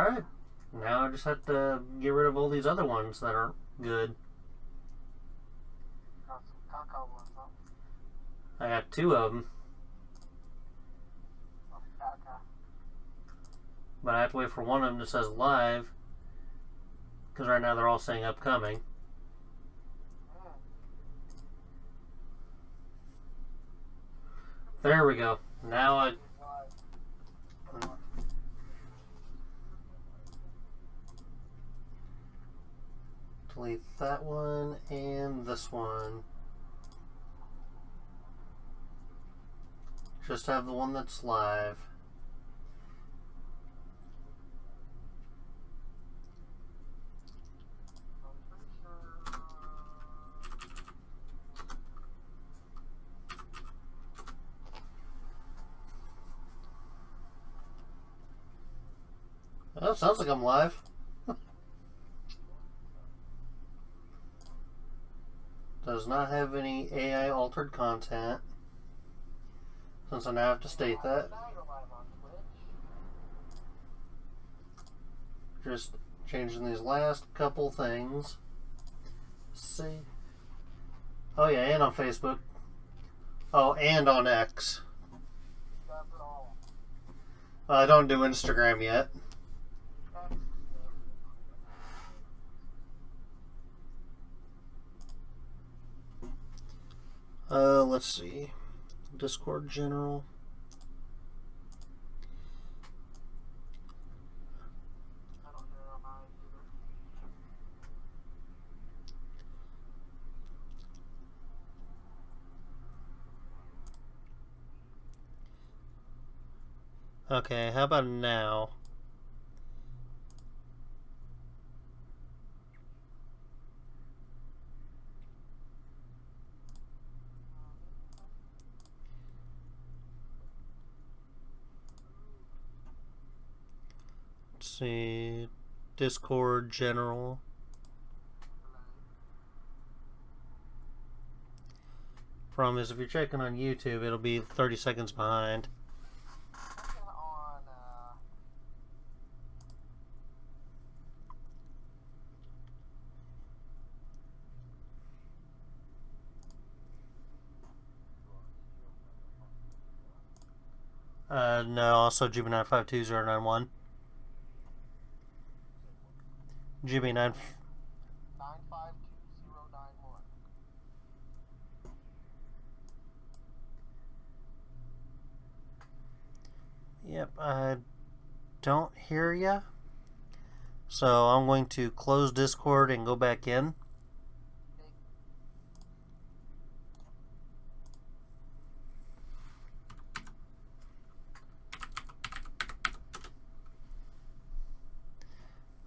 Alright. Now I just have to get rid of all these other ones that aren't good. Got some caca ones, huh? I got 2 of them. Oh, caca. But I have to wait for one of them that says live. Because right now they're all saying upcoming. There we go. Now I... delete that one and this one. Just have the one that's live. Oh, sounds like I'm live. Does not have any AI altered content. Since I now have to state that. Just changing these last couple things. See. Oh yeah, and on Facebook. Oh, and on X. I don't do Instagram yet. Let's see. Discord general. Okay, how about now? Let's see. Discord general. Problem is, if you're checking on YouTube, it'll be 30 seconds behind. No, also GB952091. GB9. 952091. Yep, I don't hear ya. So I'm going to close Discord and go back in.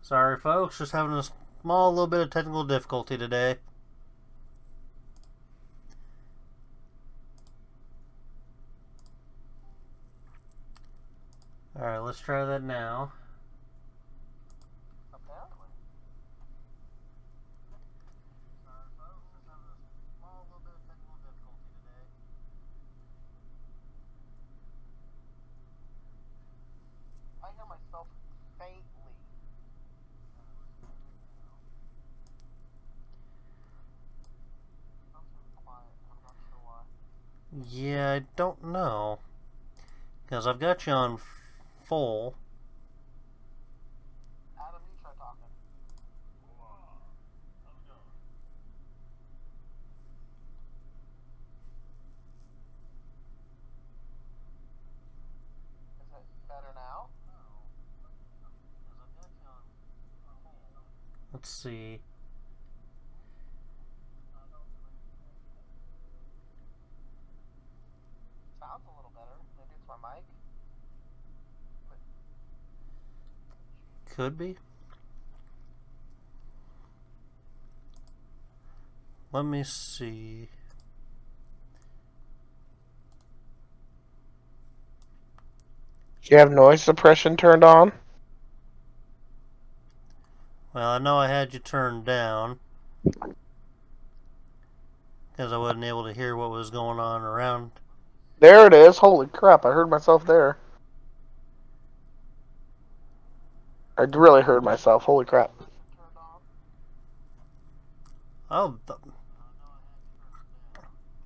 Sorry folks, just having a small little bit of technical difficulty today. Alright, let's try that now. Apparently. Sorry folks, just having a small little bit of technical difficulty today. I hear myself faintly. Sounds really quiet. I'm not sure why. Yeah, I don't know. Because I've got you on full. Adam, you try talking. Is it better now? Let's see. Sounds a little better. Maybe it's my mic. Could be. Let me see. Do you have noise suppression turned on? Well, I know I had you turned down. Because I wasn't able to hear what was going on around. There it is. Holy crap, I heard myself there. I really heard myself. Holy crap. turned off. Oh,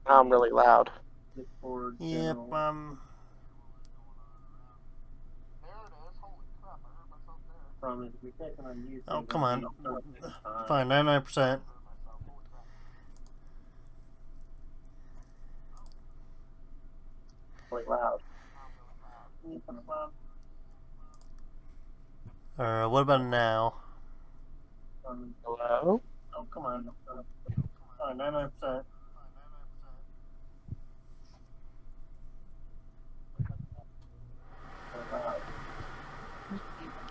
Now I'm really loud. yep. There it is. Holy crap, I heard myself there. Oh, come on. Fine, 99%. Holy crap. What about now? Hello? Oh, come on. Fine, 99%.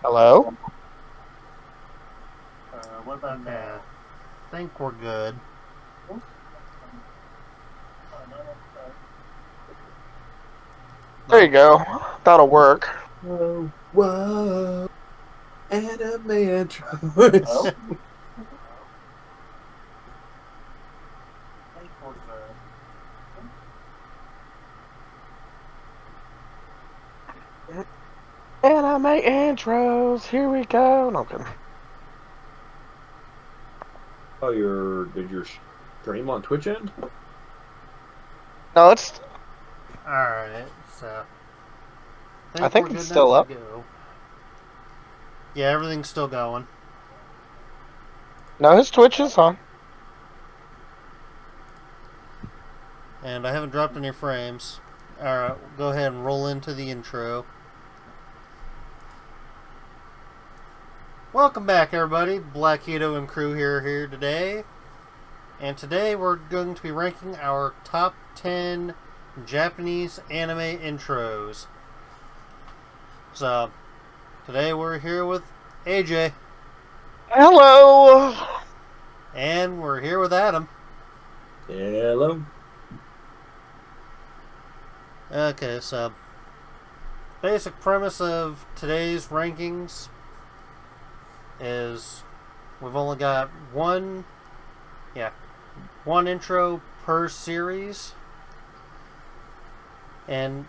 Hello? What about now? I think we're good. There you go. That'll work. Whoa, whoa, anime intros. Anime intros. Here we go. No, I'm kidding. Oh, did your stream on Twitch end? No, it's. Alright, so. I think we're it's good still now up. to go. Yeah, everything's still going. No, his Twitch is on. And I haven't dropped any frames. Alright, go ahead and roll into the intro. Welcome back, everybody. Blackheto and Crew here today. And today we're going to be ranking our top 10 Japanese anime intros. So, today we're here with AJ. Hello. And we're here with Adam. Hello. Okay, so basic premise of today's rankings is we've only got one intro per series, and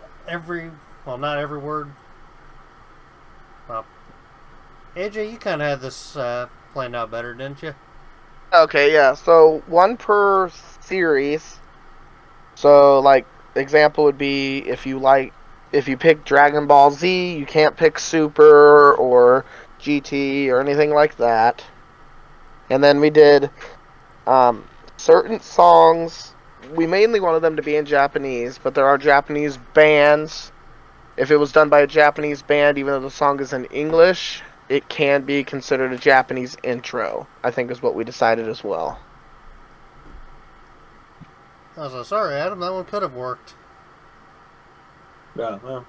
not every word. Well, AJ, you kind of had this planned out better, didn't you? Okay, yeah. So one per series. So, like, example would be if you pick Dragon Ball Z, you can't pick Super or GT or anything like that. And then we did certain songs. We mainly wanted them to be in Japanese, but there are Japanese bands. If it was done by a Japanese band, even though the song is in English, it can be considered a Japanese intro, I think is what we decided as well. I was like, sorry, Adam, that one could have worked. Yeah, well,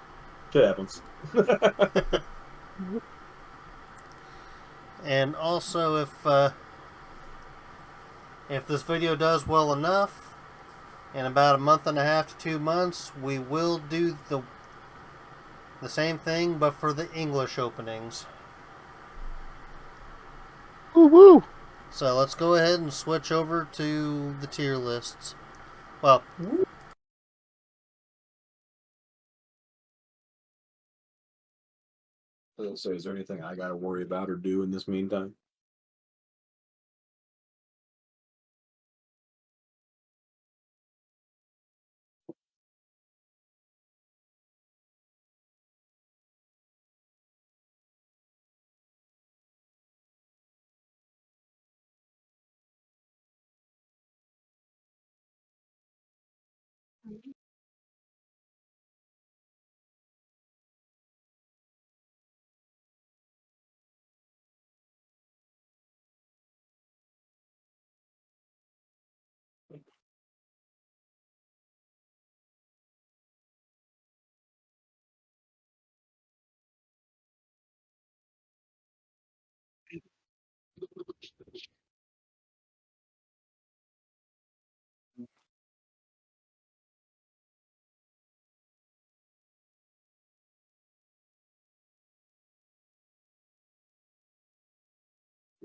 shit happens. And also, if this video does well enough, in about a month and a half to 2 months, we will do the same thing, but for the English openings. Woo woo! So let's go ahead and switch over to the tier lists. Well, So, is there anything I gotta worry about or do in this meantime?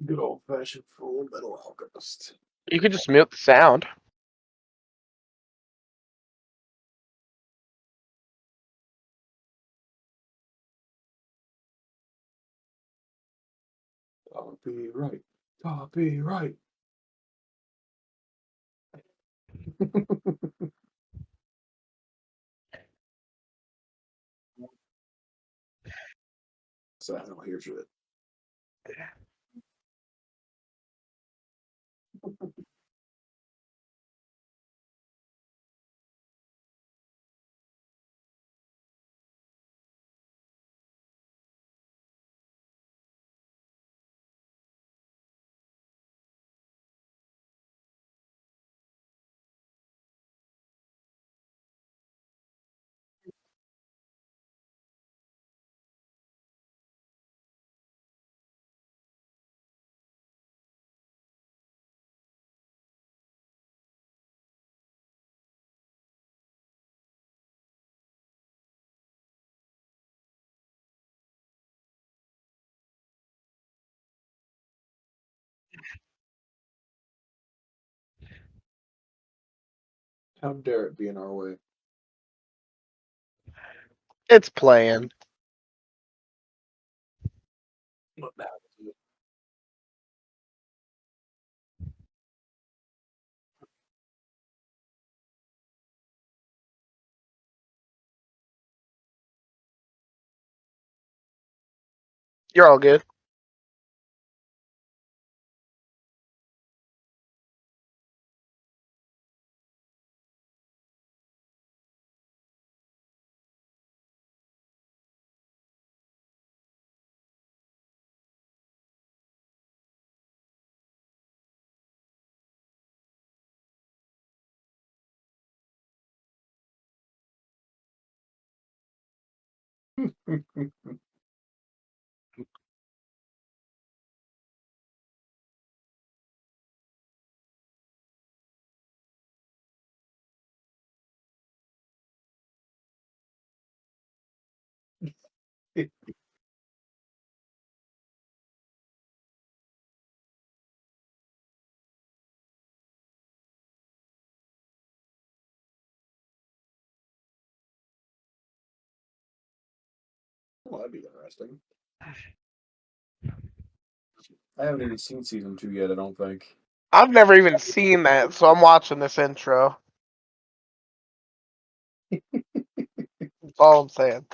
Good old fashioned Full Metal Alchemist. You could just mute the sound. Copyright. Copyright. So I don't hear shit. How dare it be in our way? It's playing. What happened? You're all good. Well, that'd be interesting. I haven't even seen season 2 yet, I don't think. I've never even seen that, so I'm watching this intro. That's all I'm saying.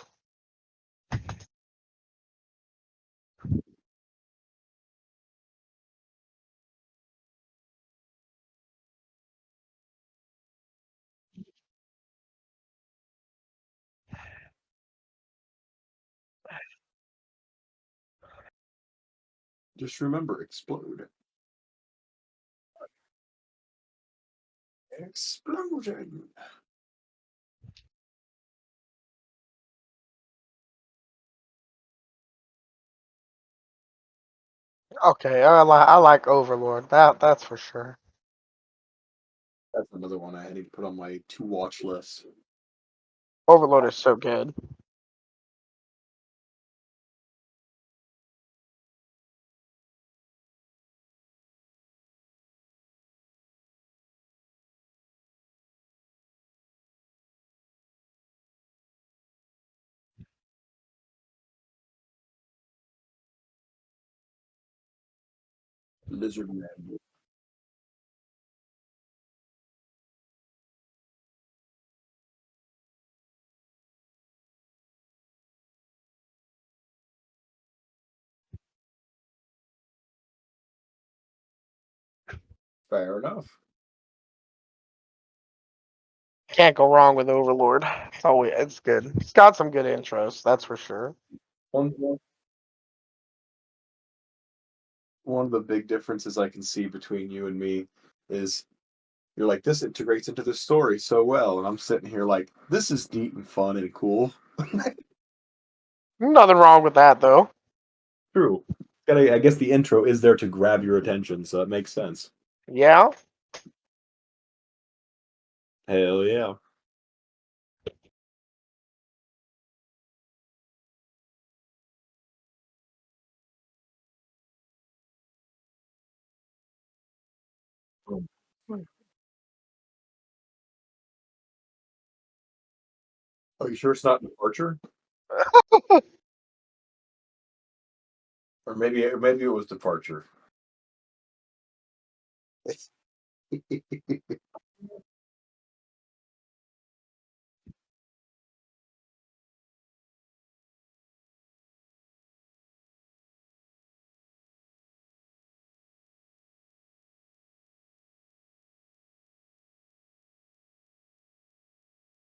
Just remember, explode. Explosion! Okay, I like Overlord. That's for sure. That's another one I need to put on my to watch list. Overlord is so good. Lizard Man. Fair enough. Can't go wrong with Overlord. It's good. It's got some good intros, that's for sure. One one of the big differences I can see between you and me is you're like, this integrates into the story so well. And I'm sitting here like, this is neat and fun and cool. Nothing wrong with that though. True. I guess the intro is there to grab your attention, so it makes sense. Yeah. Hell yeah. Are you sure it's not an Archer? Or maybe it was Departure.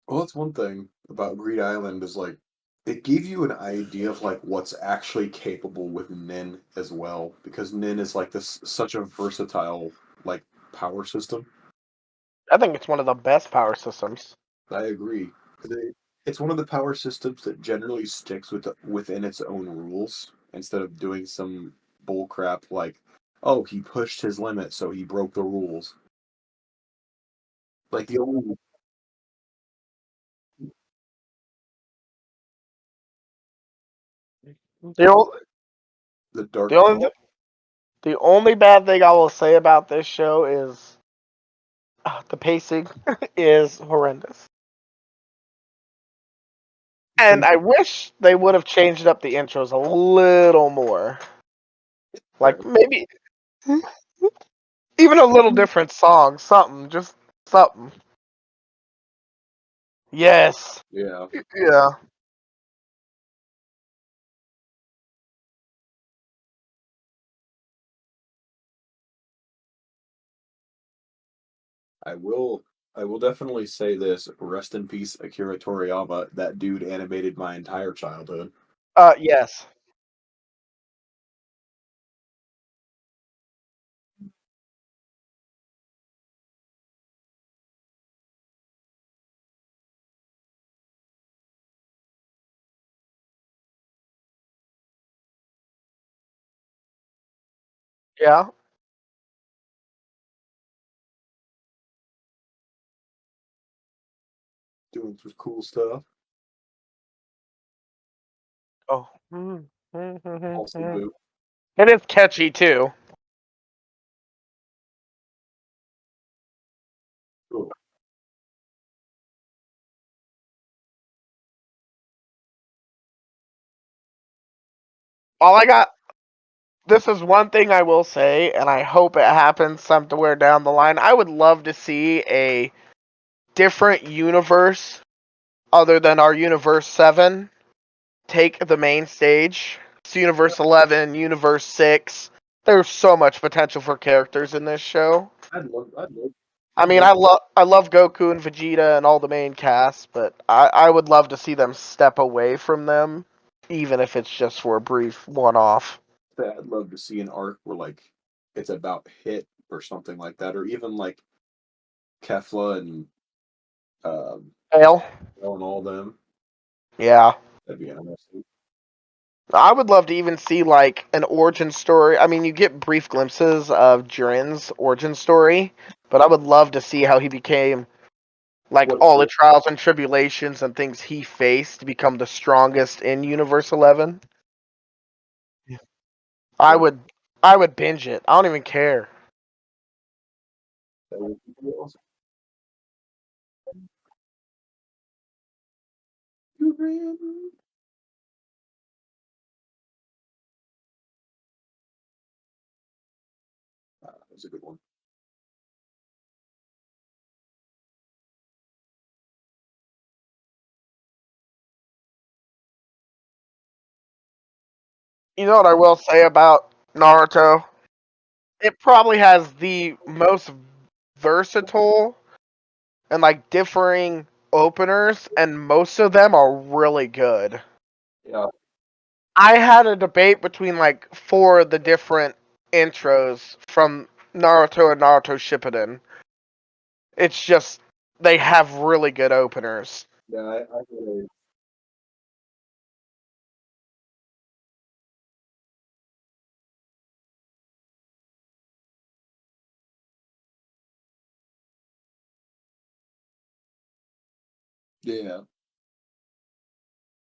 Well, that's one thing about Greed Island is like it gave you an idea of like what's actually capable with Nin as well, because Nin is like this such a versatile like power system. I think it's one of the best power systems. I agree. 'Cause it's one of the power systems that generally sticks within its own rules instead of doing some bull crap like, oh, he pushed his limit, so he broke the rules. Like the only The, ol- the dark the only the only bad thing I will say about this show is the pacing is horrendous. And I wish they would have changed up the intros a little more. Like maybe even a little different song, something, just something. Yes. yeah. Yeah. I will definitely say this. Rest in peace, Akira Toriyama. That dude animated my entire childhood. Yes. Yeah. Doing some cool stuff. Oh. Also, It Boo. is catchy too. Cool. All I got. This is one thing I will say, and I hope it happens somewhere down the line. I would love to see a different universe other than our Universe 7 take the main stage. It's Universe 11, Universe 6. There's so much potential for characters in this show. I I'd mean, love I love Goku and Vegeta and all the main cast, but I would love to see them step away from them, even if it's just for a brief one-off. that. I'd love to see an arc where like it's about Hit or something like that, or even like Kefla and um, Hell, and all them. yeah. That'd be interesting. I would love to even see like an origin story. I mean, you get brief glimpses of Jiren's origin story, but I would love to see how he became like What? all the trials and tribulations and things he faced to become the strongest in Universe 11. I That, would I would binge it. I don't even care. that would be awesome. That was a good one. You know what I will say about Naruto? It probably has the most versatile and like differing openers, and most of them are really good. Yeah, I had a debate between like four of the different intros from Naruto and Naruto Shippuden. It's just they have really good openers. yeah. I get it. Yeah.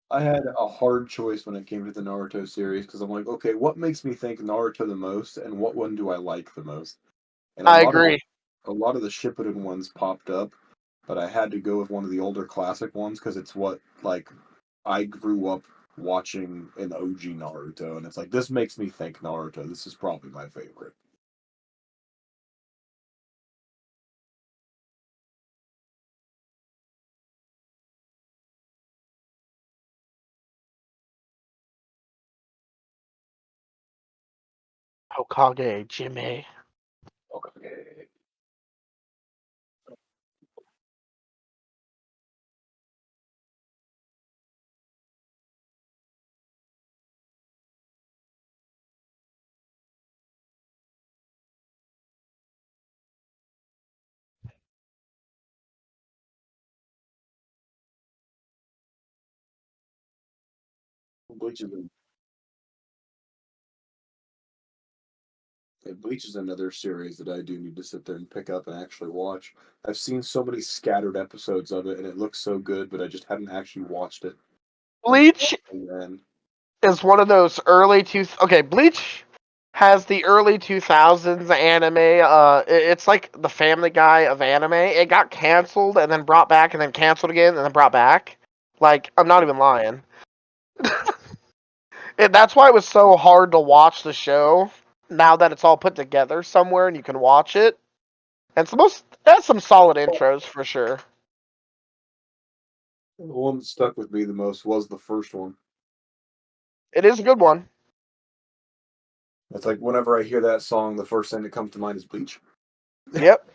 I had a hard choice when it came to the Naruto series because I'm like, okay, what makes me think Naruto the most, and what one do I like the most? And I agree. a lot of the Shippuden ones popped up, but I had to go with one of the older classic ones because it's what like I grew up watching an OG Naruto, and it's like this makes me think Naruto. This is probably my favorite. Hokage, Jimmy. Okay. Bleach is Bleach is another series that I do need to sit there and pick up and actually watch. I've seen so many scattered episodes of it, and it looks so good, but I just haven't actually watched it. Bleach And then, is one of those early okay, Bleach has the early 2000s anime. It's like the Family Guy of anime. It got canceled and then brought back and then canceled again and then brought back. Like, I'm not even lying. That's why it was so hard to watch the show. Now that it's all put together somewhere and you can watch it, and it's most that's some solid intros for sure. the one that stuck with me the most was the first one. It is a good one. It's like whenever I hear that song, the first thing that comes to mind is Bleach. Yep.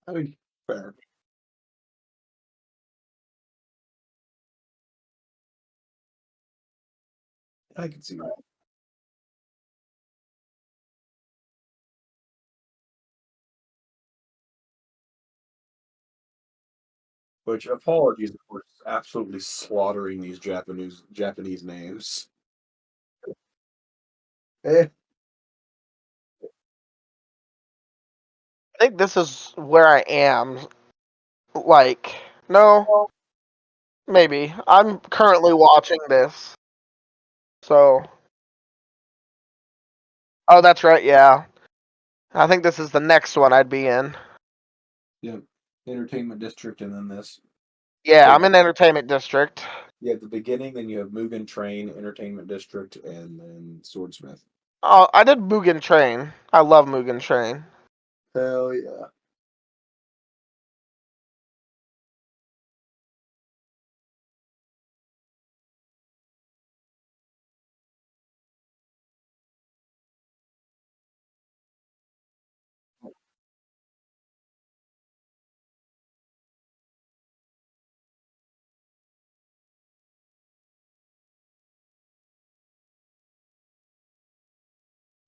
I mean, fair. I can see that. Which apologies, of course, absolutely slaughtering these Japanese names. Eh, I think this is where I am. Like, no, maybe. I'm currently watching this. So, oh, that's right. Yeah. I think this is the next one I'd be in. yeah, Entertainment District, and then this. Yeah, So I'm in Entertainment District. you have the beginning, then you have Mugen Train, Entertainment District, and then Swordsmith. Oh, I did Mugen Train. I love Mugen Train. Hell yeah.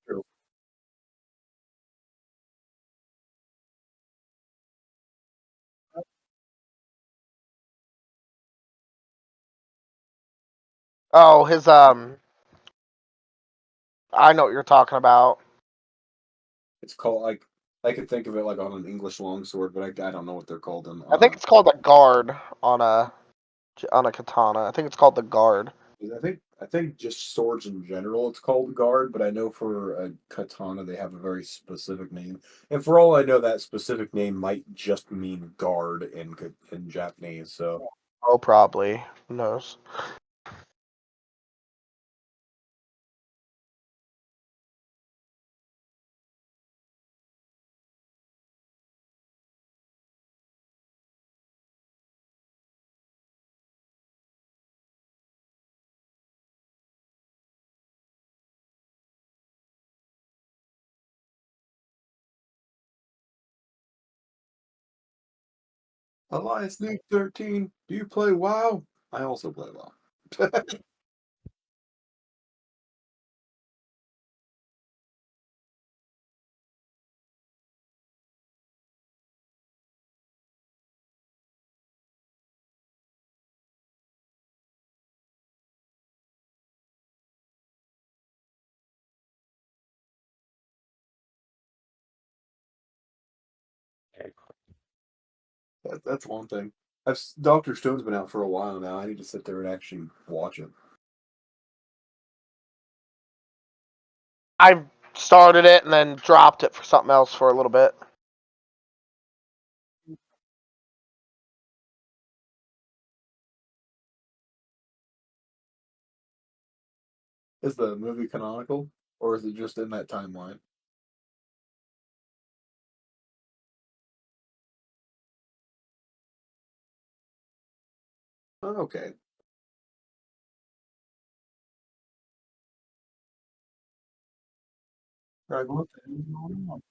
True. Oh, his I know what you're talking about. It's called like I could think of it like on an English longsword, but I don't know what they're called in I think it's called a guard on a katana. I think it's called the guard. I think just swords in general it's called guard, but I know for a katana they have a very specific name. And for all I know, that specific name might just mean guard in Japanese. So Oh, probably. Who knows? Alliance Nuke 13, do you play WoW? I also play WoW. That's one thing. Doctor Stone's been out for a while now. I need to sit there and actually watch it. I started it and then dropped it for something else for a little bit. Is the movie canonical, or is it just in that timeline? Oh, okay. Right, what the hell is going on?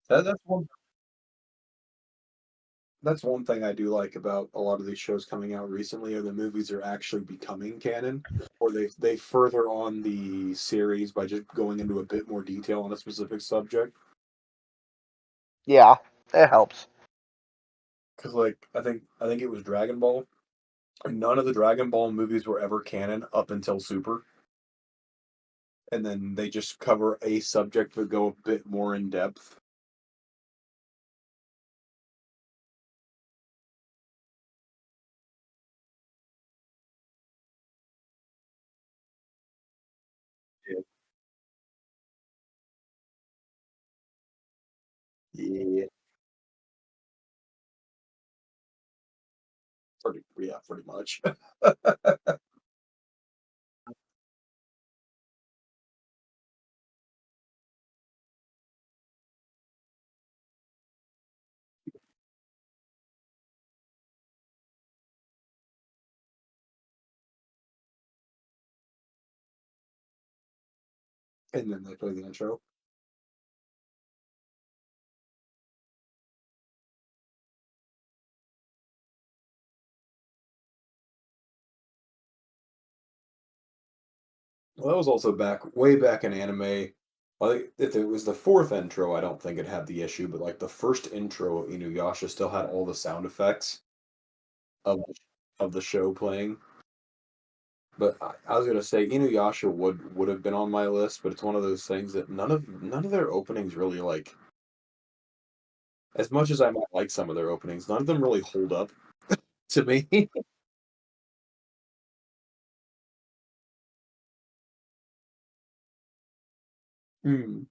That's one. That's one thing I do like about a lot of these shows coming out recently, are the movies are actually becoming canon, or they further on the series by just going into a bit more detail on a specific subject. Yeah, it helps. Because like I think it was Dragon Ball. None of the Dragon Ball movies were ever canon up until Super, and then they just cover a subject but go a bit more in depth. Yeah, yeah, pretty much. And then they play the intro. Well, that was also back way back in anime. Like if it was the fourth intro, I don't think it had the issue, but like the first intro of Inuyasha still had all the sound effects of the show playing. But I was gonna say Inuyasha would have been on my list, but it's one of those things that none of their openings really like. As much as I might like some of their openings, none of them really hold up to me. Hmm.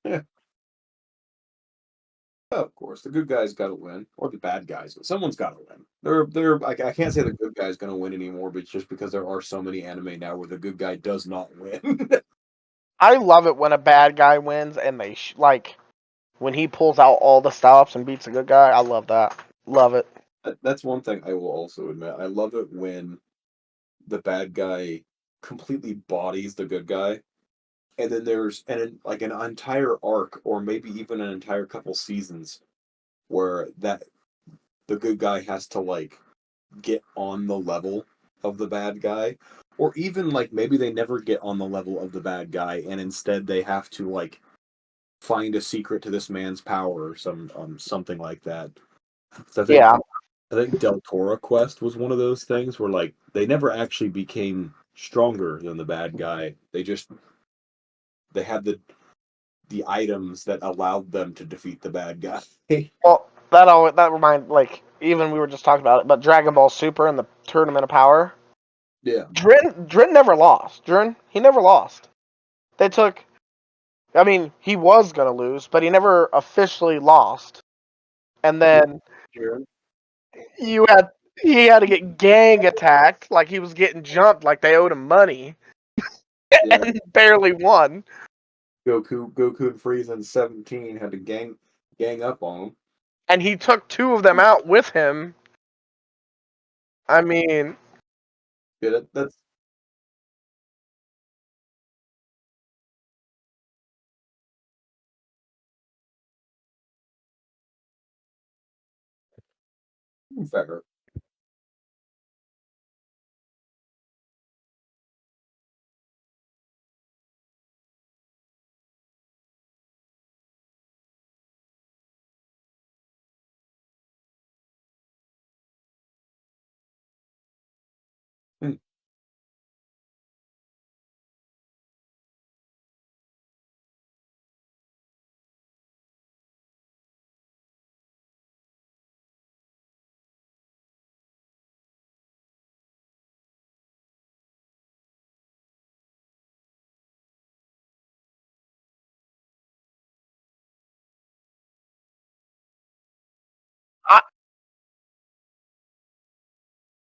Yeah, of course, the good guys got to win, or the bad guys. Someone's got to win. They're like I can't say the good guy's going to win anymore, but it's just because there are so many anime now where the good guy does not win. I love it when a bad guy wins and they like when he pulls out all the stops and beats a good guy. I love that. Love it. That's one thing I will also admit. I love it when the bad guy completely bodies the good guy, and then there's like an entire arc, or maybe even an entire couple seasons, where that the good guy has to like get on the level of the bad guy, or even like maybe they never get on the level of the bad guy, and instead they have to like find a secret to this man's power, or something like that. So Yeah. I think Del Toro Quest was one of those things where like they never actually became stronger than the bad guy. They had the items that allowed them to defeat the bad guy. Well, that remind like even we were just talking about it, but Dragon Ball Super and the Tournament of Power. Yeah, Drin never lost. He never lost. They took. I mean, he was gonna lose, but he never officially lost. And then sure. you had he had to get gang attacked, like he was getting jumped, like they owed him money, Yeah. and barely won. Goku and Frieza in 17 had to gang up on him. And he took two of them out with him. I mean, Yeah, that's fair.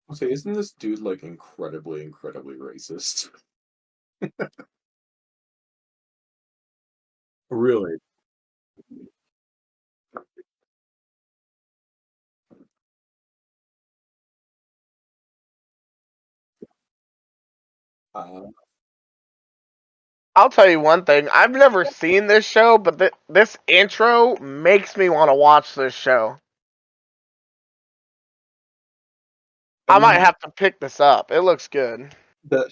I'll say, isn't this dude like incredibly, incredibly racist? Really? Uh, I'll tell you one thing. I've never seen this show, but this intro makes me want to watch this show. I I might mean, have to pick this up. It looks good. the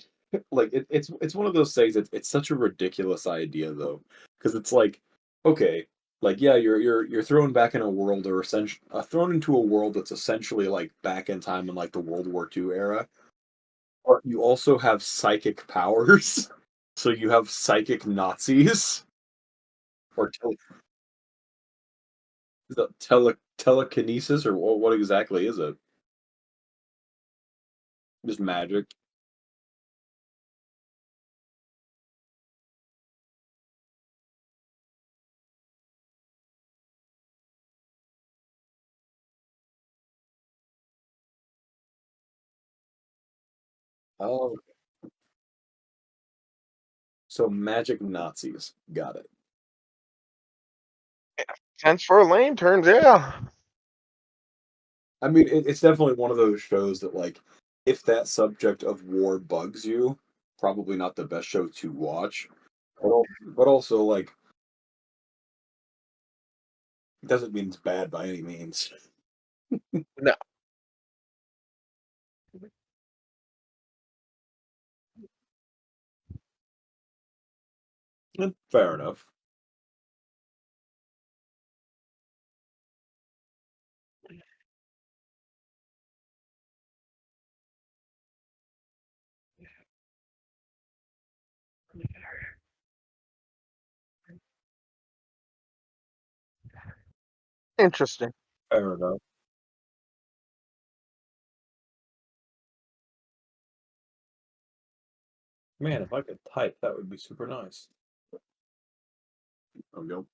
like it's one of those things. It's such a ridiculous idea though, because it's like, okay, like yeah, you're thrown back in a world or essentially thrown into a world that's essentially like back in time in like the World War II era, but you also have psychic powers. So you have psychic Nazis or telekinesis or what exactly is it? Just magic. Oh, so magic Nazis. Got it. Sense for a lane turns, yeah. I mean, it's definitely one of those shows that, like, if that subject of war bugs you, probably not the best show to watch. But also, like, it doesn't mean it's bad by any means. No. Fair enough. Interesting. Fair enough. Man, if I could type, that would be super nice. Oh, no.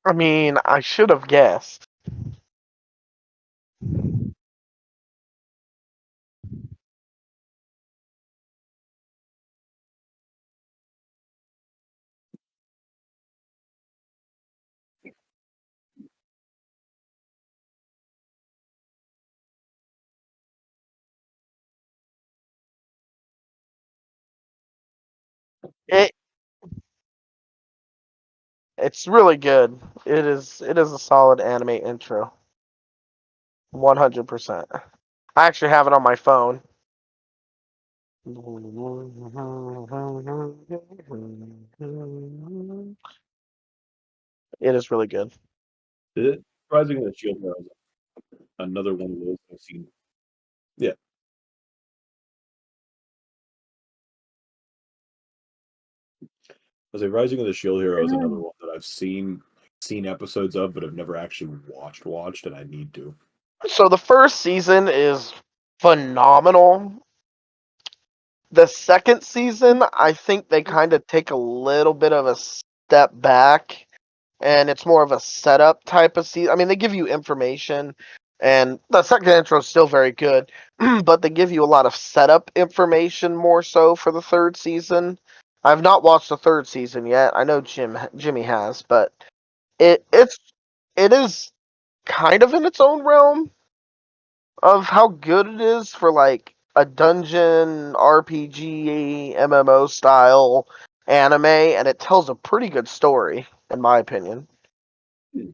I mean, I should have guessed. It it's really good. It is a solid anime intro. 100%. I actually have it on my phone. It is really good. Is it Rising of the Shield Hero is another one of those I've seen. Yeah. I say Rising of the Shield Hero is another one that I've seen episodes of, but I've never actually watched, and I need to. So the first season is phenomenal. The second season, I think they kind of take a little bit of a step back, and it's more of a setup type of season. I mean, they give you information, and the second intro is still very good, but they give you a lot of setup information more so for the third season. I've not watched the third season yet. I know Jimmy has, but it is kind of in its own realm of how good it is for like a dungeon RPG MMO style anime, and it tells a pretty good story, in my opinion. Hmm.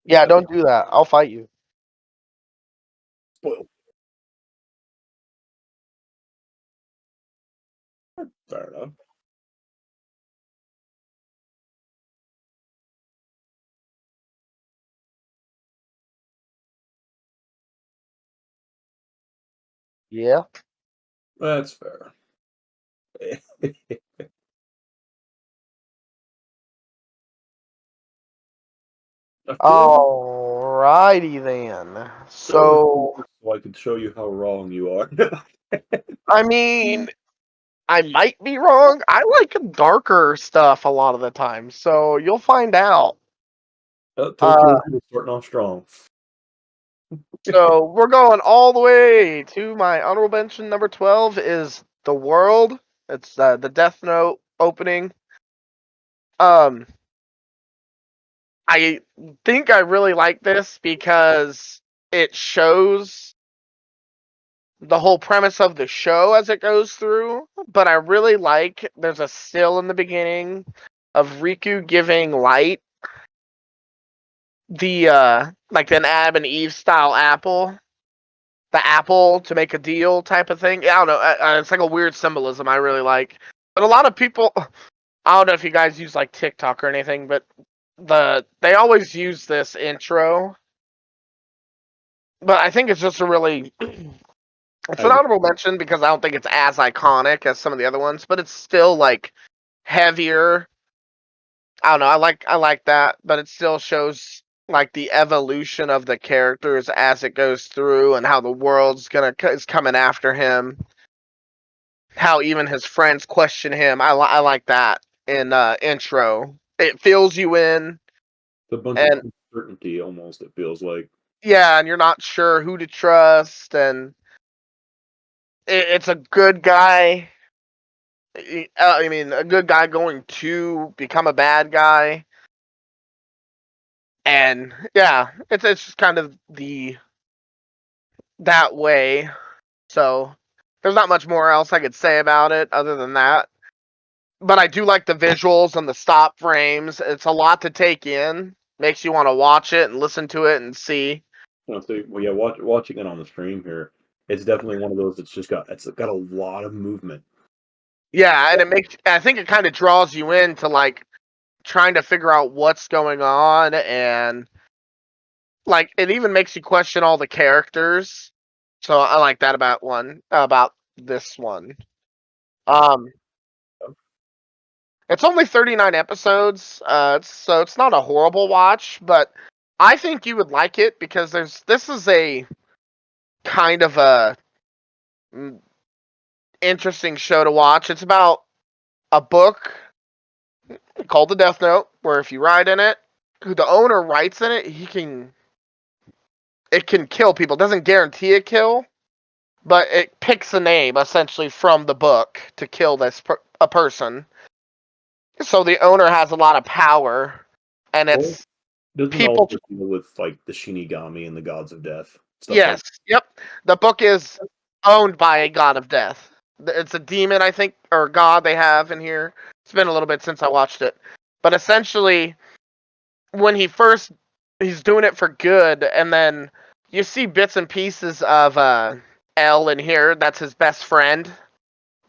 Yeah, That'd be don't do that. I'll fight you. spoiled. Fair enough. Yeah. That's fair. Alrighty then. So, I could show you how wrong you are. I mean, I might be wrong. I like darker stuff a lot of the time, so you'll find out. Tokyo is starting off strong. So we're going all the way to my honorable mention. Number 12 is The World. It's the Death Note opening. I think I really like this because it shows the whole premise of the show as it goes through, but I really like there's a still in the beginning of Riku giving Light the like an Adam and Eve style apple, the apple to make a deal type of thing. I don't know, it's like a weird symbolism I really like. But a lot of people, I don't know if you guys use like TikTok or anything, but they always use this intro. But I think it's just a really it's an honorable mention because I don't think it's as iconic as some of the other ones, but it's still like heavier. I don't know. I like that, but it still shows like the evolution of the characters as it goes through and how the world's is coming after him. How even his friends question him. I like that in intro. It fills you in, It's a bunch and of uncertainty almost, it feels like. yeah, and you're not sure who to trust, and it's a good guy. I mean, a good guy going to become a bad guy, and yeah, it's just kind of that way. So there's not much more else I could say about it other than that. But I do like the visuals and the stop frames. It's a lot to take in. Makes you want to watch it and listen to it and see. Well, yeah, watching it on the stream here, it's definitely one of those it's got a lot of movement. Yeah, and I think it kind of draws you into like trying to figure out what's going on, and like it even makes you question all the characters. So I like that about this one. Um it's only 39 episodes, so it's not a horrible watch, but I think you would like it because this is a kind of a mm, interesting show to watch. It's about a book called The Death Note, where if you write in it, who the owner writes in it, it can kill people. It doesn't guarantee a kill, but it picks a name essentially from the book to kill a person. So the owner has a lot of power, and Well, it's doesn't people. also deal with like the Shinigami and the gods of death stuff like. Yes, yep. The book is owned by a god of death. It's a demon, I think, or god they have in here. It's been a little bit since I watched it, but essentially, when he's doing it for good, and then you see bits and pieces of L in here. That's his best friend.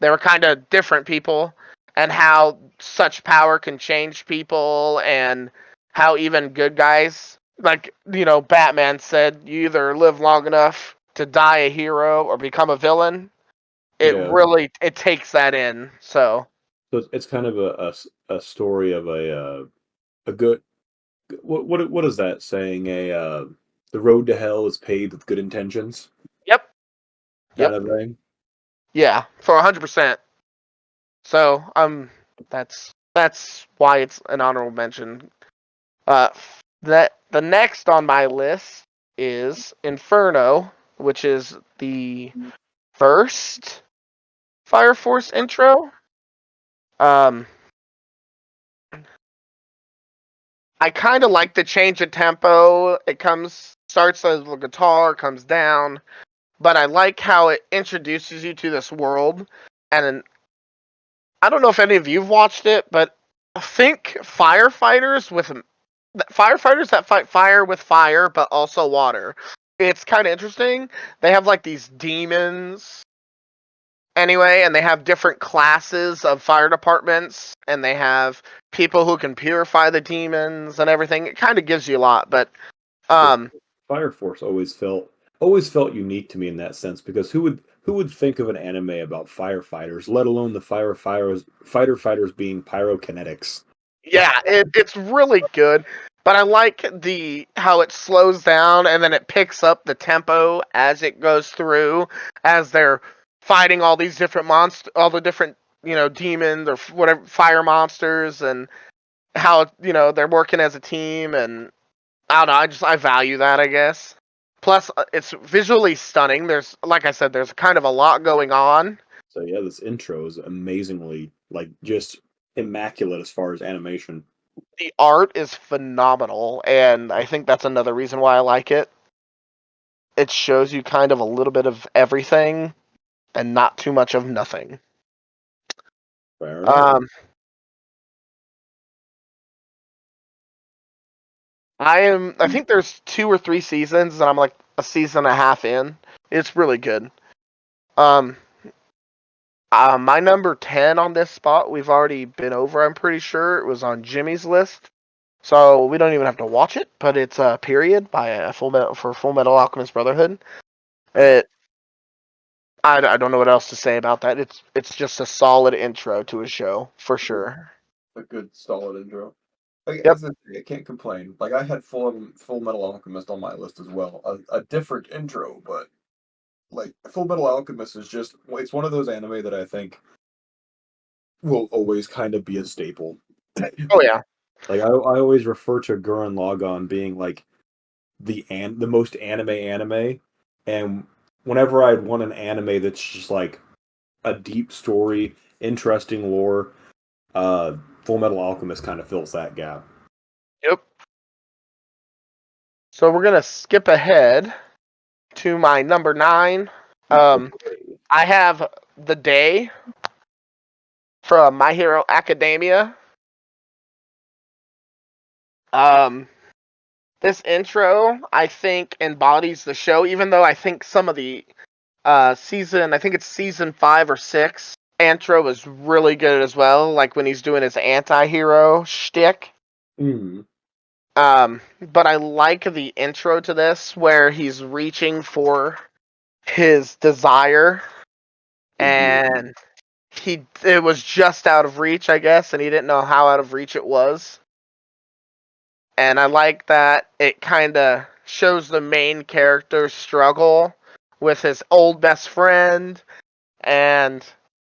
They were kind of different people, and how such power can change people, and how even good guys, like Batman said, you either live long enough to die a hero or become a villain. Yeah, It takes that in. So so it's kind of a story of a good what is that saying? The road to hell is paved with good intentions, yep, kind yep, of thing. yeah, for 100%. So that's why it's an honorable mention. Uh, that the next on my list is Inferno, which is the first Fire Force intro. Um, I kind of like the change of tempo. It starts as a guitar, comes down, but I like how it introduces you to this world. And I don't know if any of you've watched it, but think firefighters that fight fire with fire, but also water. It's kind of interesting. They have like these demons anyway, and they have different classes of fire departments, and they have people who can purify the demons and everything. It kind of gives you a lot, but Yeah, um, Fire Force always felt unique to me in that sense because who would think of an anime about firefighters, let alone the fighter fighters being pyrokinetics? yeah, it's really good. But I like how it slows down and then it picks up the tempo as it goes through, as they're fighting all these different all the different demons or whatever fire monsters, and how they're working as a team. And I don't know, I value that, I guess. Plus, it's visually stunning. There's, like I said, there's kind of a lot going on. So yeah, this intro is amazingly just immaculate as far as animation. The art is phenomenal, and I think that's another reason why I like it. It shows you kind of a little bit of everything and not too much of nothing. Fair enough. I think there's 2 or 3 seasons, and I'm like a season and a half in. It's really good. My number 10 on this spot, we've already been over, I'm pretty sure. It was on Jimmy's list. So we don't even have to watch it, but it's Period by Full Metal Alchemist Brotherhood. I don't know what else to say about that. It's just a solid intro to a show, for sure. A good solid intro. Like, Yep. I can't complain. Like I had Full Metal Alchemist on my list as well. A different intro, but like Full Metal Alchemist is it's one of those anime that I think will always kind of be a staple. Oh yeah. Like I always refer to Gurren Lagann being like the most anime, and whenever I'd want an anime that's just like a deep story, interesting lore, Full Metal Alchemist kind of fills that gap. Yep. So we're gonna skip ahead to my number 9. I have The Day from My Hero Academia. This intro, I think, embodies the show, even though I think some of the season, I think it's season 5 or 6, intro is really good as well, like when he's doing his anti-hero shtick. But I like the intro to this, where he's reaching for his desire, and it was just out of reach, I guess, and he didn't know how out of reach it was. And I like that it kind of shows the main character's struggle with his old best friend, and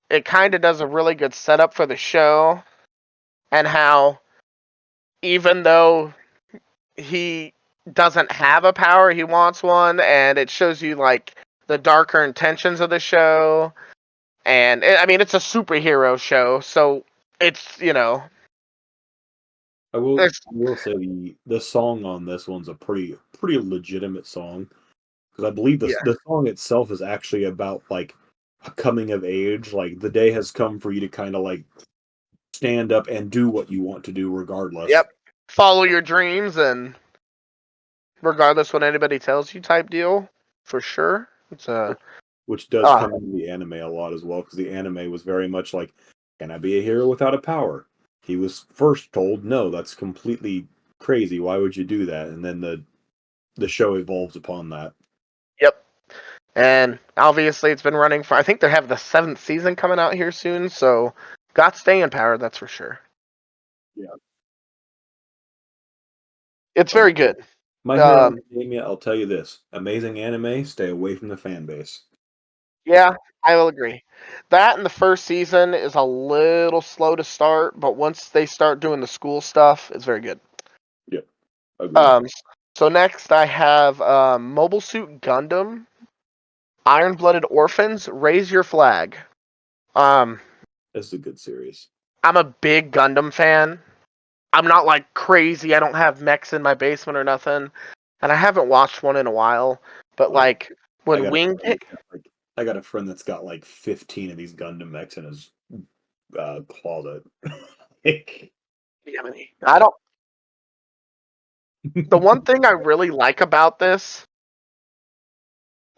it kind of does a really good setup for the show, and how even though he doesn't have a power, he wants one, and it shows you like the darker intentions of the show. And I mean, it's a superhero show, so it's I will say the song on this one's a pretty legitimate song, because I believe the song itself is actually about like a coming of age. Like the day has come for you to kind of like stand up and do what you want to do regardless. Yep. Follow your dreams, and regardless what anybody tells you, type deal, for sure. It's which does come into the anime a lot as well, because the anime was very much like, can I be a hero without a power? He was first told, no, that's completely crazy. Why would you do that? And then the show evolves upon that. Yep. And obviously it's been running for, I think they have the 7th season coming out here soon, so got staying power, that's for sure. Yeah. It's very good. My Hero Academia, I'll tell you this. Amazing anime, stay away from the fan base. Yeah, I will agree. That in the first season is a little slow to start, but once they start doing the school stuff, it's very good. Yep. Agreed. So next I have Mobile Suit Gundam, Iron Blooded Orphans, Raise Your Flag. This is a good series. I'm a big Gundam fan. I'm not like crazy. I don't have mechs in my basement or nothing, and I haven't watched one in a while. But like when I got a friend that's got like 15 of these Gundam mechs in his closet. I don't. The one thing I really like about this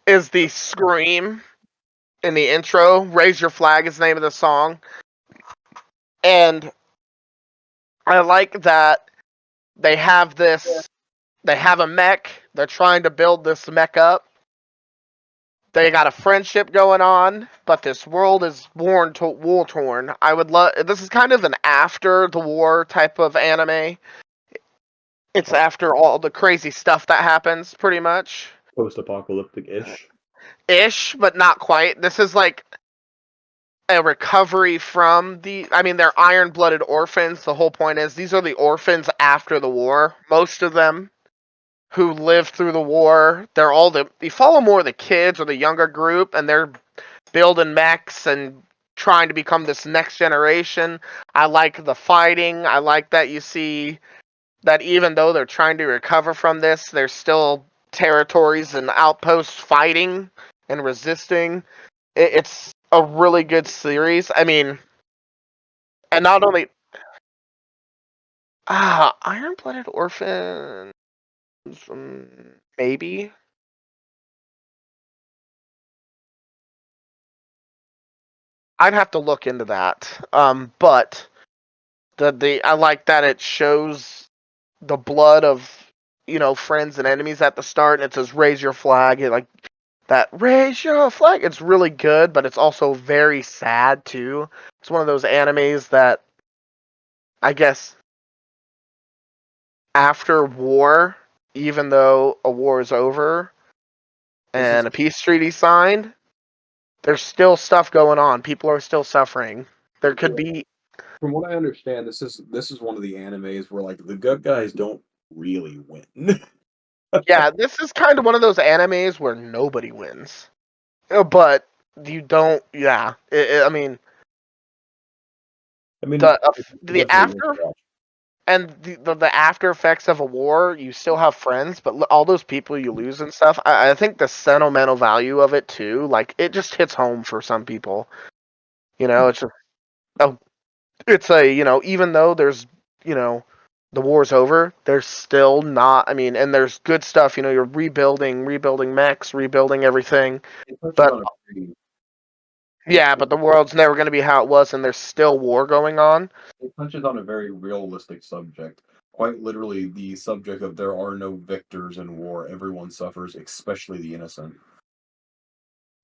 is the scream in the intro. Raise Your Flag is the name of the song. And I like that they have a mech. They're trying to build this mech up. They got a friendship going on, but this world is war torn. I would love. This is kind of an after the war type of anime. It's after all the crazy stuff that happens, pretty much. Post-apocalyptic-ish. Ish, but not quite. This is like a recovery from the. I mean, they're iron-blooded orphans. The whole point is these are the orphans after the war. Most of them who lived through the war. They're all you follow more of the kids or the younger group, and they're building mechs and trying to become this next generation. I like the fighting. I like that you see that even though they're trying to recover from this, there's still territories and outposts fighting and resisting. It's a really good series. I mean, and not only Iron Blooded Orphan, maybe. I'd have to look into that. But the I like that it shows the blood of friends and enemies at the start, and it says raise your flag. Like that, raise your flag. It's really good, but it's also very sad too. It's one of those animes that I guess after war, even though a war is over and a peace treaty signed, there's still stuff going on. People are still suffering. There could be. From what I understand, this is one of the animes where like the good guys don't really win. Yeah, this is kind of one of those animes where nobody wins. But you don't. Yeah, I mean, I mean, the definitely worth after a watch. and the after effects of a war, you still have friends, but all those people you lose and stuff. I think the sentimental value of it too, like it just hits home for some people. It's just a, it's a even though there's you know the war's over, there's still not. I mean, and there's good stuff. You're rebuilding mechs, rebuilding everything, It touches but on a pretty, yeah, but the world's never going to be how it was, and there's still war going on. it touches on a very realistic subject. Quite literally, the subject of there are no victors in war. Everyone suffers, especially the innocent,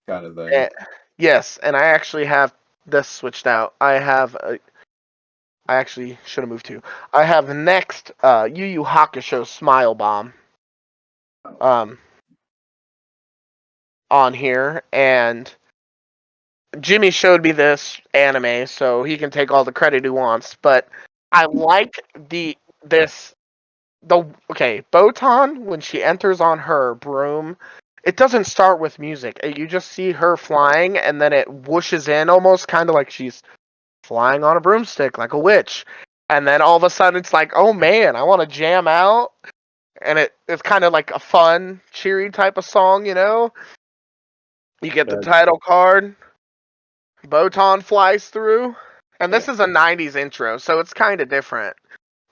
kind of thing. Yes, and I actually have this switched out. I actually should have moved to. I have next Yu Yu Hakusho Smile Bomb um on here, and Jimmy showed me this anime, so he can take all the credit he wants. But I like this the okay Botan when she enters on her broom. It doesn't start with music. You just see her flying, and then it whooshes in almost kind of like she's flying on a broomstick like a witch. And then all of a sudden it's like, oh man, I want to jam out. And it's kind of like a fun, cheery type of song, You get the Yeah, title card, Botan flies through. And this is a 90s intro, so it's kind of different.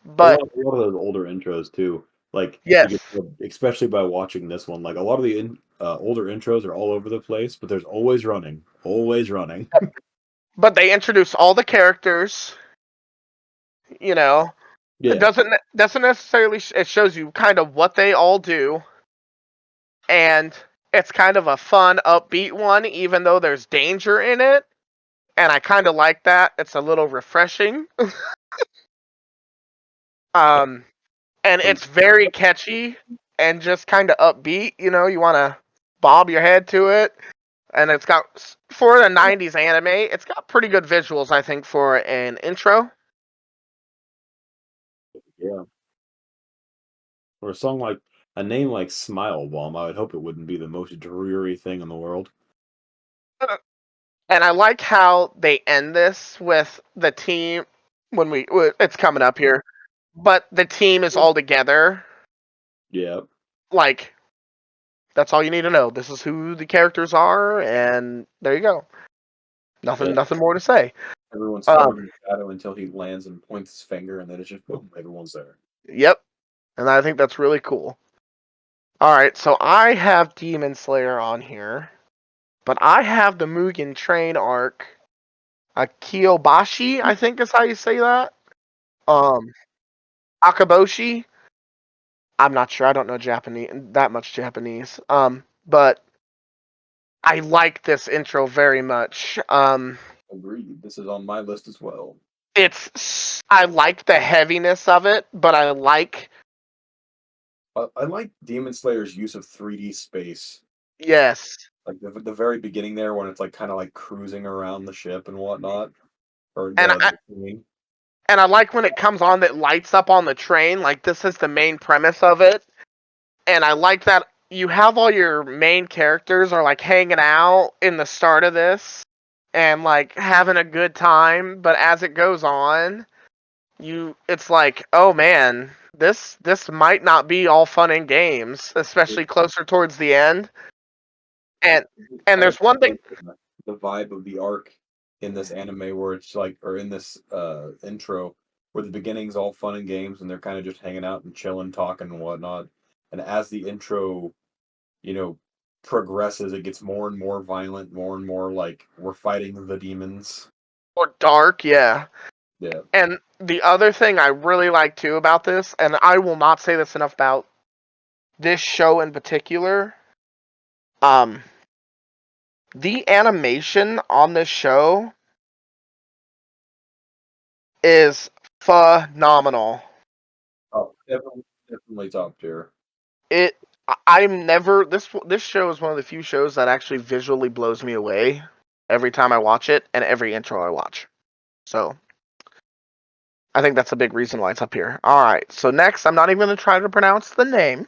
But a lot of those older intros too. Like you yes, get, especially by watching this one, like a lot of the older intros are all over the place, but there's always running, always running. but they introduce all the characters, you know. It Yeah, doesn't necessarily it shows you kind of what they all do, and it's kind of a fun, upbeat one, even though there's danger in it. And I kind of like that. It's a little refreshing. um, and it's very catchy and just kind of upbeat. You want to bob your head to it. And it's got, for the 90s anime, it's got pretty good visuals, I think, for an intro. yeah. Or a name like Smile Bomb, I would hope it wouldn't be the most dreary thing in the world. And I like how they end this with the team it's coming up here, but the team is all together. Yeah, Like, that's all you need to know. This is who the characters are, and there you go. yeah. Nothing more to say. Everyone's Um, covered in shadow until he lands and points his finger, and then it's just boom, everyone's there. yep. And I think that's really cool. Alright, so I have Demon Slayer on here, but I have the Mugen Train arc. Kiyobashi, I think is how you say that. Um, Akaboshi. I'm not sure. I don't know Japanese that much Japanese. But I like this intro very much. Agreed. This is on my list as well. I like the heaviness of it, but I like I like Demon Slayer's use of 3D space. Yes. Like the very beginning there when it's like kind of like cruising around the ship and whatnot. Or And the train. I like when it comes on that lights up on the train, like this is the main premise of it. And I like that you have all your main characters are like hanging out in the start of this and like having a good time, but as it goes on, it's like, oh man, this might not be all fun and games, especially closer towards the end. And I there's one thing. like the vibe of the arc in this anime where it's like, or in this intro, where the beginning's all fun and games and they're kind of just hanging out and chilling, talking and whatnot. And as the intro, you know, progresses, it gets more and more violent, more and more like we're fighting the demons. Or dark, yeah. Yeah. And the other thing I really like too about this, and I will not say this enough about this show in particular, the animation on this show is phenomenal. Oh, definitely top tier. I'm never this show is one of the few shows that actually visually blows me away every time I watch it and every intro I watch. So I think that's a big reason why it's up here. All right, so next I'm not even going to try to pronounce the name,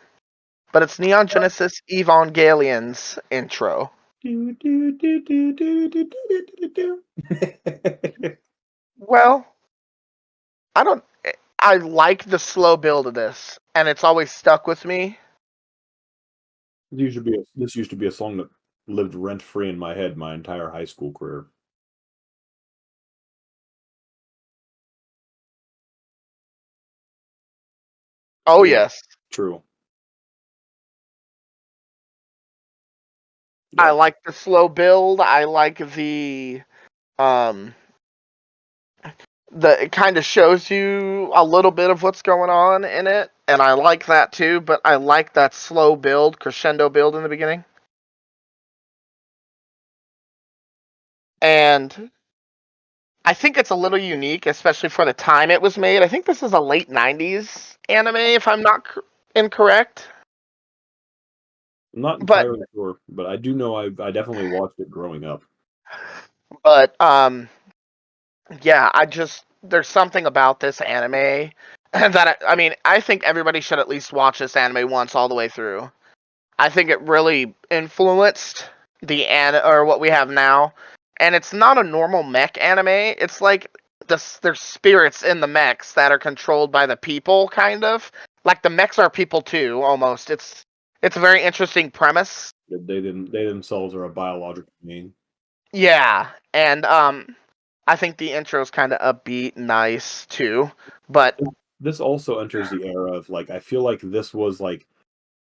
but it's Neon Genesis Evangelion's intro. Well, I don't. I like the slow build of this, and it's always stuck with me. This used to be a song that lived rent free in my head my entire high school career. Oh Yeah, yes, true. I Yeah. like the slow build. I like um it kind of shows you a little bit of what's going on in it, and I like that too. But I like that slow build, crescendo build in the beginning, and I think it's a little unique, especially for the time it was made. I think this is a late '90s anime, if I'm not incorrect. I'm not But entirely sure, but I do know I definitely watched it growing up. but yeah, I just there's something about this anime that I mean I think everybody should at least watch this anime once all the way through. I think it really influenced or what we have now, and it's not a normal mech anime. It's like there's spirits in the mechs that are controlled by the people, kind of like the mechs are people too, almost. It's a very interesting premise. They themselves are a biological being. Yeah, and I think the intro is kind of upbeat, nice too. But This also enters the era of like I feel like this was like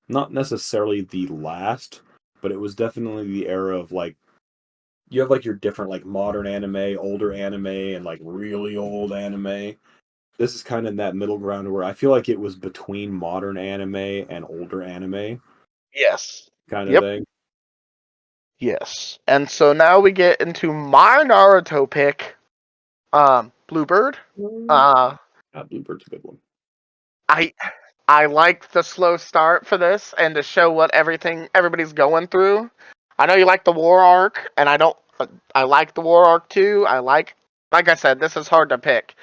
not necessarily the last, but it was definitely the era of like you have like your different like modern anime, older anime, and like really old anime. This is kind of in that middle ground where I feel like it was between modern anime and older anime yes, kind of yep, thing. yes. And so now we get into my Naruto pick, Bluebird. Uh, Bluebird's a good one. I I like the slow start for this and to show what everybody's going through. I know you like the war arc, and I don't. I like the war arc too. Like I said, this is hard to pick.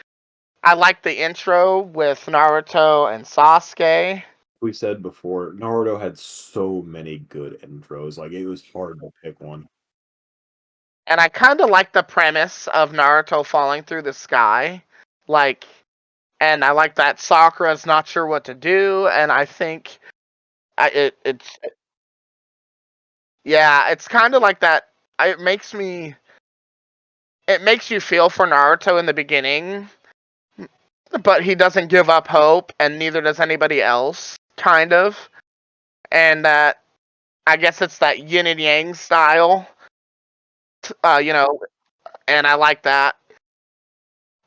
I like the intro with Naruto and Sasuke, We said before, Naruto had so many good intros. Like it was hard to pick one. and I kind of like the premise of Naruto falling through the sky, like, and I like that Sakura's not sure what to do, and I think it's yeah, it's kind of like that. It makes you feel for Naruto in the beginning, but he doesn't give up hope, and neither does anybody else, kind of. And that I guess it's that yin and yang style, uh, you know, and I like that.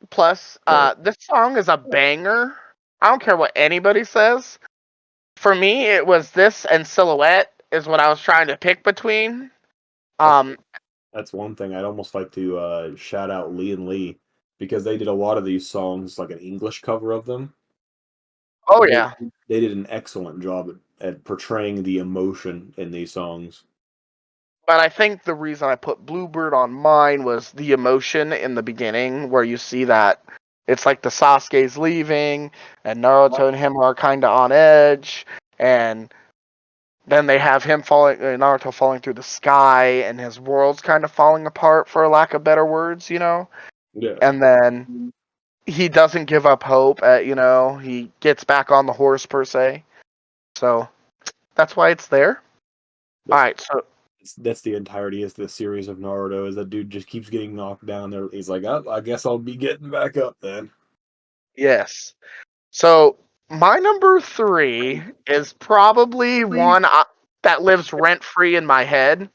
Plus, Right. this song is a banger. I don't care what anybody says. For me, it was this and Silhouette is what I was trying to pick between. That's Um, that's one thing I'd almost like to shout out Lee and Lee because they did a lot of these songs like an English cover of them. Oh yeah. They did an excellent job at portraying the emotion in these songs. But I think the reason I put Bluebird on mine was the emotion in the beginning, where you see that it's like the Sasuke's leaving, and Naruto and him are kind of on edge, and then they have him falling, Naruto falling through the sky, and his world's kind of falling apart, for lack of better words, Yeah. And then he doesn't give up hope. He gets back on the horse per se. So that's why it's there. All That's, right, so that's the entirety of the series of Naruto. Is that dude just keeps getting knocked down there? He's like, oh, I guess I'll be getting back up then. yes. So my number 3 is probably one that lives rent free in my head.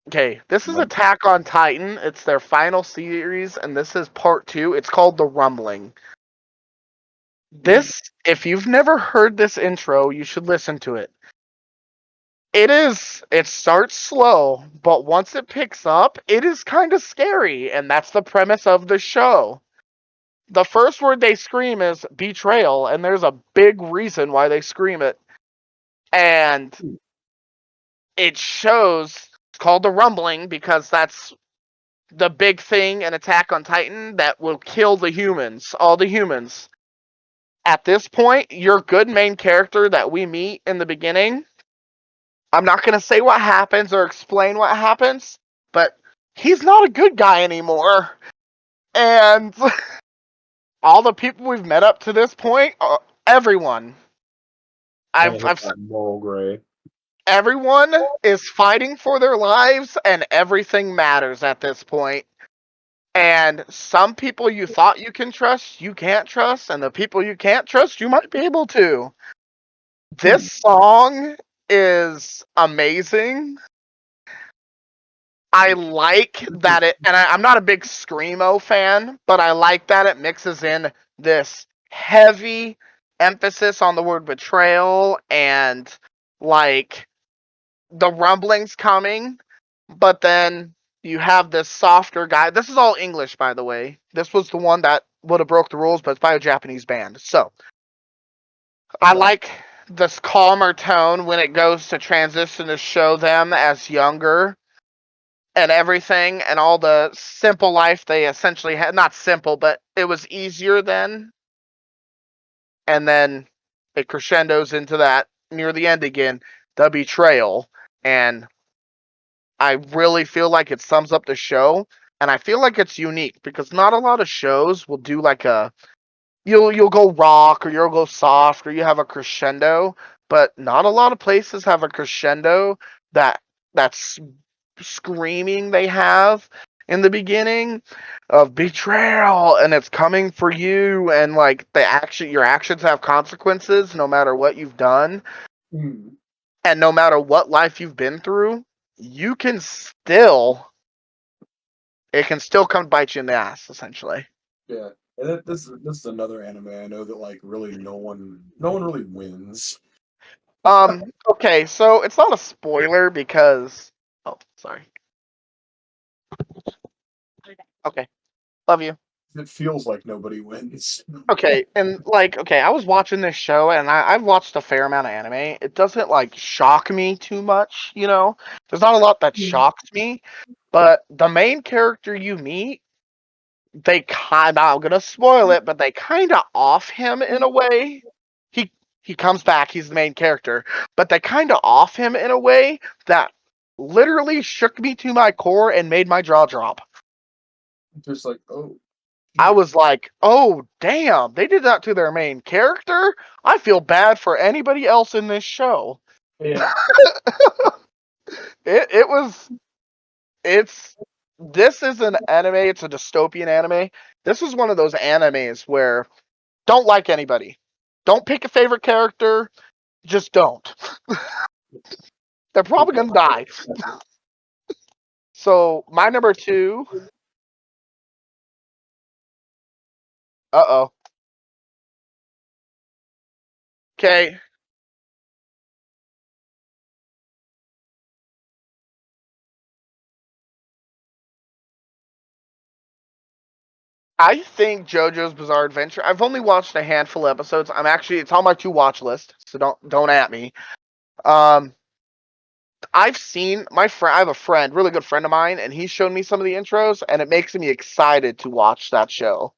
Okay, this is Attack on Titan. It's their final series, and this is part 2. It's called The Rumbling. This, if you've never heard this intro, you should listen to it. It starts slow, but once it picks up, it is kind of scary, and that's the premise of the show. The first word they scream is betrayal, and there's a big reason why they scream it. And it shows, it's called The Rumbling because that's the big thing in Attack on Titan that will kill the humans, all the humans. At this point, your good main character that we meet in the beginning, I'm not going to say what happens or explain what happens, but he's not a good guy anymore. And all the people we've met up to this point, everyone, Kind of hit I've that moral gray. everyone is fighting for their lives, and everything matters at this point. And some people you thought you can trust, you can't trust, and the people you can't trust, you might be able to. This song is amazing. I like that and I'm not a big Screamo fan, but I like that it mixes in this heavy emphasis on the word betrayal and like the rumblings coming, but then you have this softer guy. This is all English, by the way. This was the one that would have broke the rules, but it's by a Japanese band. So I like this calmer tone when it goes to transition to show them as younger and everything and all the simple life they essentially had. Not simple, but it was easier then. And then it crescendos into that near the end again, the betrayal. And I really feel like it sums up the show. And I feel like it's unique because not a lot of shows will do like you'll go rock or you'll go soft or you have a crescendo, but not a lot of places have a crescendo that's screaming they have in the beginning of betrayal, and it's coming for you, and like your actions have consequences no matter what you've done, and no matter what life you've been through, you can still it can still come bite you in the ass essentially. Yeah, and this is another anime I know that like really no one really wins. Okay, so it's not a spoiler because oh sorry. Okay. Love you. It feels like nobody wins. Okay, and like, okay, I was watching this show, and I've watched a fair amount of anime. It doesn't like shock me too much, There's not a lot that shocks me, but the main character you meet, they kind of, I'm gonna spoil it, but they kind of off him in a way. He he comes back, he's the main character, but they kind of off him in a way that literally shook me to my core and made my jaw drop. Just like, oh, I was like, oh, damn, they did that to their main character? I feel bad for anybody else in this show. yeah, It was, it's, this is an anime, it's a dystopian anime. This is one of those animes where don't like anybody. Don't pick a favorite character, just don't. They're probably gonna die. So, my number 2, uh-oh. Okay, I think JoJo's Bizarre Adventure. I've only watched a handful of episodes. It's on my to watch list, so don't at me. Um, I've seen my friend. I have a friend, really good friend of mine, and he showed me some of the intros, and it makes me excited to watch that show.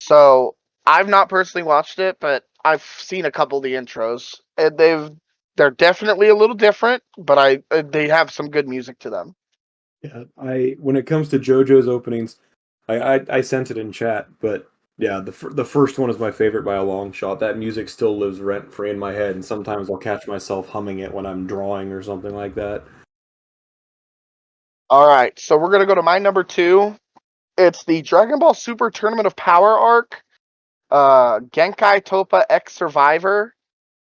So I've not personally watched it, but I've seen a couple of the intros, and they're definitely a little different, but they have some good music to them. Yeah, when it comes to JoJo's openings, I sent it in chat, but yeah, the first one is my favorite by a long shot. That music still lives rent free in my head, and sometimes I'll catch myself humming it when I'm drawing or something like that. All right, so we're gonna go to my number 2. It's the Dragon Ball Super Tournament of Power arc, Genkai Topa X Survivor.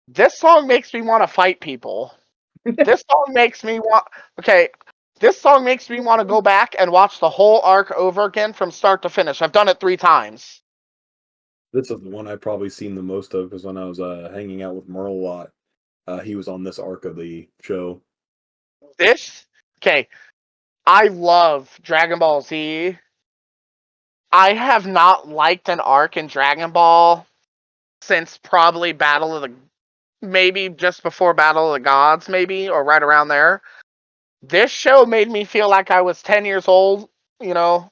This song makes me want to fight people. This song makes me want. Okay, this song makes me want to go back and watch the whole arc over again from start to finish. I've done it 3 times. This is the one I've probably seen the most of because when I was hanging out with Merle a lot, he was on this arc of the show. Okay, I love Dragon Ball Z. I have not liked an arc in Dragon Ball since probably maybe just before Battle of the Gods, maybe, or right around there. This show made me feel like I was 10 years old, 9,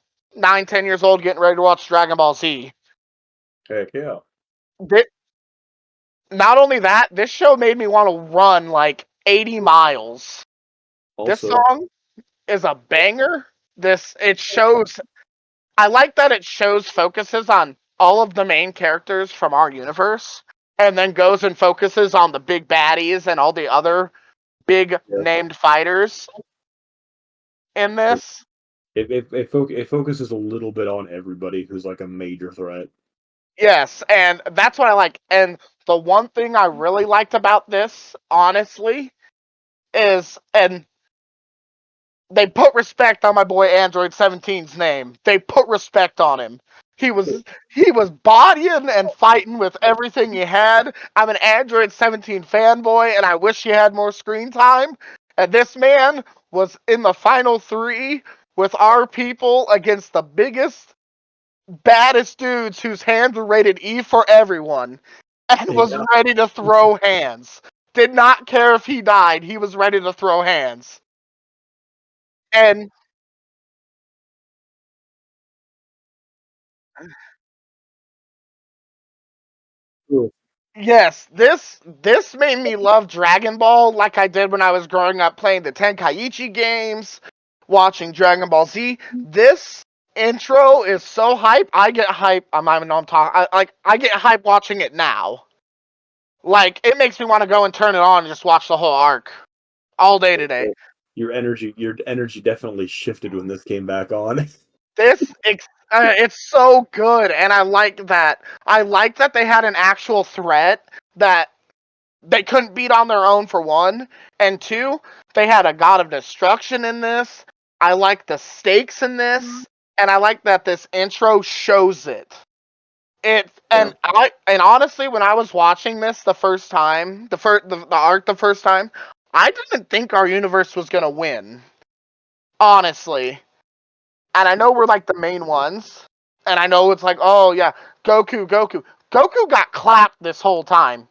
10 years old, getting ready to watch Dragon Ball Z. Heck yeah. Not only that, this show made me want to run like 80 miles. This Also, song is a banger. It shows. I like that it focuses on all of the main characters from our universe, and then goes and focuses on the big baddies and all the other big yeah, named fighters in this. it focuses a little bit on everybody who's like a major threat. Yes, and that's what I like. And the one thing I really liked about this, honestly, and they put respect on my boy Android 17's name. They put respect on him. He was bodying and fighting with everything he had. I'm an Android 17 fanboy, and I wish he had more screen time. And this man was in the final 3 with our people against the biggest, baddest dudes whose hands were rated E for everyone, and was Yeah. ready to throw hands. Did not care if he died. He was ready to throw hands. And yes, this made me love Dragon Ball like I did when I was growing up playing the Tenkaichi games, watching Dragon Ball Z. This intro is so hype. I get hype. I'm not even know I'm talking. I get hype watching it now. Like it makes me want to go and turn it on and just watch the whole arc all day today. Your energy definitely shifted when this came back on. It's so good, and I like that. I like that they had an actual threat that they couldn't beat on their own, for one, and 2, they had a god of destruction in this. I like the stakes in this, and I like that this intro shows it. Yeah. And honestly, when I was watching this the first time, the arc the first time, I didn't think our universe was gonna win. Honestly. And I know we're like the main ones. And I know it's like, oh yeah, Goku. Goku got clapped this whole time.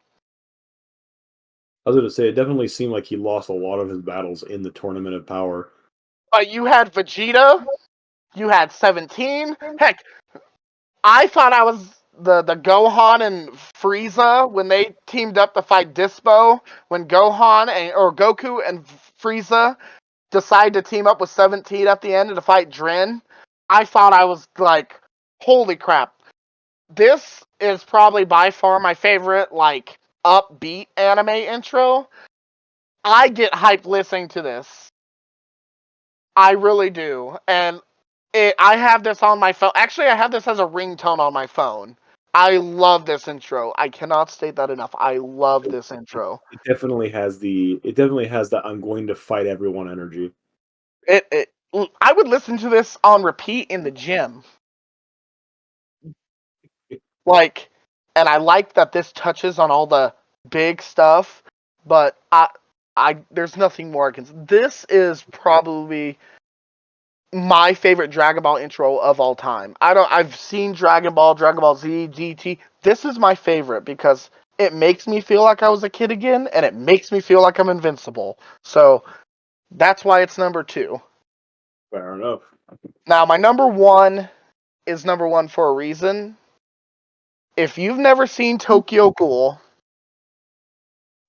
I was going to say, it definitely seemed like he lost a lot of his battles in the Tournament of Power. But you had Vegeta, you had 17. Heck, I thought I was the Gohan and Frieza when they teamed up to fight Dispo. When Goku and Frieza decide to team up with 17 at the end to fight Drin, I thought I was like, holy crap. This is probably by far my favorite, like, upbeat anime intro. I get hyped listening to this. I really do. And I have this on my phone. Actually, I have this as a ringtone on my phone. I love this intro. I cannot state that enough. I love this intro. It definitely has that I'm going to fight everyone energy. I would listen to this on repeat in the gym. Like, and I like that this touches on all the big stuff, but there's nothing more I can. This is probably my favorite Dragon Ball intro of all time. I've seen Dragon Ball Z, GT. This is my favorite because it makes me feel like I was a kid again, and it makes me feel like I'm invincible. So that's why it's number 2. Fair enough. Now my number 1 is number 1 for a reason. If you've never seen Tokyo Ghoul,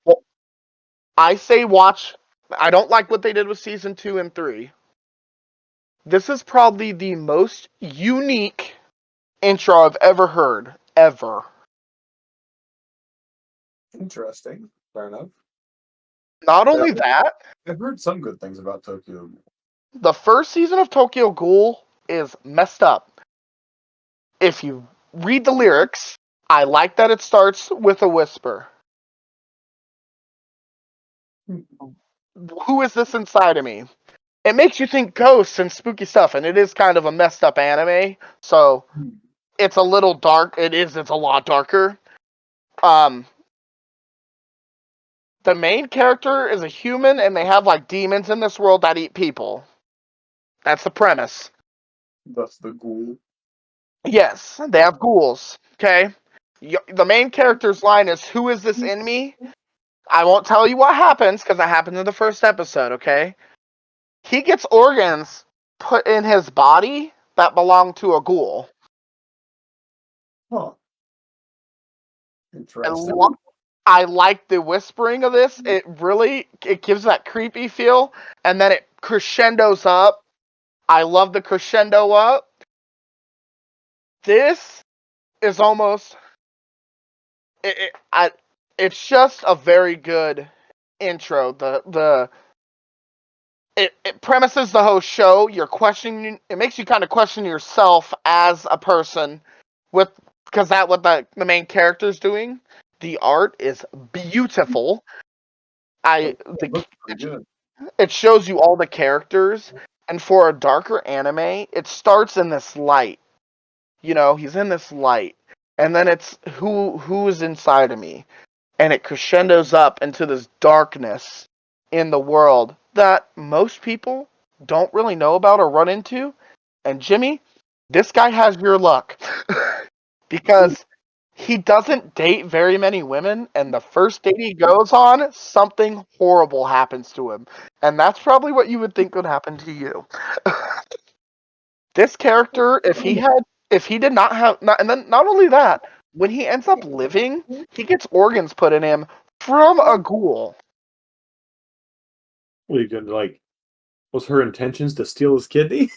well, I say watch. I don't like what they did with season 2 and 3. This is probably the most unique intro I've ever heard, ever. Interesting. Fair enough. Not only that, I've heard some good things about Tokyo. the first season of Tokyo Ghoul is messed up. If you read the lyrics, I like that it starts with a whisper. Who is this inside of me? It makes you think ghosts and spooky stuff, and it is kind of a messed up anime, so it's a little dark. It's a lot darker. The main character is a human, and they have like demons in this world that eat people. That's the premise. That's the ghoul. Yes, they have ghouls. Okay, the main character's line is, "Who is this enemy?" I won't tell you what happens because that happened in the first episode. Okay, he gets organs put in his body that belong to a ghoul. Huh. I Interesting. I like the whispering of this. It gives that creepy feel, and then it crescendos up. I love the crescendo up. This is almost it's just a very good intro. It premises the whole show. You're questioning. It makes you kind of question yourself as a person, with because that what the main character's doing. The art is beautiful. I It the looks pretty good. It shows you all the characters, and for a darker anime, it starts in this light. He's in this light, and then it's who is inside of me, and it crescendos up into this darkness in the world that most people don't really know about or run into. And Jimmy, this guy has your luck because he doesn't date very many women, and the first date he goes on, something horrible happens to him. And that's probably what you would think would happen to you. This character, if he did not have, and then not only that, when he ends up living, he gets organs put in him from a ghoul. Well, you could was her intentions to steal his kidney?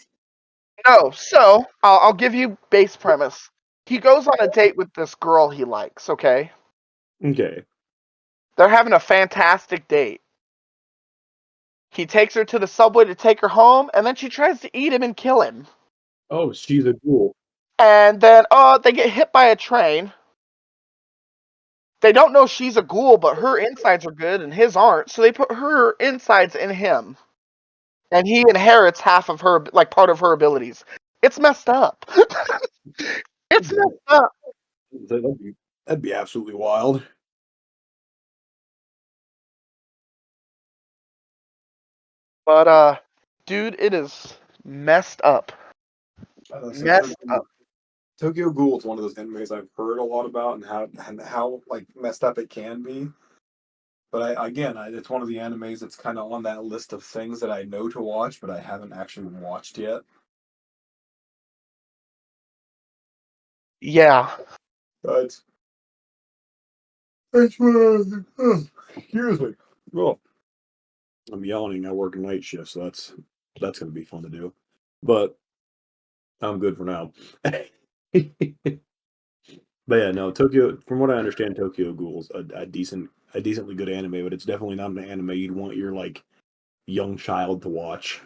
No, so I'll give you base premise. He goes on a date with this girl he likes. Okay, Okay. they're having a fantastic date. He takes her to the subway to take her home, and then she tries to eat him and kill him. Oh, she's a ghoul. And then, they get hit by a train. They don't know she's a ghoul, but her insides are good and his aren't, so they put her insides in him. And he inherits half of her, like part of her abilities. It's messed up. It's messed up. That'd be absolutely wild. But, dude, it is messed up. Messed up. Tokyo Ghoul is one of those animes I've heard a lot about and how like messed up it can be. But it's one of the animes that's kind of on that list of things that I know to watch, but I haven't actually watched yet. Yeah. But excuse me. Oh, I'm yawning. I work a night shift, so that's gonna be fun to do. But I'm good for now. But yeah, no, Tokyo. From what I understand, Tokyo Ghoul's a decently good anime, but it's definitely not an anime you'd want your young child to watch.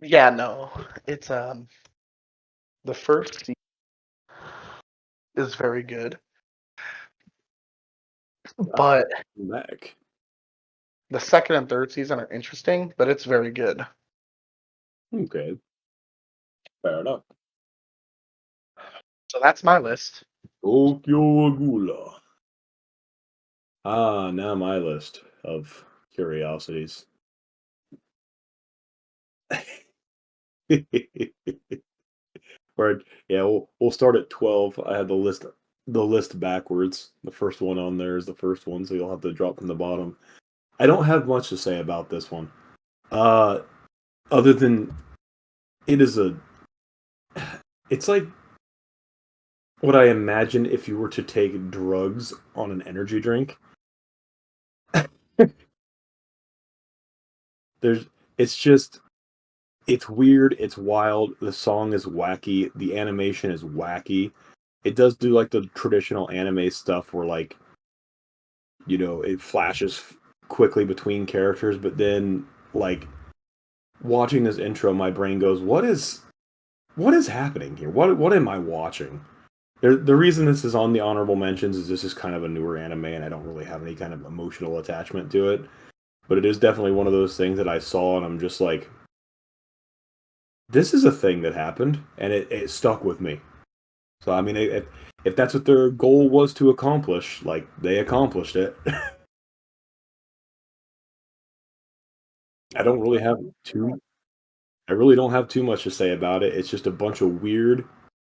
Yeah, no. It's, the first season is very good. But Back. the second and third season are interesting, but it's very good. Okay, fair enough. So that's my list. Tokyo Ghoul. Ah, now my list of curiosities. Or yeah, we'll start at 12. I had the list backwards. The first one on there is the first one, so you'll have to drop from the bottom. I don't have much to say about this one. Uh other than it is a it's like what I imagine if you were to take drugs on an energy drink. There's it's just it's weird, it's wild, the song is wacky, the animation is wacky. It does do like the traditional anime stuff where like, it flashes quickly between characters, but then like watching this intro my brain goes, what is happening here? What am I watching? The reason this is on the honorable mentions is this is kind of a newer anime and I don't really have any kind of emotional attachment to it. But it is definitely one of those things that I saw and I'm just like, this is a thing that happened and it stuck with me. So I mean, if that's what their goal was to accomplish, like they accomplished it. I don't really have too. I really don't have too much to say about it. It's just a bunch of weird,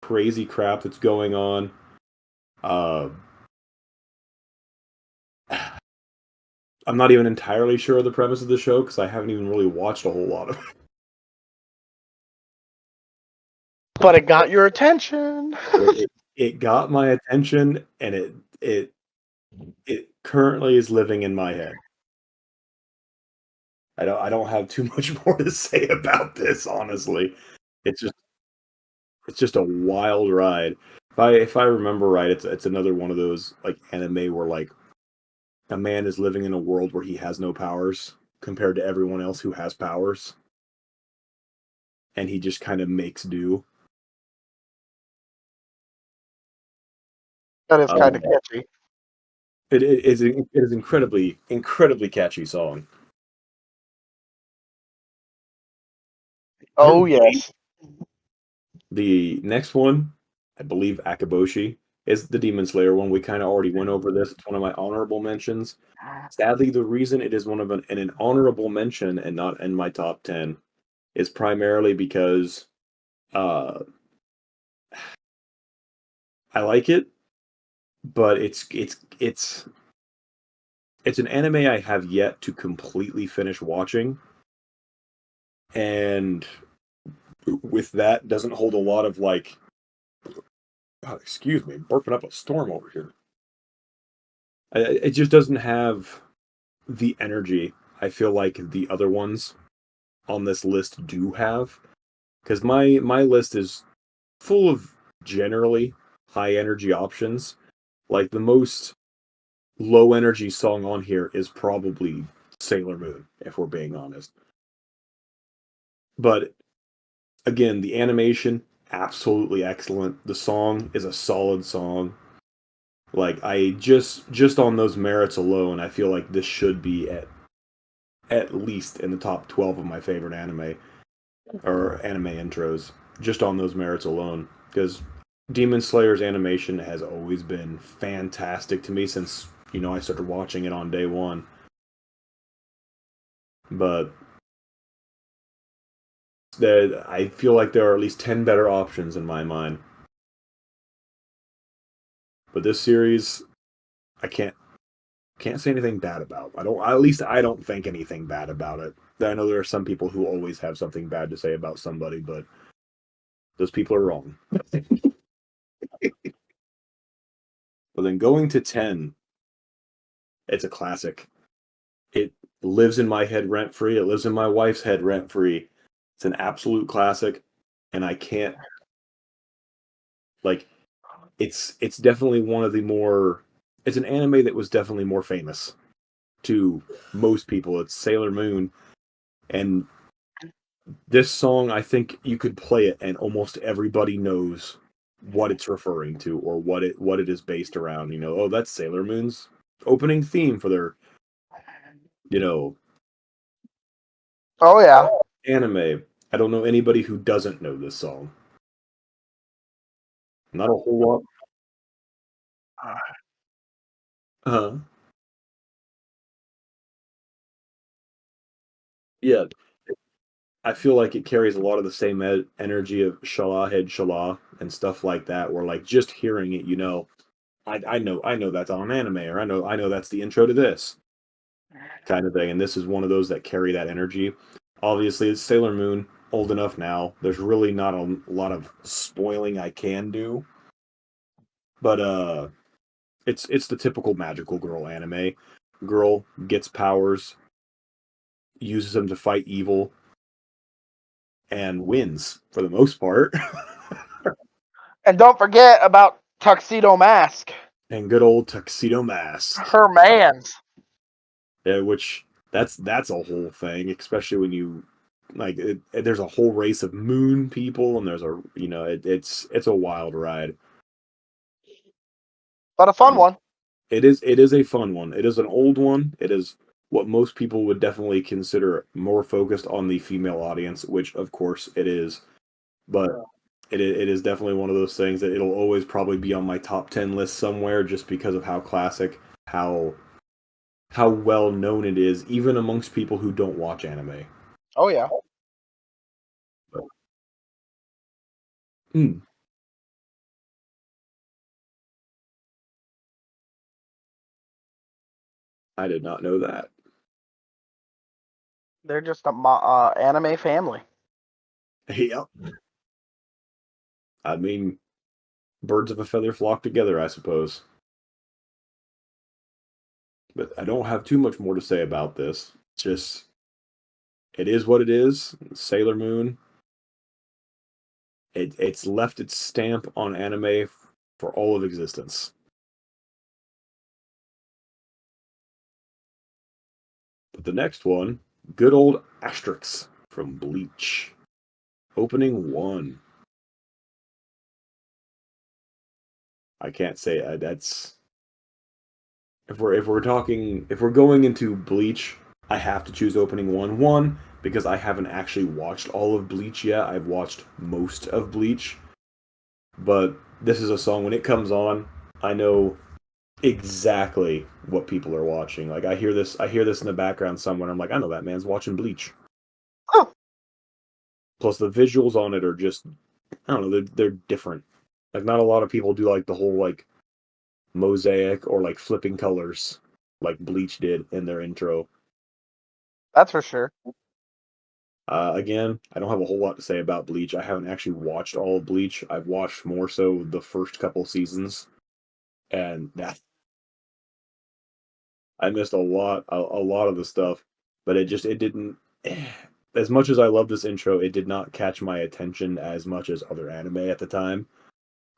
crazy crap that's going on. Uh, I'm not even entirely sure of the premise of the show because I haven't even really watched a whole lot of But it got your attention. it. It got my attention, and it currently is living in my head. I don't have too much more to say about this, honestly. It's just it's just a wild ride. If I remember right, it's another one of those like anime where like a man is living in a world where he has no powers compared to everyone else who has powers, and he just kind of makes do. That is kind Um, of catchy. it is incredibly catchy song. Oh yes. The next one, I believe Akaboshi, is the Demon Slayer one. We kind of already went over this. It's one of my honorable mentions. Sadly, the reason it is one of an honorable mention and not in my top 10 is primarily because uh, I like it, but it's an anime I have yet to completely finish watching, and with that doesn't hold a lot of like. Oh, excuse me, burping up a storm over here. It just doesn't have the energy I feel like the other ones on this list do have. Because my list is full of generally high energy options. Like the most low energy song on here is probably Sailor Moon, if we're being honest. But again, the animation absolutely excellent. The song is a solid song. Like I just on those merits alone, I feel like this should be at least in the top 12 of my favorite anime or anime intros just on those merits alone because Demon Slayer's animation has always been fantastic to me since I started watching it on day one. But I feel like there are at least 10 better options in my mind. But this series, I can't say anything bad about. I don't. At least I don't think anything bad about it. I know there are some people who always have something bad to say about somebody, but those people are wrong. But then going to 10, it's a classic. It lives in my head rent free. It lives in my wife's head rent free. It's an absolute classic, and I can't like. It's definitely one of the more. It's an anime that was definitely more famous to most people. It's Sailor Moon, and this song, I think you could play it, and almost everybody knows what it's referring to or what it is based around. Oh, that's Sailor Moon's opening theme for their you know Oh yeah. anime. I don't know anybody who doesn't know this song. Not a whole lot. Uh, yeah, I feel like it carries a lot of the same energy of Shala Head Shala and stuff like that, where like just hearing it, I know that's on an anime, or I know that's the intro to this kind of thing. And this is one of those that carry that energy. Obviously, it's Sailor Moon, old enough now. There's really not a lot of spoiling I can do, but it's the typical magical girl anime. Girl gets powers, uses them to fight evil, and wins for the most part. And don't forget about Tuxedo Mask. And good old Tuxedo Mask. Her man's. Yeah, which that's a whole thing, especially when you like there's a whole race of moon people, and there's a it's a wild ride. But a fun one. It is a fun one. It is an old one. It is what most people would definitely consider more focused on the female audience, which of course it is. But it is definitely one of those things that it'll always probably be on my top 10 list somewhere, just because of how classic, how well known it is, even amongst people who don't watch anime. Oh yeah. But, hmm. I did not know that. They're just a anime family. Yep. I mean, birds of a feather flock together, I suppose. But I don't have too much more to say about this. Just, it is what it is. Sailor Moon. It's left its stamp on anime for all of existence. But the next one, good old Asterix from Bleach. Opening 1. I can't say that's if we're going into Bleach, I have to choose opening 1. One, because I haven't actually watched all of Bleach yet. I've watched most of Bleach. But this is a song, when it comes on, I know exactly what people are watching. Like I hear this in the background somewhere, I'm like, I know that man's watching Bleach. Huh. Plus the visuals on it are just, I don't know, they're different. Like not a lot of people do like the whole like mosaic or like flipping colors like Bleach did in their intro. That's for sure. Again, I don't have a whole lot to say about Bleach. I haven't actually watched all of Bleach. I've watched more so the first couple seasons, and that I missed a lot of the stuff. But it didn't. As much as I love this intro, it did not catch my attention as much as other anime at the time.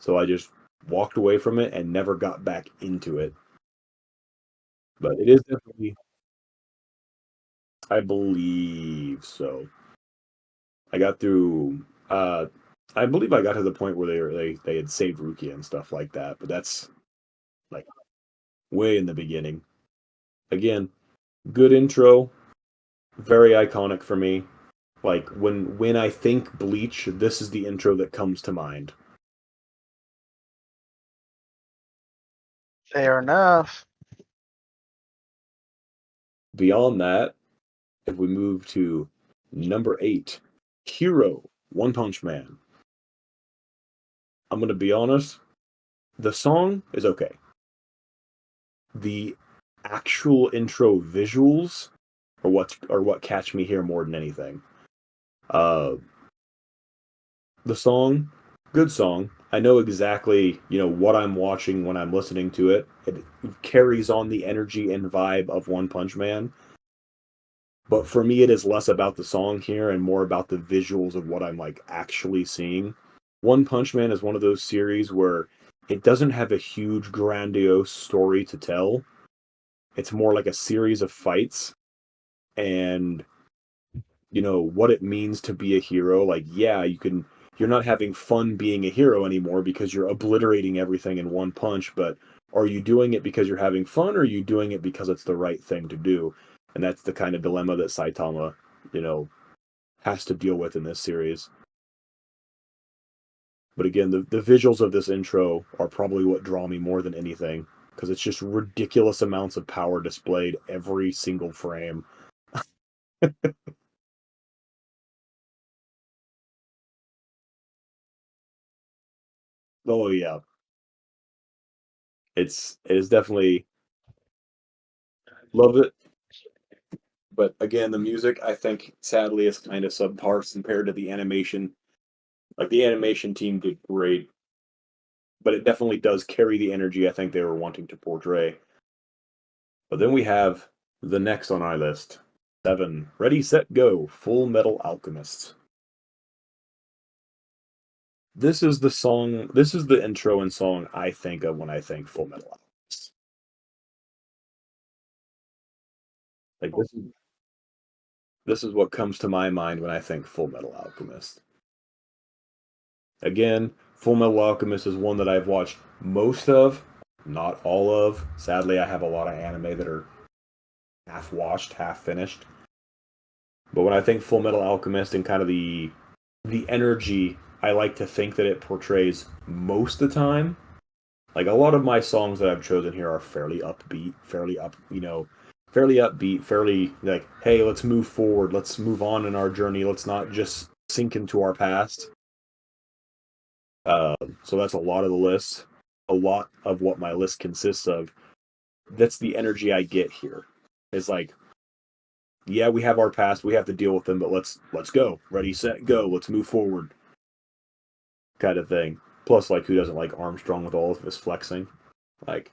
So I just walked away from it and never got back into it. But it is definitely, I believe so. I got through. I believe I got to the point where they had saved Rukia and stuff like that. But that's like way in the beginning. Again, good intro, very iconic for me. Like when I think Bleach, this is the intro that comes to mind. Fair enough. Beyond that, if we move to number 8, Hero, One Punch Man. I'm gonna be honest, the song is okay. The actual intro visuals are what catch me here more than anything. Uh, the song, good song. I know exactly, what I'm watching when I'm listening to it. It carries on the energy and vibe of One Punch Man. But for me, it is less about the song here and more about the visuals of what I'm like actually seeing. One Punch Man is one of those series where it doesn't have a huge, grandiose story to tell. It's more like a series of fights and what it means to be a hero. Like, yeah, you're not having fun being a hero anymore because you're obliterating everything in one punch, but are you doing it because you're having fun, or are you doing it because it's the right thing to do? And that's the kind of dilemma that Saitama, has to deal with in this series. But again, the visuals of this intro are probably what draw me more than anything, because it's just ridiculous amounts of power displayed every single frame. Oh yeah, it is definitely love it. But again, the music I think sadly is kind of subpar compared to the animation. Like the animation team did great, but it definitely does carry the energy I think they were wanting to portray. But then we have the next on our list. 7. Ready, set, go. Full Metal Alchemist. This is the intro and song I think of when I think Full Metal Alchemist. Like this is what comes to my mind when I think Full Metal Alchemist. Again, Full Metal Alchemist is one that I've watched most of, not all of. Sadly, I have a lot of anime that are half watched, half finished. But when I think Full Metal Alchemist and kind of the energy I like to think that it portrays most of the time, like a lot of my songs that I've chosen here are fairly upbeat, fairly upbeat, fairly like, hey, let's move forward, let's move on in our journey, let's not just sink into our past. Uh, so that's a lot of the list. A lot of what my list consists of. That's the energy I get here. It's like, yeah, we have our past, we have to deal with them, but let's go. Ready, set, go. Let's move forward. Kind of thing. Plus, like, who doesn't like Armstrong with all of his flexing? Like,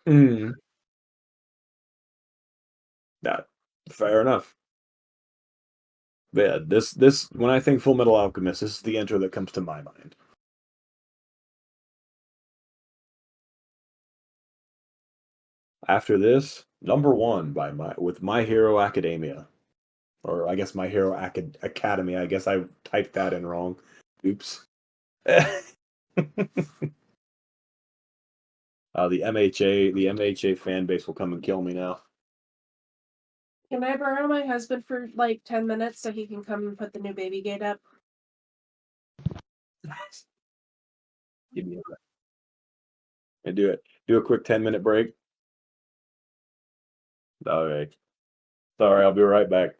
mm, that fair enough. But yeah, this when I think Full Metal Alchemist, this is the intro that comes to my mind. After this, number one by My Hero Academia, or I guess My Hero Academy. I guess I typed that in wrong. Oops. The MHA fan base will come and kill me now. Can I borrow my husband for like 10 minutes so he can come and put the new baby gate up? Give me a and do it. Do a quick 10-minute break. All right. Sorry, I'll be right back.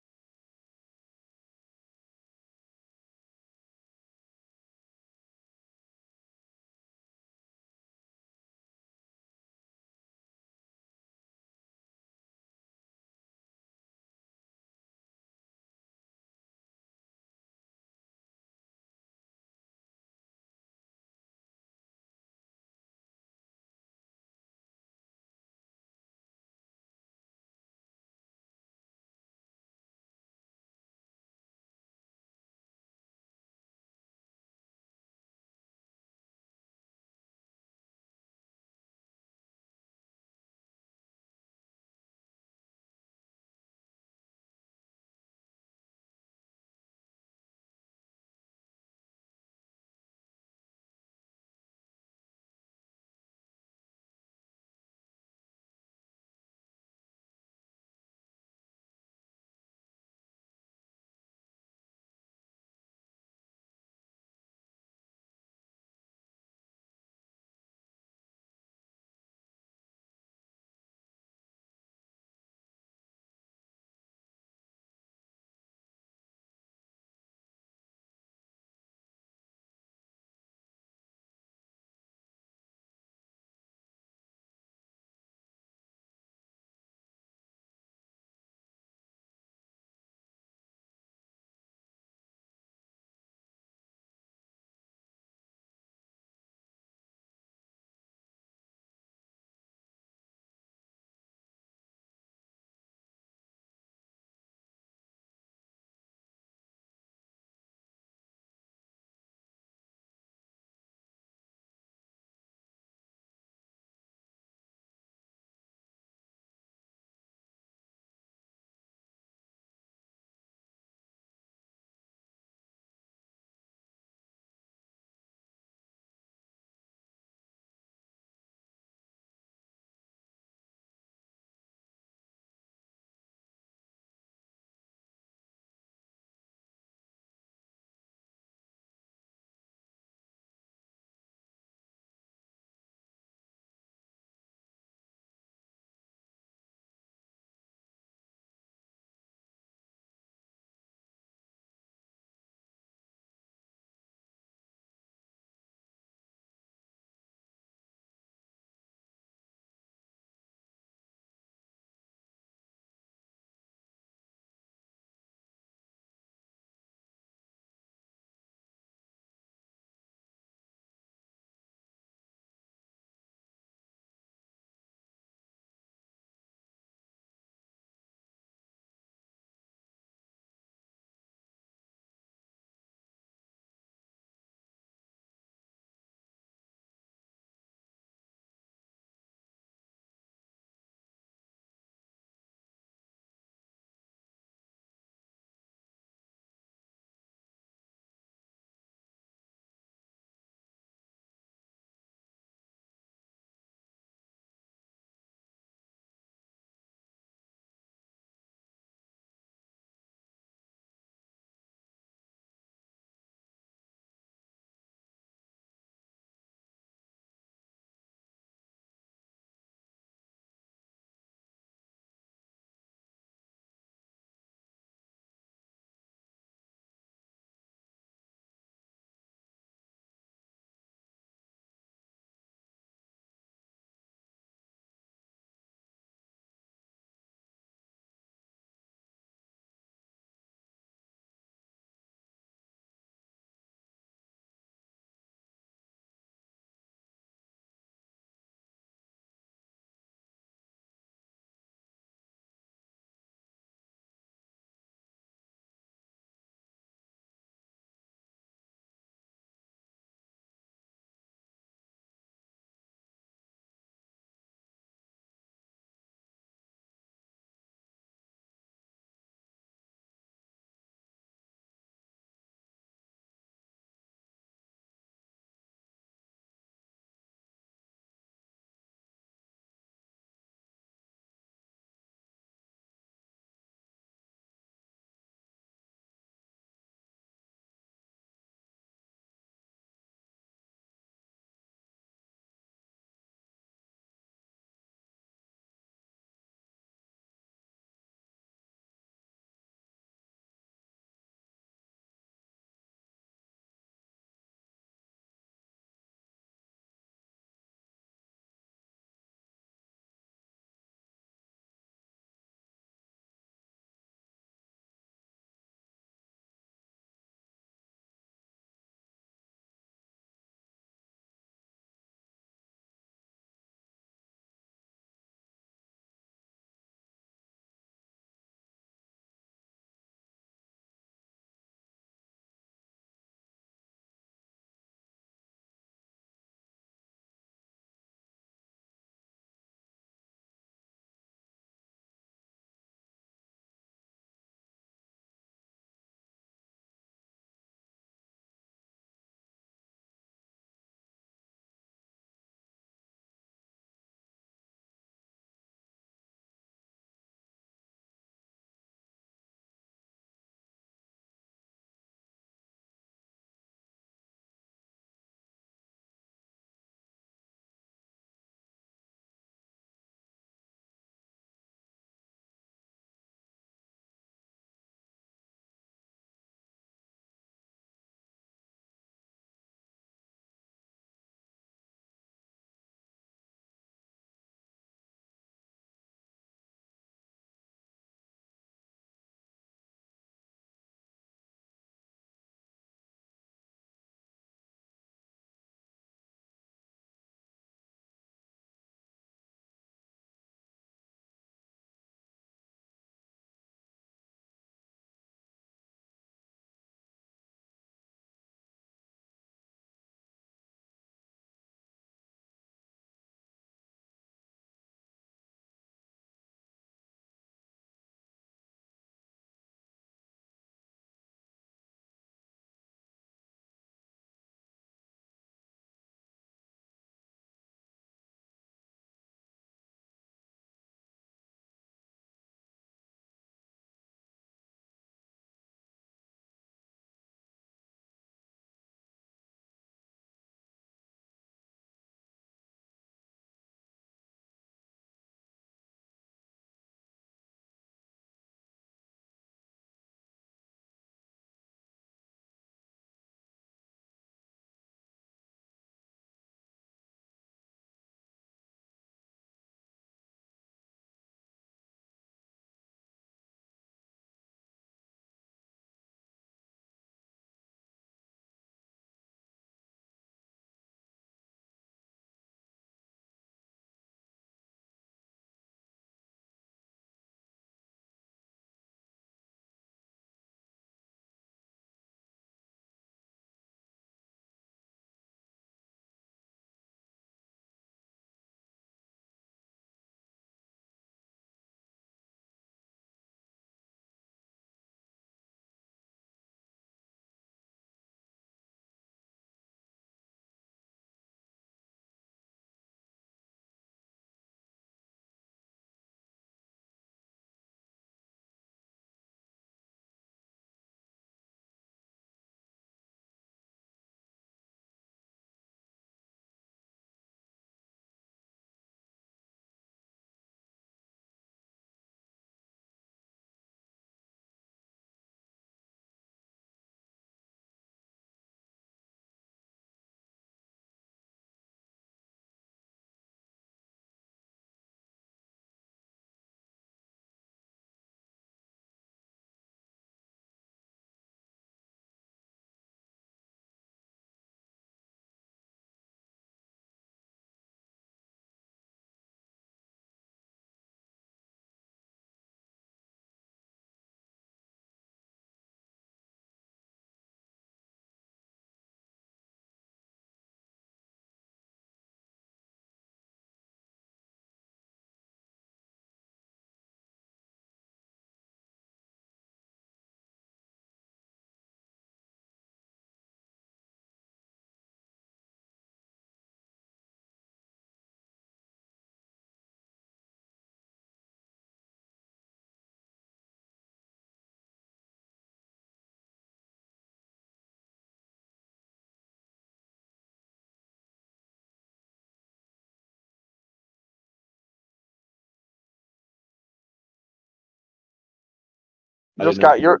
I Just didn't know. got your.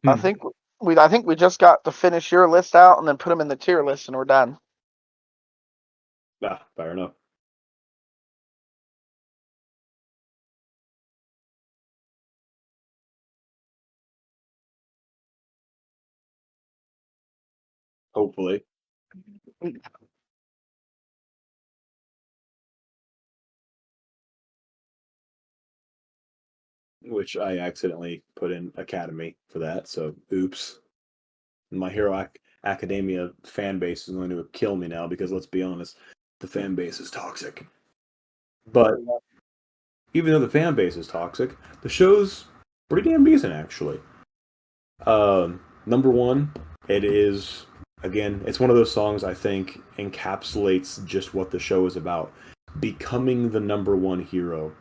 I Hmm. think we just got to finish your list out and then put them in the tier list and we're done. Ah, fair enough. Hopefully. Which I accidentally put in Academy for that, so oops. My Hero Academia fan base is going to kill me now because let's be honest, the fan base is toxic. But even though the fan base is toxic, the show's pretty damn decent actually. Number one, it is again, it's one of those songs I think encapsulates just what the show is about, becoming the number one hero.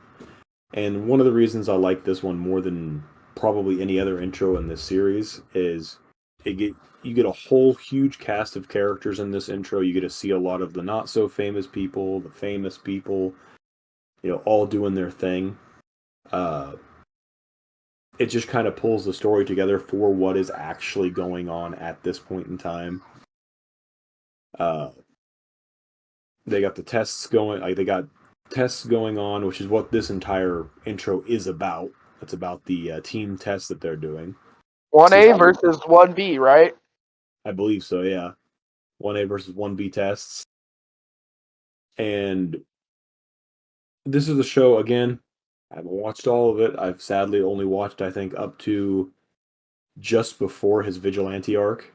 And one of the reasons I like this one more than probably any other intro in this series is you get a whole huge cast of characters in this intro. You get to see a lot of the not so famous people, the famous people, all doing their thing. Uh, it just kind of pulls the story together for what is actually going on at this point in time. Uh, they got the tests going, like they got tests going on, which is what this entire intro is about. It's about the team tests that they're doing. 1A versus 1B, right? I believe so, yeah. 1A versus 1B tests. And this is the show, again, I haven't watched all of it. I've sadly only watched, I think, up to just before his Vigilante arc.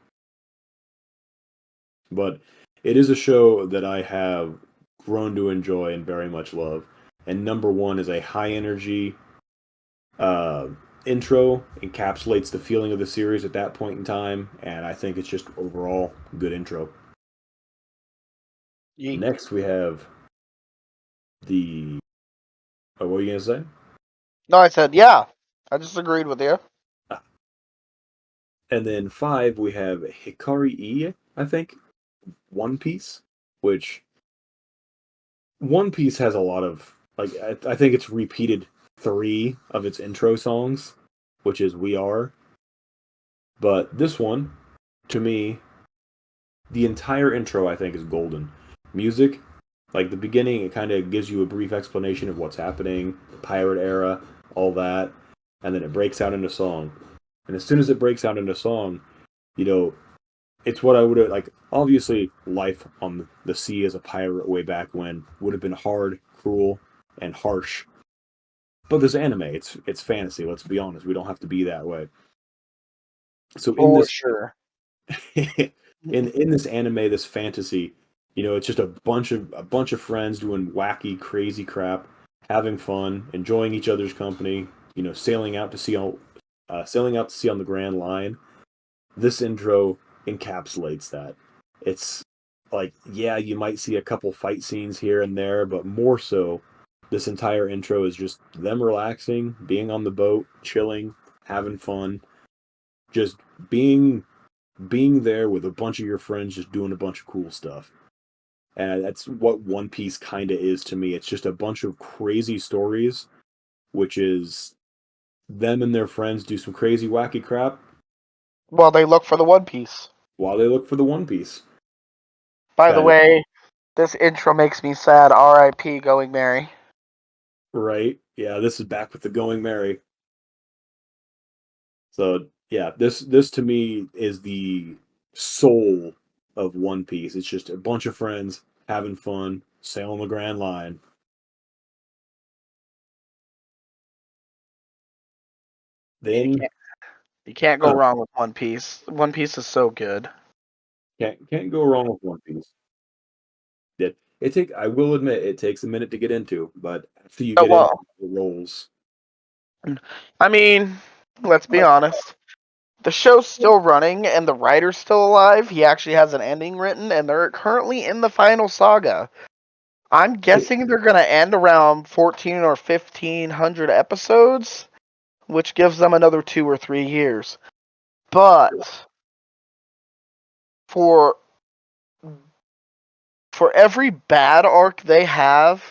But it is a show that I have grown to enjoy and very much love. And number one is a high energy intro, encapsulates the feeling of the series at that point in time, and I think it's just overall good intro. Yeet. Next we have the what were you gonna say? No, I said, yeah. I just agreed with you. And then 5 we have Hikari E, I think, One Piece, which One Piece has a lot of like I think it's repeated 3 of its intro songs, which is We Are. But this one, to me, the entire intro I think is golden. Music, like the beginning, it kind of gives you a brief explanation of what's happening, pirate era, all that, and then it breaks out into song. And as soon as it breaks out into song, you know, it's what I would have like. Obviously, life on the sea as a pirate way back when would have been hard, cruel, and harsh. But this anime, it's fantasy. Let's be honest, we don't have to be that way. So in For this sure. in this anime, this fantasy, it's just a bunch of friends doing wacky, crazy crap, having fun, enjoying each other's company. Sailing out to sea on the Grand Line. This intro encapsulates that. It's like, yeah, you might see a couple fight scenes here and there, but more so, this entire intro is just them relaxing, being on the boat, chilling, having fun, just being being there with a bunch of your friends just doing a bunch of cool stuff. And that's what One Piece kind of is to me. It's just a bunch of crazy stories, which is them and their friends do some crazy, wacky crap Well, they look for the One Piece. while they look for the One Piece. By the That way, this intro makes me sad. R.I.P. Going Merry. right? Yeah, this is back with the Going Merry. So yeah, this to me is the soul of One Piece. It's just a bunch of friends having fun, sailing the Grand Line. Then You can't go wrong with One Piece. One Piece is so good. can't go wrong with One Piece. I will admit it takes a minute to get into, but after you Oh get in, well. it rolls. I mean, let's be honest. The show's still running and the writer's still alive. He actually has an ending written and they're currently in the final saga. I'm guessing they're going to end around 14 or 1500 episodes, which gives them another 2 or 3 years. But for every bad arc they have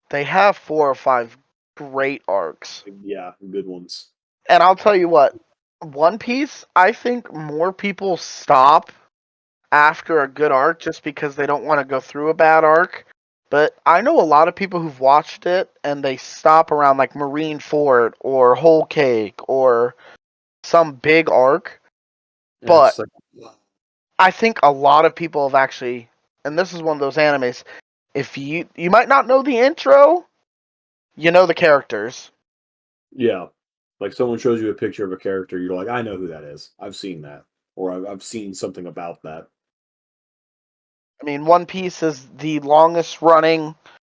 4 or 5 great arcs. Yeah, good ones. And I'll tell you what, One Piece, I think more people stop after a good arc just because they don't want to go through a bad arc. But I know a lot of people who've watched it and they stop around like Marineford or Whole Cake or some big arc. Yeah, But it's like, I think a lot of people have actually, and this is one of those animes, if you might not know the intro, you know the characters. yeah, like someone shows you a picture of a character, you're like, I know who that is. I've seen that, or I've seen something about that. I mean, One Piece is the longest running,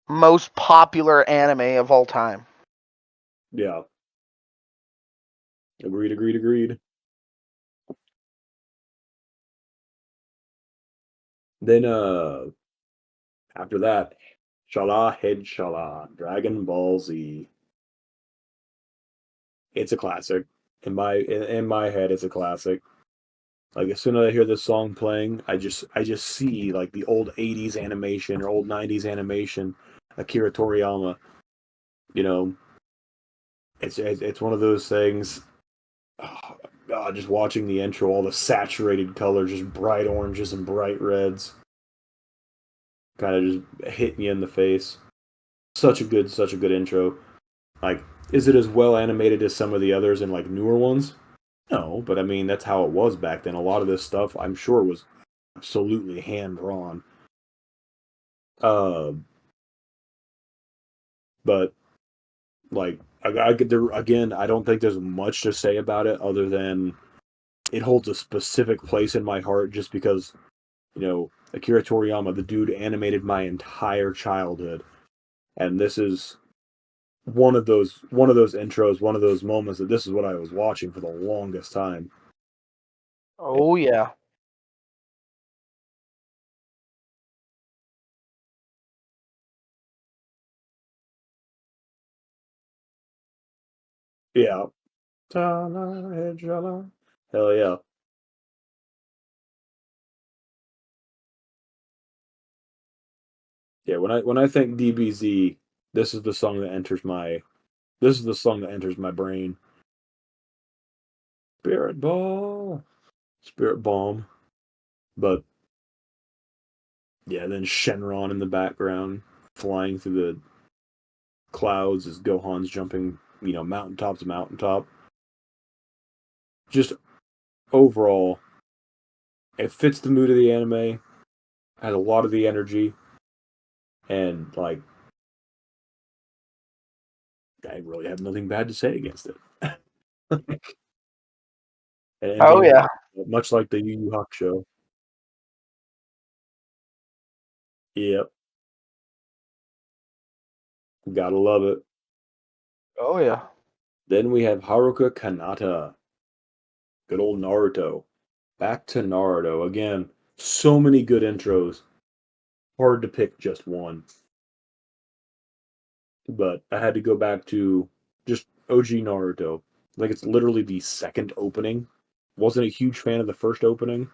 most popular anime of all time. Yeah, agreed, agreed, agreed. Then after that, Shala Head Shala, Dragon Ball Z. It's a classic. In my head, it's a classic. Like as soon as I hear this song playing, I just see like the old '80s animation or old '90s animation, Akira Toriyama. You know, it's one of those things. Oh, God, just watching the intro, all the saturated colors, just bright oranges and bright reds, kind of just hitting you in the face. Such a good intro. Like, is it as well animated as some of the others and like newer ones? No, but I mean that's how it was back then. A lot of this stuff, I'm sure, was absolutely hand drawn. Uh, but like I could there again, I don't think there's much to say about it other than it holds a specific place in my heart just because Akira Toriyama, the dude animated my entire childhood, and this is one of those intros, one of those moments that this is what I was watching for the longest time. Oh yeah. Yeah. Hell yeah. Yeah, when I think DBZ, this is the song that enters my this is the song that enters my brain. Spirit Ball. Spirit Bomb. But yeah, then Shenron in the background, flying through the clouds as Gohan's jumping, mountaintop to mountaintop. Just overall, it fits the mood of the anime, has a lot of the energy, and like I really have nothing bad to say against it. And Oh being yeah. much like the Yu Yu Hakusho. Yep, gotta love it. Oh yeah. Then we have Haruka Kanata, good old Naruto. Back to Naruto again. So many good intros. Hard to pick just one, but I had to go back to just OG Naruto. Like it's literally the second opening. Wasn't a huge fan of the first opening.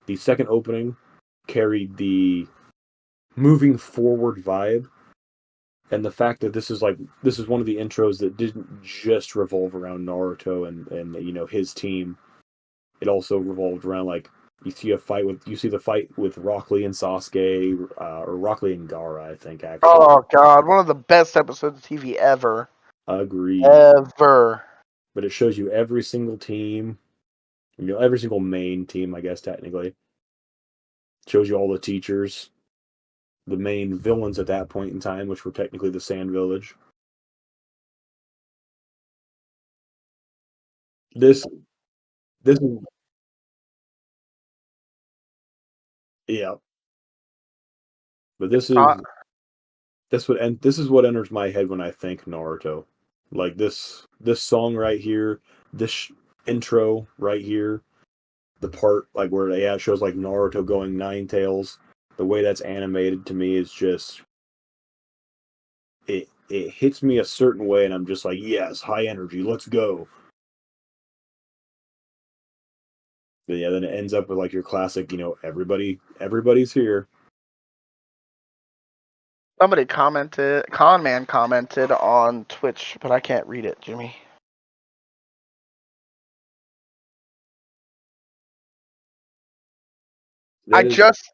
The second opening carried the moving forward vibe, and the fact that this is one of the intros that didn't just revolve around Naruto and his team. It also revolved around like you see the fight with Rock Lee and Sasuke, or Rock Lee and Gaara, I think actually. Oh god, one of the best episodes of TV ever. Agreed. Ever. But it shows you every single team, every single main team, I guess technically. Shows you all the teachers, the main villains at that point in time, which were technically the Sand Village. This this is yeah, but Uh, this is what enters my head when I think Naruto. Like this song right here, this intro right here, the part like where it shows like Naruto going nine tails. The way that's animated to me is just it hits me a certain way, and I'm just like, yes, high energy, let's go. But yeah, then it ends up with like your classic, everybody's here. somebody commented, Conman commented on Twitch, but I can't read it, Jimmy. I That is, just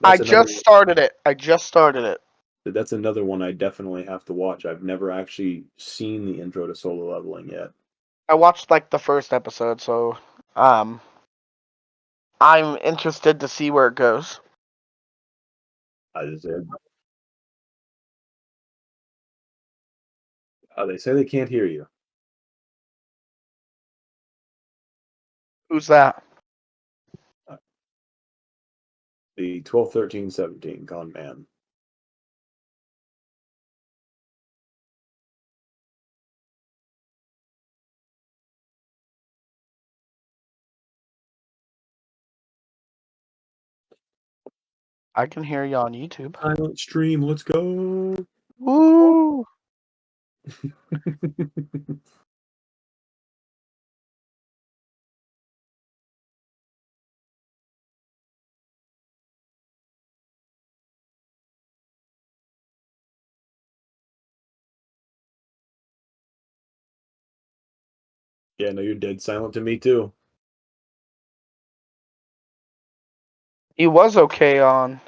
that's another started it. I just started it. that's another one I definitely have to watch. I've never actually seen the intro to Solo Leveling yet. I watched like the first episode, so I'm interested to see where it goes. I just said, they say they can't hear you. Who's that? The 12, 13, 17 con man. I can hear you on YouTube. Silent stream, let's go. Woo! Yeah, no, you're dead silent to me too. He was okay on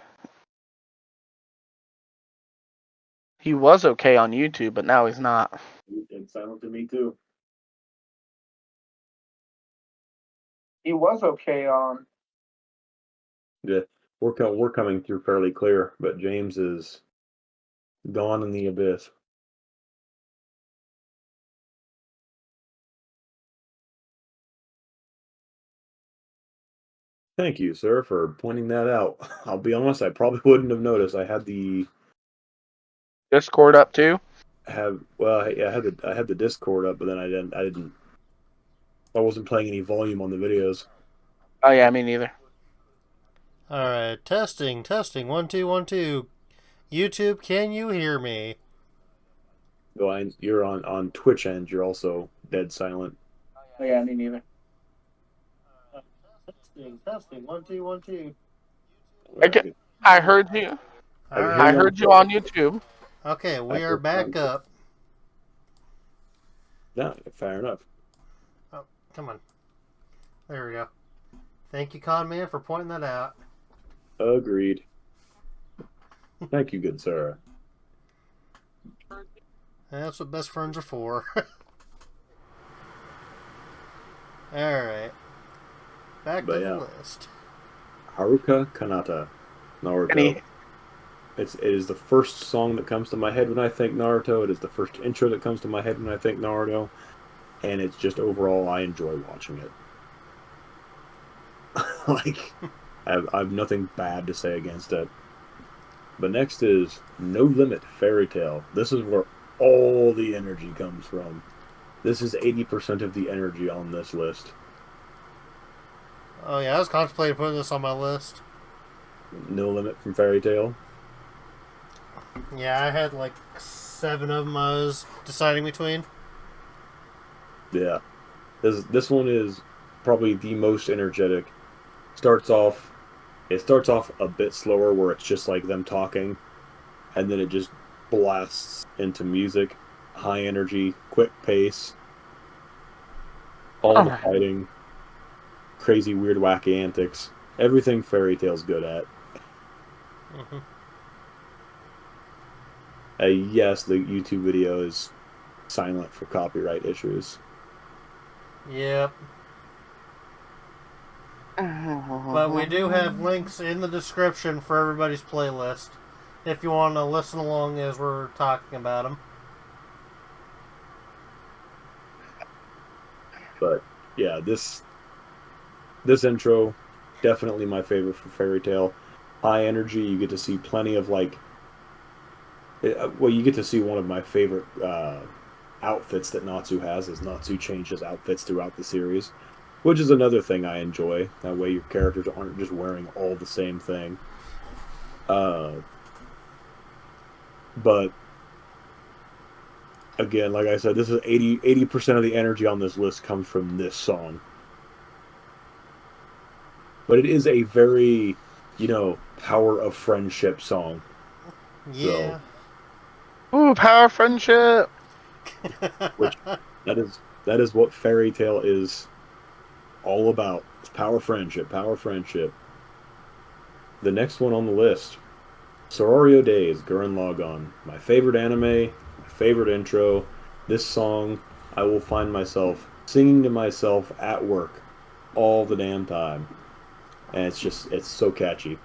YouTube, but now he's not. You're dead silent to me too. He was okay on. Yeah, we're coming through fairly clear, but James is gone in the abyss. Thank you, sir, for pointing that out. I'll be honest, I probably wouldn't have noticed. I had the Discord up too. I had the Discord up, but then I wasn't playing any volume on the videos. Oh yeah, me neither. Alright, testing. 1, 2, 1, 2. YouTube, can you hear me? Well, you're on Twitch and you're also dead silent. Oh yeah, me neither. Testing. 1, 2, 1, 2. I heard you. Alright. I heard you on YouTube. Okay, we are back up. Yeah, fair enough. Oh, come on. There we go. Thank you, Conman, for pointing that out. Agreed. Thank you, good sir. That's what best friends are for. Alright. Back to the list. Haruka Kanata, Naruto. It is the first song that comes to my head when I think Naruto. It is the first intro that comes to my head when I think Naruto. And it's just overall, I enjoy watching it. Like, I have nothing bad to say against it. But next is No Limit Fairy Tale. This is where all the energy comes from. This is 80% of the energy on this list. Oh yeah, I was contemplating putting this on my list. No Limit from Fairy Tale. Yeah, I had like 7 of them I was deciding between. Yeah. This one is probably the most energetic. It starts off a bit slower where it's just like them talking, and then it just blasts into music, high energy, quick pace, all the fighting, crazy, weird, wacky antics. Everything Fairy Tale's good at. Mm-hmm. Yes, the YouTube video is silent for copyright issues. Yep. But we do have links in the description for everybody's playlist if you want to listen along as we're talking about them. But yeah, this intro, definitely my favorite for Fairy Tale. High energy, you get to see plenty of like, well, you get to see one of my favorite outfits that Natsu has, as Natsu changes outfits throughout the series, which is another thing I enjoy. That way your characters aren't just wearing all the same thing. But again, like I said, this is 80% of the energy on this list comes from this song. But it is a very, power of friendship song. Yeah. So, ooh, power of friendship. Which that is what Fairy Tale is all about. It's power friendship, power friendship. the next one on the list, Sororio Days, Gurren Lagann. My favorite anime, my favorite intro. This song, I will find myself singing to myself at work all the damn time. And it's so catchy.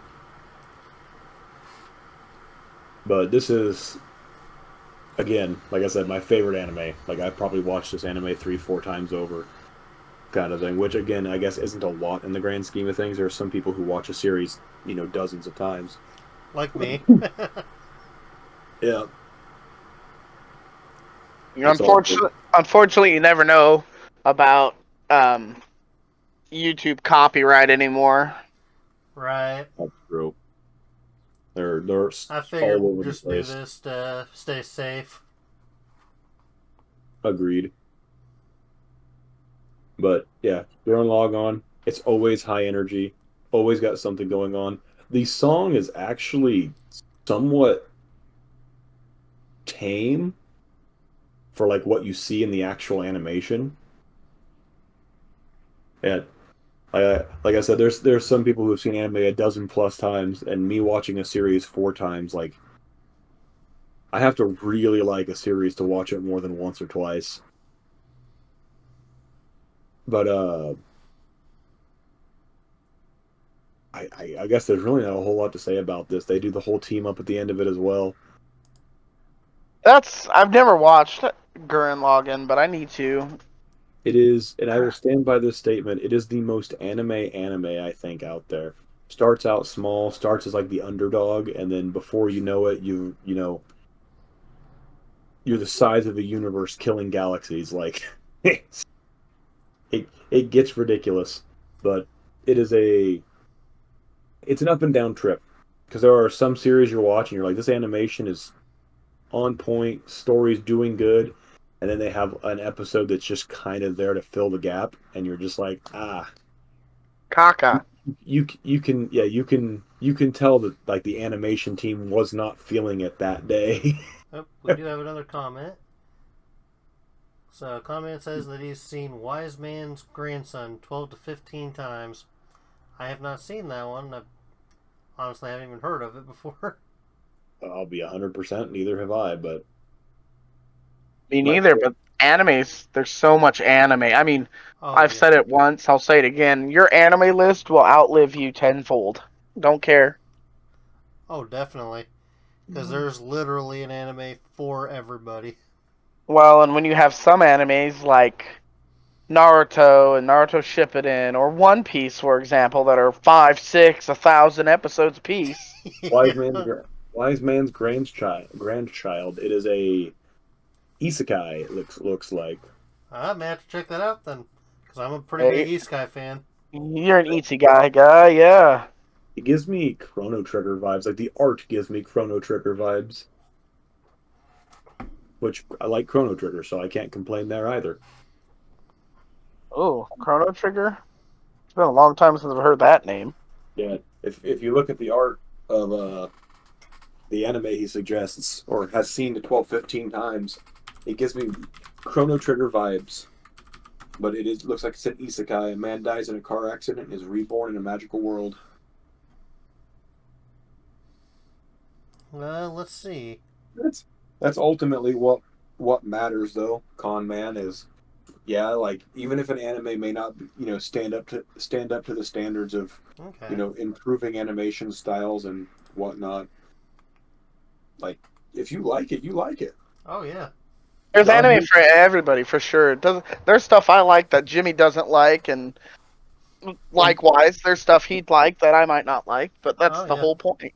But this is, again, like I said, my favorite anime. Like, I've probably watched this anime 3-4 times over, kind of thing. Which, again, I guess isn't a lot in the grand scheme of things. There are some people who watch a series, dozens of times. Like me. Yeah. Unfortunately, you never know about YouTube copyright anymore. Right. That's true. They're I figured all over we'll the just do place. this to stay safe. Agreed. But yeah, you're on log on. It's always high energy. Always got something going on. The song is actually somewhat tame for like what you see in the actual animation. And like I said, there's some people who have seen anime a dozen plus times, and me watching a series 4 times, like I have to really like a series to watch it more than once or twice. But I guess there's really not a whole lot to say about this. They do the whole team up at the end of it as well. I've never watched Gurren Lagann, but I need to. It is, and I will stand by this statement, it is the most anime I think out there. Starts out small, starts as like the underdog, and then before you know it, you're the size of the universe killing galaxies. Like it gets ridiculous. But it is it's an up and down trip. Because there are some series you're watching, you're like, this animation is on point, story's doing good, and then they have an episode that's just kind of there to fill the gap, and you're just like, Kaka. you can tell that like the animation team was not feeling it that day. Oh, we do have another comment. So, a comment says that he's seen Wise Man's Grandson 12 to 15 times. I have not seen that one. I honestly haven't even heard of it before. I'll be 100%, neither have I, but Me neither, but animes, there's so much anime. I mean, Oh, I've yeah. said it once, I'll say it again. Your anime list will outlive you tenfold. Don't care. Oh, definitely. Because there's literally an anime for everybody. Well, and when you have some animes like Naruto and Naruto Shippuden or One Piece, for example, that are 5, 6, 1,000 episodes apiece. Wise man's wise man's grandchild. It is a isekai. It looks like. I may have to check that out then. Because I'm a pretty big Hey, Isekai fan. you're an Ichigai guy, yeah. It gives me Chrono Trigger vibes. Like the art gives me Chrono Trigger vibes, which I like Chrono Trigger, so I can't complain there either. Oh, Chrono Trigger? It's been a long time since I've heard that name. Yeah, if you look at the art of the anime he suggests or has seen to 12, 15 times, it gives me Chrono Trigger vibes. But looks like it's an isekai. A man dies in a car accident and is reborn in a magical world. Let's see. That's ultimately what matters, though. Con Man is, yeah, like even if an anime may not, stand up to the standards of, Okay. improving animation styles and whatnot. Like, if you like it, you like it. Oh, yeah. There's anime for everybody, for sure. There's stuff I like that Jimmy doesn't like, and likewise, there's stuff he'd like that I might not like, but that's the whole point.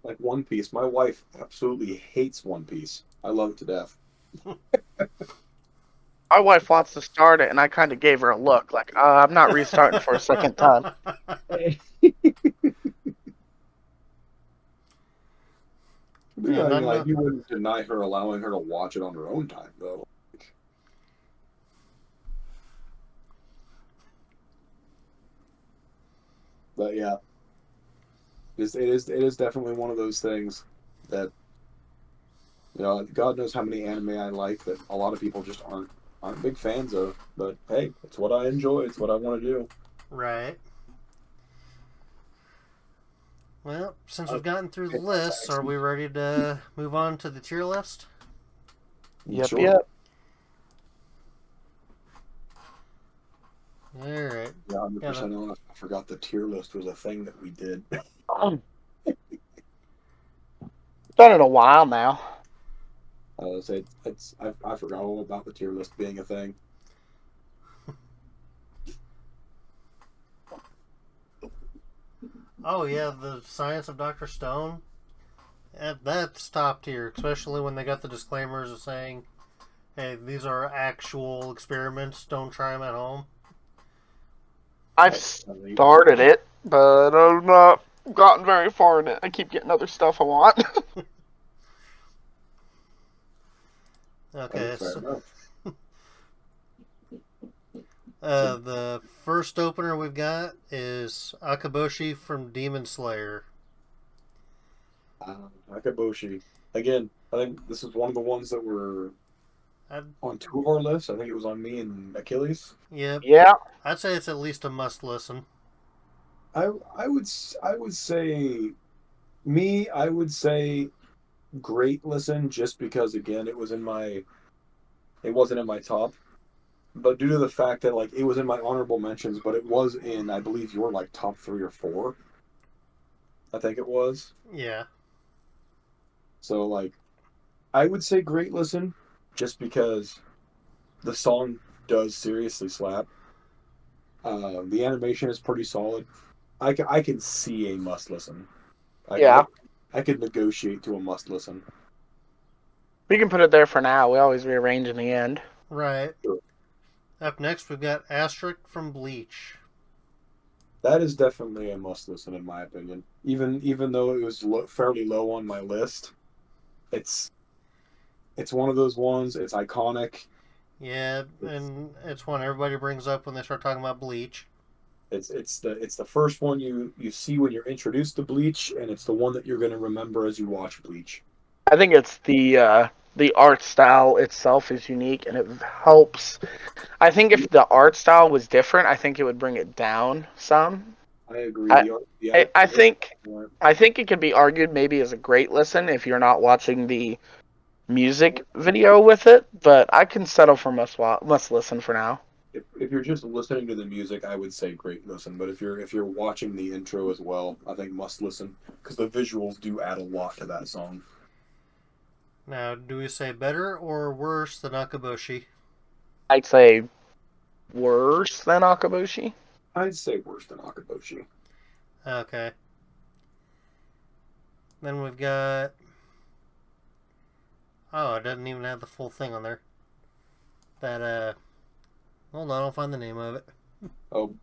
Like One Piece. My wife absolutely hates One Piece. I love it to death. My wife wants to start it, and I kind of gave her a look, like, I'm not restarting for a second time. Yeah, I mean, like, you wouldn't deny her allowing her to watch it on her own time, though. But yeah, it is definitely one of those things that, God knows how many anime I like that a lot of people just aren't big fans of. But hey, it's what I enjoy. It's what I want to do. Right. Well, since we've gotten through the list, are we ready to move on to the tier list? Yep, Sure. yep. Alright. Yeah, 100% honest. I forgot the tier list was a thing that we did. Done it a while now. I forgot all about the tier list being a thing. Oh yeah, the Science of Dr. Stone. That's top tier, especially when they got the disclaimers of saying, hey, these are actual experiments, don't try them at home. I've started it, but I've not gotten very far in it. I keep getting other stuff I want. Okay, Fair so, enough. the first opener we've got is Akaboshi from Demon Slayer. Akaboshi. Again, I think this is one of the ones that were I'd, on two of our lists. I think it was on me and Achilles. yep, Yeah. I'd say it's at least a must listen. I would say me. I would say great listen just because again it wasn't in my top, but due to the fact that like it was in my honorable mentions, but it was in I believe your like top 3 or 4. I think it was. Yeah. So like I would say great listen just because the song does seriously slap. The animation is pretty solid. I can see a must listen. Yeah. I could negotiate to a must listen. We can put it there for now. We always rearrange in the end. Right. Sure. Up next, we've got Asterisk from Bleach. That is definitely a must listen in my opinion. Even though it was fairly low on my list, it's one of those ones. It's iconic. Yeah, and it's one everybody brings up when they start talking about Bleach. It's the first one you see when you're introduced to Bleach, and it's the one that you're going to remember as you watch Bleach. I think it's the art style itself is unique, and it helps. I think if the art style was different, I think it would bring it down some. I agree. I, The I think it could be argued maybe as a great listen if you're not watching the music video with it, but I can settle for must listen for now. if you're just listening to the music, I would say great listen. But if you're watching the intro as well, I think must listen because the visuals do add a lot to that song. Now, do we say better or worse than Akaboshi? I'd say worse than Akabushi. I'd say worse than Akaboshi. Okay. Then we've got... Oh, it doesn't even have the full thing on there. That, hold on, I'll find the name of it. Oh,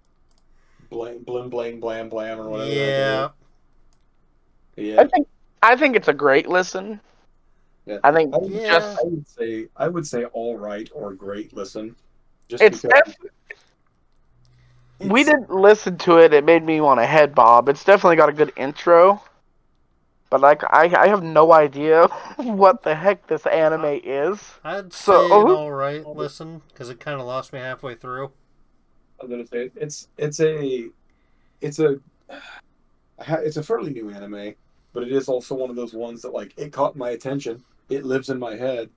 bling bling bling blam blam or whatever. Yeah. Yeah. I think it's a great listen. Yeah. I think Yeah. I would say all right or great listen. Just it's because we didn't listen to it. It made me want to head bob. It's definitely got a good intro, but like I have no idea what the heck this anime is. I'd So- say an alright listen, because it kind of lost me halfway through. I was gonna say it's a fairly new anime, but it is also one of those ones that like it caught my attention. It lives in my head,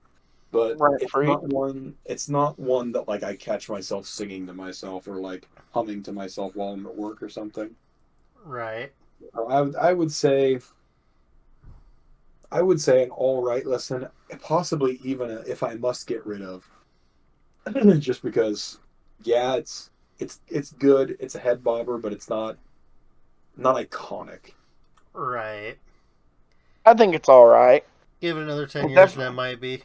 but Right, it's free. not one. It's not one that like I catch myself singing to myself or like humming to myself while I'm at work or something. Right. I would say an all right listen, possibly even if I must get rid of, just because. Yeah, it's good. It's a head bobber, but it's not iconic. Right. I think it's all right. Give it another 10 Well, years and that might be.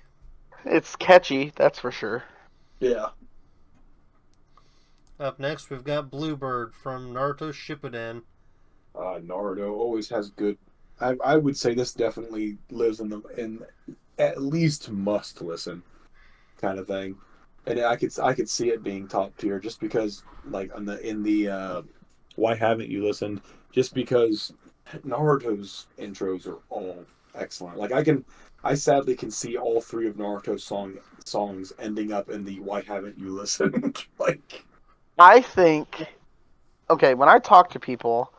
It's catchy, that's for sure. Yeah. Up next, we've got Bluebird from Naruto Shippuden. Naruto always has good. I would say this definitely lives in at least must listen kind of thing, and I could see it being top tier just because like in the why haven't you listened? Just because Naruto's intros are all excellent. Like I sadly can see all 3 of Naruto's songs ending up in the why haven't you listened? Like I think, okay, when I talk to people,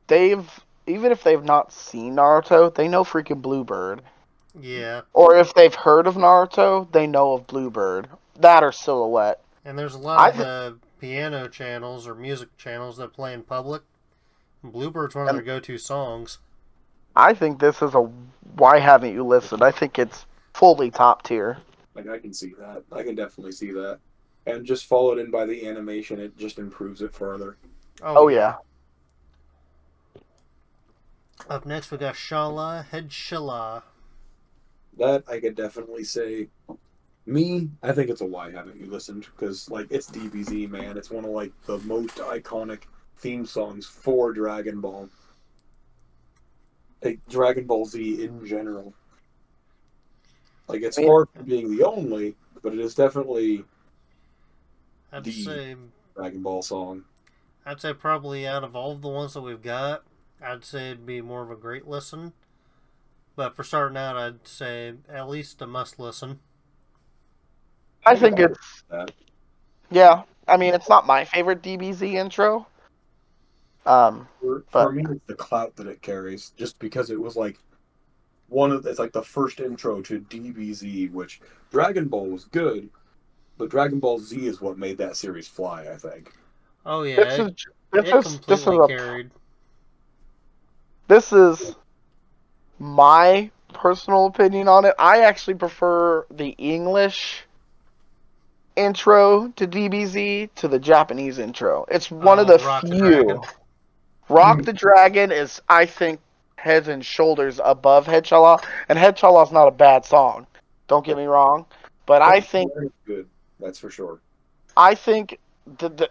they've even if they've not seen Naruto, they know freaking Bluebird. Yeah, Or if they've heard of Naruto, they know of Bluebird. That or Silhouette. and there's a lot I of th- piano channels or music channels that play in public. Bluebird's one of their and go-to songs. I think this is a why haven't you listened? I think it's fully top tier. Like I can see that. I can definitely see that. And just followed in by the animation, it just improves it further. Oh Oh yeah. yeah. Up next we got Shala Head Shala. That I could definitely say. Me, I think it's a why haven't you listened? Because like it's DBZ, man. It's one of like the most iconic theme songs for Dragon Ball. Like Dragon Ball Z in general. Like it's I mean, far from being the only, but it is definitely I'd the say Dragon Ball song. probably out of all of the ones that we've got, I'd say it'd be more of a great listen. But for starting out, I'd say at least a must listen. I think can it's that. yeah. I mean, it's not my favorite DBZ intro. For But me, it's the clout that it carries, just because it was like it's like the first intro to DBZ, which Dragon Ball was good, but Dragon Ball Z is what made that series fly, I think. Oh this yeah, is this it is this is completely a carried. this is my personal opinion on it. I actually prefer the English intro to DBZ to the Japanese intro. It's one of Oh, the Rock the few. Dragon. Rock the Dragon is, I think, heads and shoulders above Head Shala, and Head Shala is not a bad song. Don't get me wrong, but I think Very good, that's for sure. the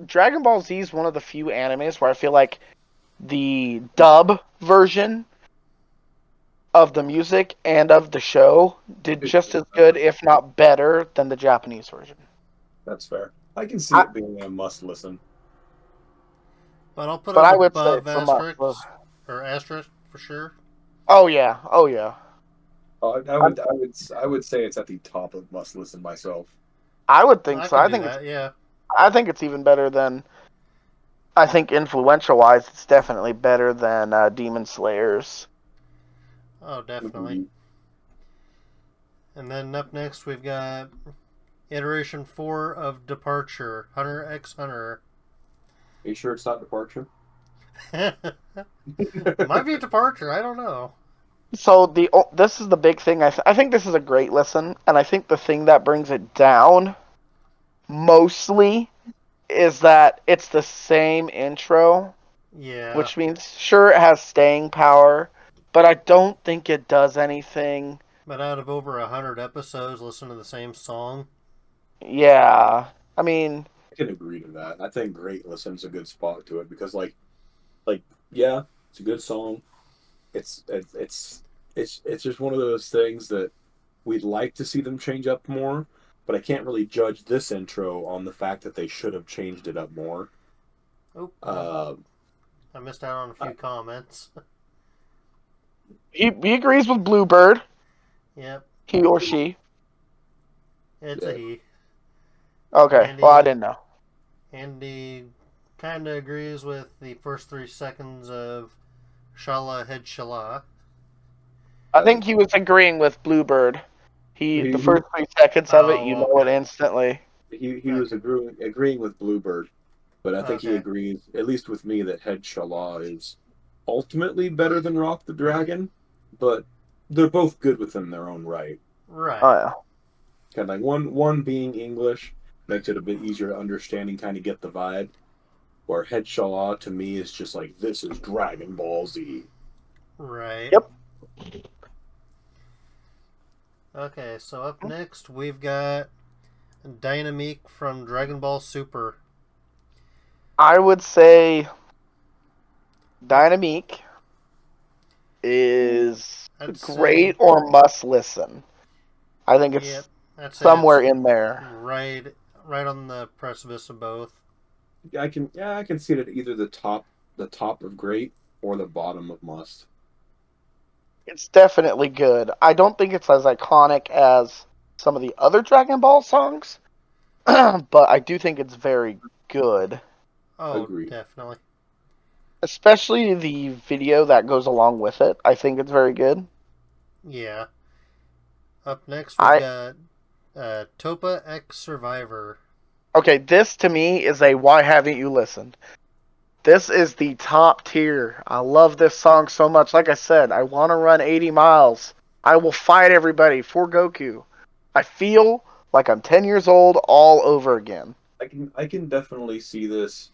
Dragon Ball Z is one of the few animes where I feel like the dub version of the music and of the show did just as good, if not better, than the Japanese version. That's fair. I can see I, it being a must listen. But I'll put but it I would say above it's a must. asterisk for sure. Oh yeah, oh yeah. I would say it's at the top of must listen myself. I would think I so. can do that. Yeah. I think it's even better than. I think influential wise, it's definitely better than Demon Slayers. Oh, definitely. And then up next we've got iteration 4 of Departure, Hunter x Hunter. Are you sure it's not Departure? Might be a Departure. I don't know. So this is the big thing. I think this is a great listen, and I think the thing that brings it down mostly is that it's the same intro, Yeah. which means sure it has staying power, but I don't think it does anything. But out of over 100 episodes, listen to the same song. Yeah, I mean, I can agree to that. I think Great Listen's a good spot to it because like yeah, it's a good song. It's just one of those things that we'd like to see them change up more, but I can't really judge this intro on the fact that they should have changed it up more. Oh, Uh, I missed out on a few comments. he agrees with Bluebird. Yep, He or she. it's Yeah. a he. Okay, well I didn't know. Andy kind of agrees with the first 3 seconds of Shala Head Shala. I think he was agreeing with Bluebird. The first 3 seconds of it, you Oh, know it okay. instantly. he was agreeing with Bluebird, but I think he Okay. agrees, at least with me, that Head Shala is ultimately better than Rock the Dragon, but they're both good within their own right. Right. Oh yeah. Kind of like one being English makes it a bit easier to understand and kind of get the vibe. Where Head Shala to me is just like this is Dragon Ball Z. Right. Yep. Okay, so up next we've got Dynamique from Dragon Ball Super. I would say Dynamique is I'd great say, or must listen. I think it's yep, I'd say somewhere it's in there. right on the precipice of both. I can see it at either the top of great or the bottom of must. It's definitely good. I don't think it's as iconic as some of the other Dragon Ball songs, but I do think it's very good. Oh, Agreed. definitely. Especially the video that goes along with it. I think it's very good. Yeah. Up next, we've I got Topa X Survivor. Okay, this to me is a why haven't you listened? This is the top tier. I love this song so much. Like I said, I want to run 80 miles. I will fight everybody for Goku. I feel like I'm 10 years old all over again. I can definitely see this.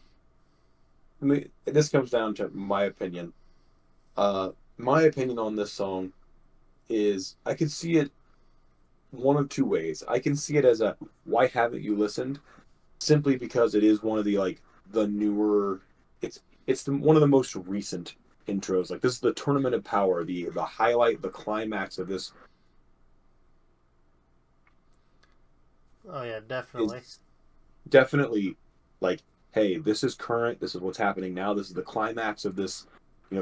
I mean, this comes down to my opinion. My opinion on this song is I can see it one of two ways. I can see it as a why haven't you listened? Simply because it is one of the the newer. One of the most recent intros. Like this is the Tournament of Power, the highlight, the climax of this Oh yeah, definitely. is definitely like, hey, this is current. This is what's happening now. This is the climax of this,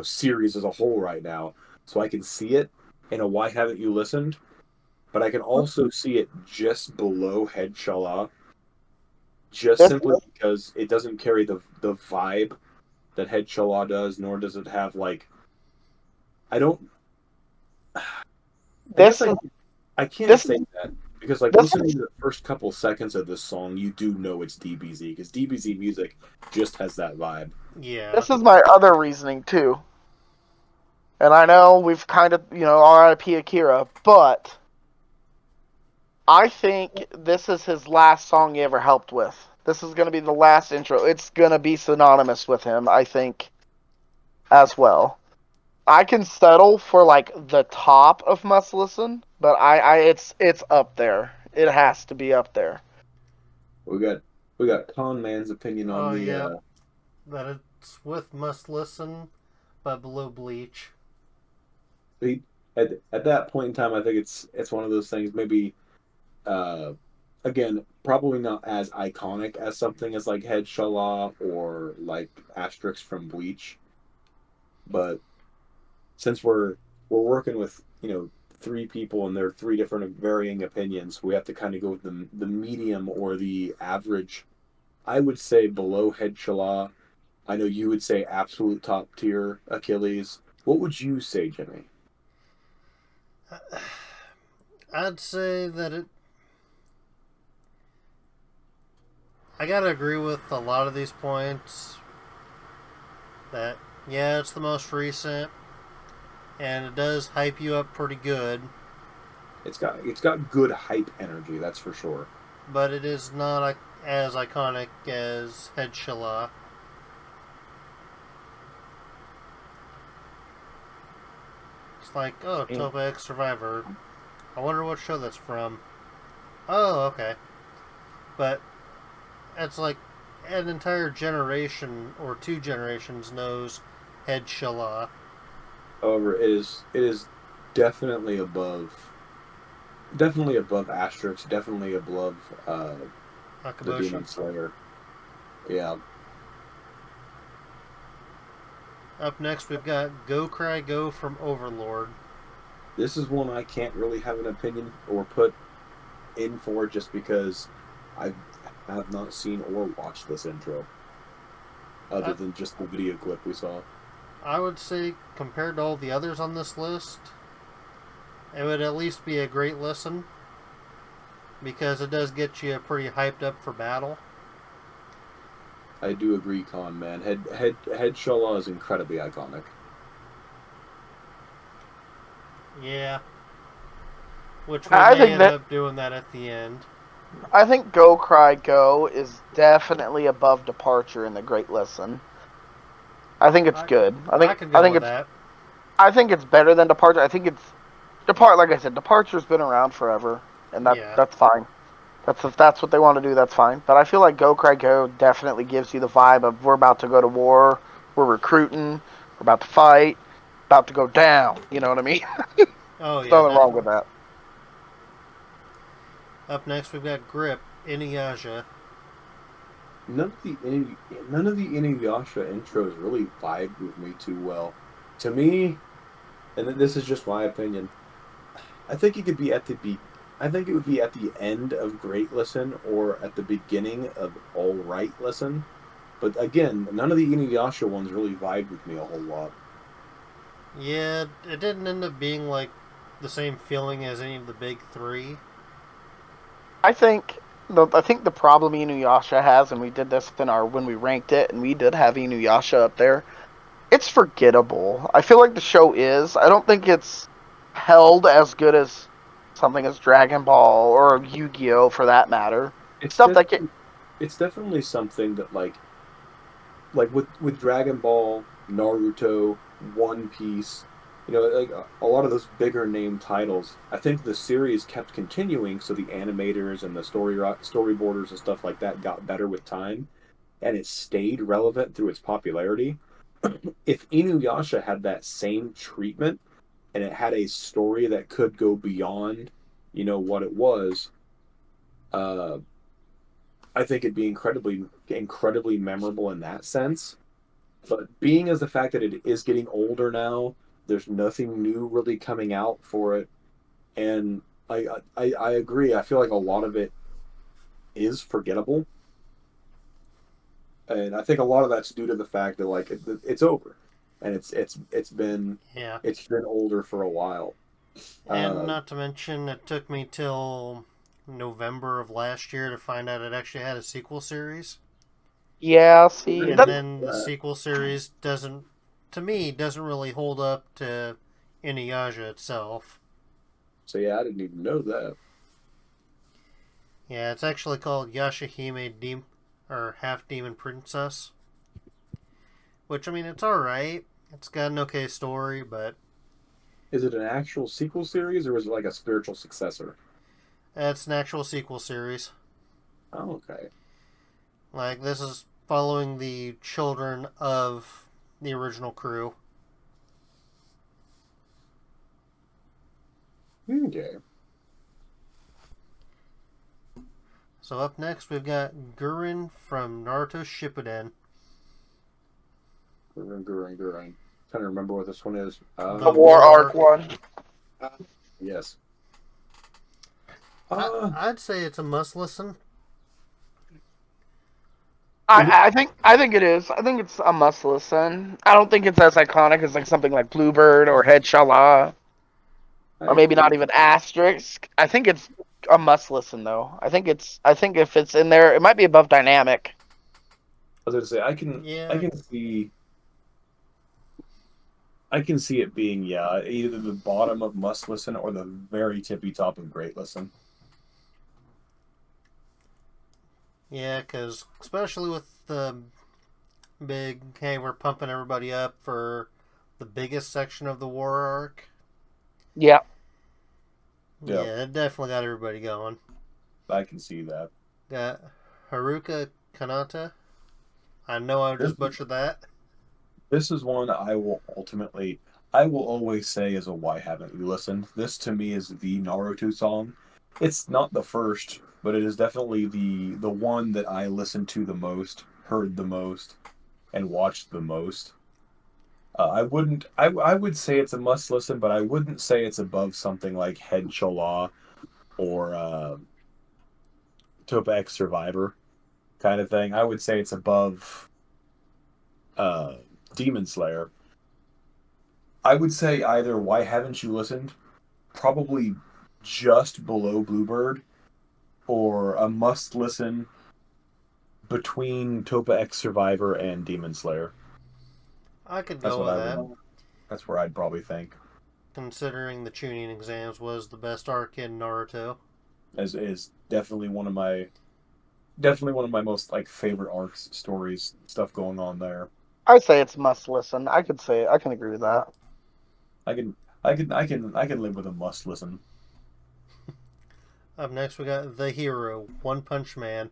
series as a whole right now. So I can see it in a why haven't you listened? But I can also see it just below Head Shala, just This, simply because it doesn't carry the vibe that Head Shala does, nor does it have I don't. I this guess is I can't this say that because this listening to the first couple seconds of this song, you do know it's DBZ because DBZ music just has that vibe. Yeah. this is my other reasoning too. And I know we've kind of, RIP Akira, but I think this is his last song he ever helped with. This is going to be the last intro. It's going to be synonymous with him, I think, as well. I can settle for the top of must listen, but it's up there. It has to be up there. We got Con Man's opinion on Oh the yeah, that it's with Must Listen, but below Bleach. he, at that point in time. I think it's one of those things. Maybe uh, again, probably not as iconic as something as like Head Shala or like Asterix from Bleach, but since we're working with three people and they're three different varying opinions, we have to kind of go with the medium or the average. I would say below Head Shala. I know you would say absolute top tier Achilles. What would you say, Jimmy? I'd say that it. I gotta agree with a lot of these points. That yeah, it's the most recent, and it does hype you up pretty good, It's got good hype energy, that's for sure. but it is not as iconic as Head Shala. It's like, oh, Topa X Survivor. I wonder what show that's from. Oh, okay. But it's like an entire generation or two generations knows Head Shala. However, it is definitely above Asterix, definitely above the Akaboshi. Demon Slayer. Yeah, Up next, we've got Go Cry Go from Overlord. this is one I can't really have an opinion or put in for just because I have not seen or watched this intro, other I, than just the video clip we saw. I would say, compared to all the others on this list, it would at least be a great listen because it does get you pretty hyped up for battle. I do agree, Con man. Head Shala is incredibly iconic. Yeah. Which we I may think end that up doing that at the end. I think Go Cry Go is definitely above Departure in the Great Listen. I think it's good. I could go with that. I think it's better than Departure. I think it's like I said, Departure's been around forever, and Yeah. that's fine. If that's what they want to do, that's fine. But I feel like Go Cry Go definitely gives you the vibe of we're about to go to war, we're recruiting, we're about to fight, about to go down. You know what I mean? Oh, There's yeah, nothing wrong with definitely. that. Up next, we've got Grip, Inuyasha. None of the Inuyasha intros really vibed with me too well. To me, and this is just my opinion, I think it could be I think it would be at the end of Great Listen or at the beginning of All Right Listen. But again, none of the Inuyasha ones really vibed with me a whole lot. Yeah, it didn't end up being like the same feeling as any of the big three. I think the problem Inuyasha has, and we did this in our when we ranked it, and we did have Inuyasha up there. It's forgettable. I feel like the show is. I don't think it's held as good as something as Dragon Ball or Yu-Gi-Oh for that matter. It's Stuff that get definitely it's definitely something that like with Dragon Ball, Naruto, One Piece, like a lot of those bigger name titles. I think the series kept continuing, so the animators and the storyboarders and stuff like that got better with time, and it stayed relevant through its popularity. If Inuyasha had that same treatment and it had a story that could go beyond, what it was, uh, I think it'd be incredibly memorable in that sense. But being as the fact that it is getting older now, there's nothing new really coming out for it, and I agree. I feel like a lot of it is forgettable, and I think a lot of that's due to the fact that it's over, and Yeah. it's been older for a while. And Uh, not to mention, it took me till November of last year to find out it actually had a sequel series. yeah, see And that then the sequel series to me, doesn't really hold up to Inuyasha itself. so yeah, I didn't even know that. Yeah, it's actually called Yashahime or Half Demon Princess. Which, I mean, it's alright. It's got an okay story, but Is it an actual sequel series or is it like a spiritual successor? it's an actual sequel series. Oh, okay. Like, this is following the children of the original crew. Okay. So up next, we've got Gurren from Naruto Shippuden. Trying to remember what this one is. the The War War Arc Arc. one. Yes. I, Uh, I'd say it's a must listen. is it? I think it is. I think it's a must listen. I don't think it's as iconic as like something like Bluebird or Head Shala, I or maybe agree. not even Asterisk. I think it's a must listen though. I think if it's in there, it might be above Dynamic. I was going to say I Yeah, can see it being either the bottom of must listen or the very tippy top of great listen. yeah, because especially with the big, hey, we're pumping everybody up for the biggest section of the War Arc. Yeah, Yeah, Yeah, it definitely got everybody going. I can see that. Got Haruka Kanata. I know I This just butchered that. this is one I will always say is a why haven't you listened? This to me is the Naruto song. It's not the first, but it is definitely the one that I listened to the most, heard the most, and watched the most. I wouldn't. I would say it's a must listen, but I wouldn't say it's above something like Head Chola or Topa X Survivor kind of thing. I would say it's above uh, Demon Slayer. I would say either Why Haven't You Listened, probably just below Bluebird, or a must listen between Topa X Survivor and Demon Slayer. I could That's go what with I that, would. That's where I'd probably think. considering the tuning exams was the best arc in Naruto. As is definitely one of my most like favorite arcs, stories, stuff going on there. I'd say it's must listen. I can agree with that. I can I can live with a must listen. Up next, we got The Hero, One Punch Man.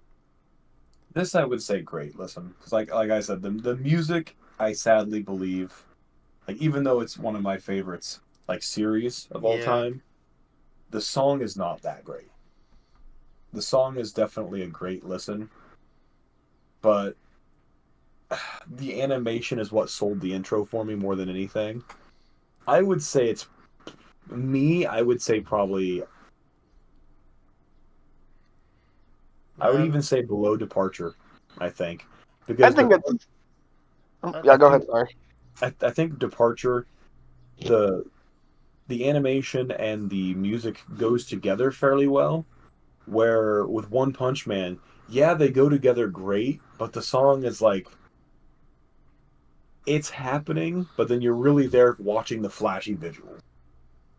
This I would say great listen because like I said the music I sadly believe like even though it's one of my favorites like series of all Yeah, time, the song is not that great. The song is definitely a great listen, but the animation is what sold the intro for me more than anything. I would say it's I would say probably I would um, even say below Departure, I think. I because think it's. I Yeah, go think ahead. Sorry. I think Departure, the the animation and the music goes together fairly well. Where with One Punch Man, yeah, they go together great, but the song is like it's happening, but then you're really there watching the flashy visuals.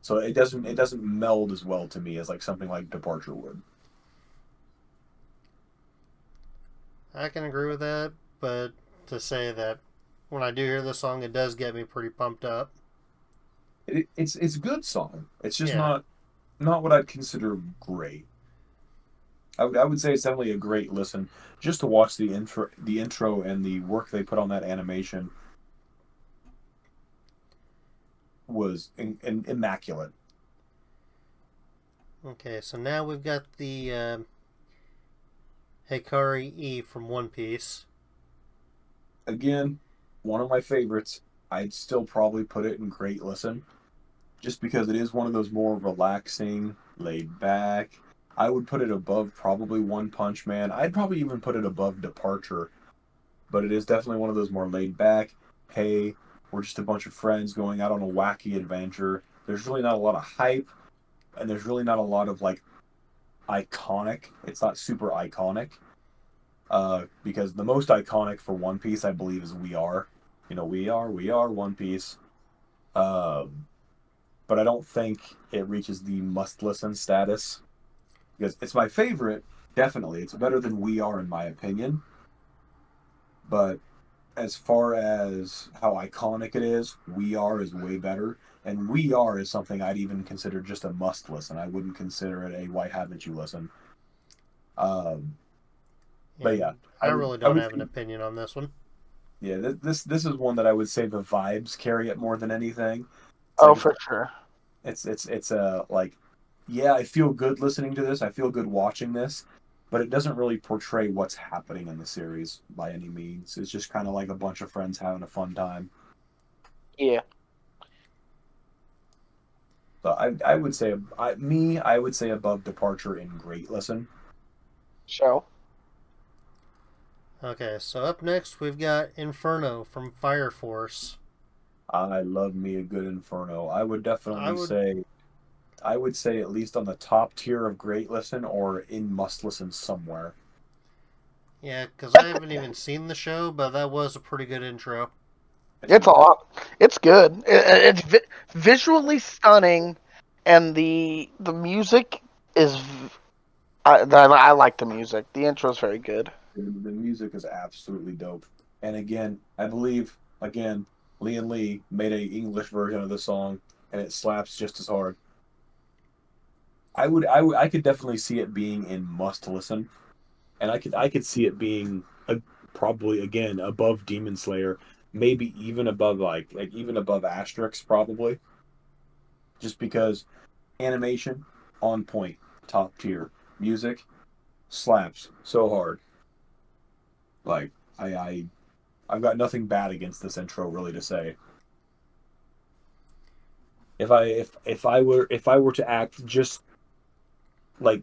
So it doesn't meld as well to me as like something like Departure would. can agree with that, but to say that when I do hear the song, it does get me pretty pumped up. It's a good song. It's just Yeah. not what I'd consider great. I would say it's definitely a great listen just to watch the intro and the work they put on that animation was immaculate. Okay, so now we've got the Hikari E from One Piece. Again, one of my favorites. I'd still probably put it in great listen just because it is one of those more relaxing, laid back. I would put it above probably One Punch Man. I'd probably even put it above Departure, but it is definitely one of those more laid back. Hey, we're just a bunch of friends going out on a wacky adventure. There's really not a lot of hype, and there's really not a lot of like iconic. It's not super iconic. Because the most iconic for One Piece, I believe, is "We Are." We are One Piece. Um, but I don't think it reaches the must listen status because it's my favorite. Definitely, it's better than "We Are" in my opinion. But as far as how iconic it is, "We Are" is way better, and "We Are" is something I'd even consider just a must listen. I wouldn't consider it a "Why haven't you listen?" Um, but yeah, And I really I don't would have an opinion on this one. yeah, this is one that I would say the vibes carry it more than anything. It's Oh, like for sure. it's a like yeah, I feel good listening to this. I feel good watching this, but it doesn't really portray what's happening in the series by any means. It's just kind of like a bunch of friends having a fun time. Yeah. So I would say I would say above Departure in great listen. So. Okay, so up next we've got Inferno from Fire Force. I love me a good Inferno. I would, I would say at least on the top tier of great listen or in must listen somewhere. yeah, because I haven't even seen the show, but that was a pretty good intro. It's It's a really lot. It's good. It's visually stunning, and the music is. I like the music. The intro is very good. the music is absolutely dope. And again, I believe again, Lee and Lee made a English version of the song, and it slaps just as hard. I could definitely see it being in must listen, and I could see it being probably again above Demon Slayer, maybe even above like even above Asterix probably, just because animation on point, top tier, music slaps so hard. Like I've got nothing bad against this intro really to say. If I were to act just like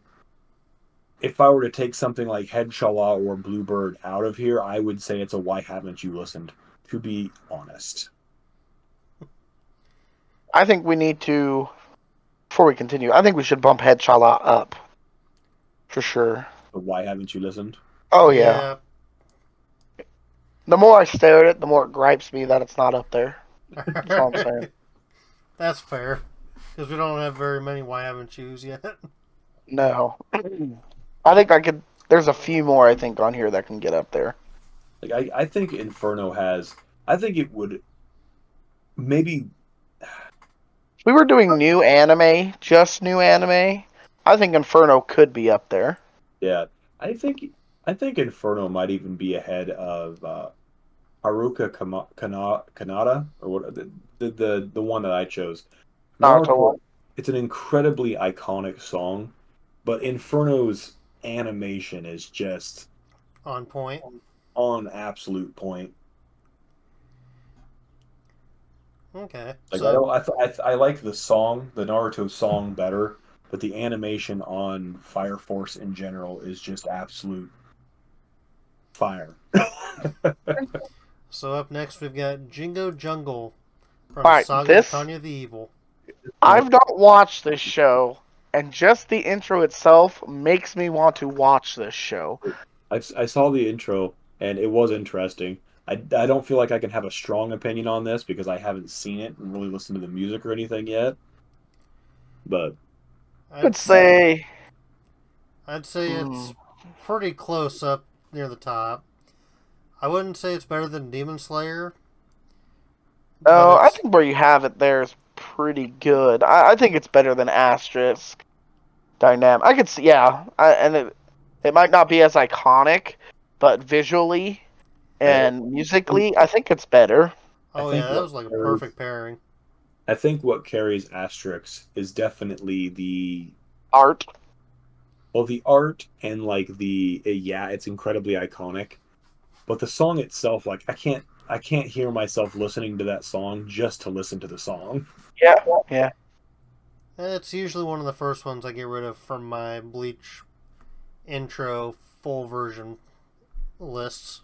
if I were to take something like Head Shala or Bluebird out of here, I would say it's a why haven't you listened, to be honest. I think we need to. Before we continue, I think we should bump Head Shala up for sure. But why haven't you listened? Oh yeah. Yeah. The more I stare at it, the more it gripes me that it's not up there. That's all I'm saying. That's fair. Because we don't have very many Why Haven't Yous yet. No. I think I could. There's a few more I think on here that can get up there. Like I think Inferno has I think it would maybe If we were doing new anime, just new anime, I think Inferno could be up there. yeah. I think I think Inferno might even be ahead of Haruka Kanata or what the one that I chose. Naruto one. Naruto, it's an incredibly iconic song, but Inferno's animation is just On point. on absolute point. Okay. Like I So, don't I like the song, the Naruto song better, but the animation on Fire Force in general is just absolute fire. So up next we've got Jingo Jungle from All right, Saga of this Tanya the Evil. I've not watched this show, and just the intro itself makes me want to watch this show. I saw the intro and it was interesting. I don't feel like I can have a strong opinion on this because I haven't seen it and really listened to the music or anything yet. But I would I'd say, I'd say hmm, it's pretty close up near the top. I wouldn't say it's better than Demon Slayer, but oh, I it's think where you have it there is pretty good. I think it's better than Asterisk Dynamic. I could see, yeah, and it might not be as iconic, but visually I and musically, I think it's better. I oh yeah, think that what was like a carries perfect pairing. I think what carries Asterix is definitely the Art. well the art and like the yeah, it's incredibly iconic. But the song itself, like I can't hear myself listening to that song just to listen to the song. Yeah, yeah. It's usually one of the first ones I get rid of from my Bleach intro full version lists.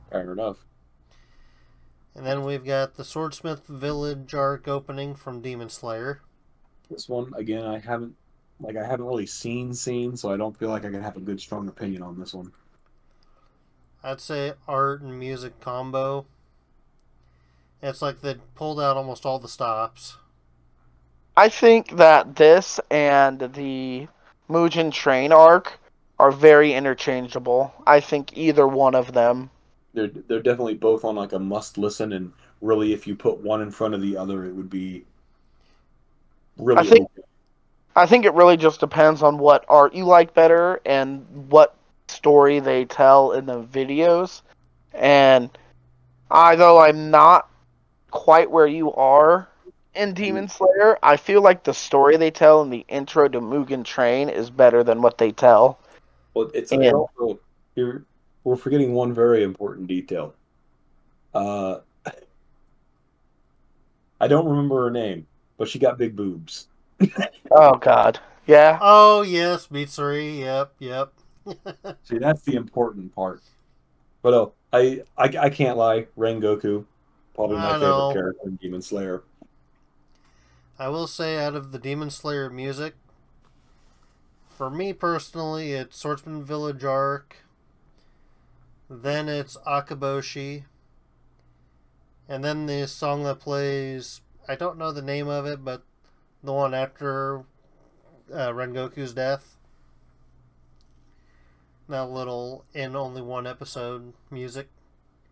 Fair enough. And then we've got the Swordsmith Village arc opening from Demon Slayer. This one again, I haven't really seen, so I don't feel like I can have a good strong opinion on this one. I'd say art and music combo. It's like they pulled out almost all the stops. I think that this and the Mugen Train arc are very interchangeable. I think either one of them. They're definitely both on like a must listen, and really, if you put one in front of the other, it would be I really think okay. I think it really just depends on what art you like better and what story they tell in the videos. And though I'm not quite where you are in Demon Slayer, I feel like the story they tell in the intro to Mugen Train is better than what they tell Well, it in. also you're we're forgetting one very important detail. Uh, I don't remember her name, but she got big boobs. Oh God, yeah. Oh yes, Mitsuri. Yep, yep. See, that's the important part. But I can't lie. Rengoku, probably my I favorite know. character in Demon Slayer. I will say, out of the Demon Slayer music, for me personally, it's Swordsman Village arc. Then it's Akaboshi, and then the song that plays. I don't know the name of it, but the one after Rengoku's death. That little in only one episode music.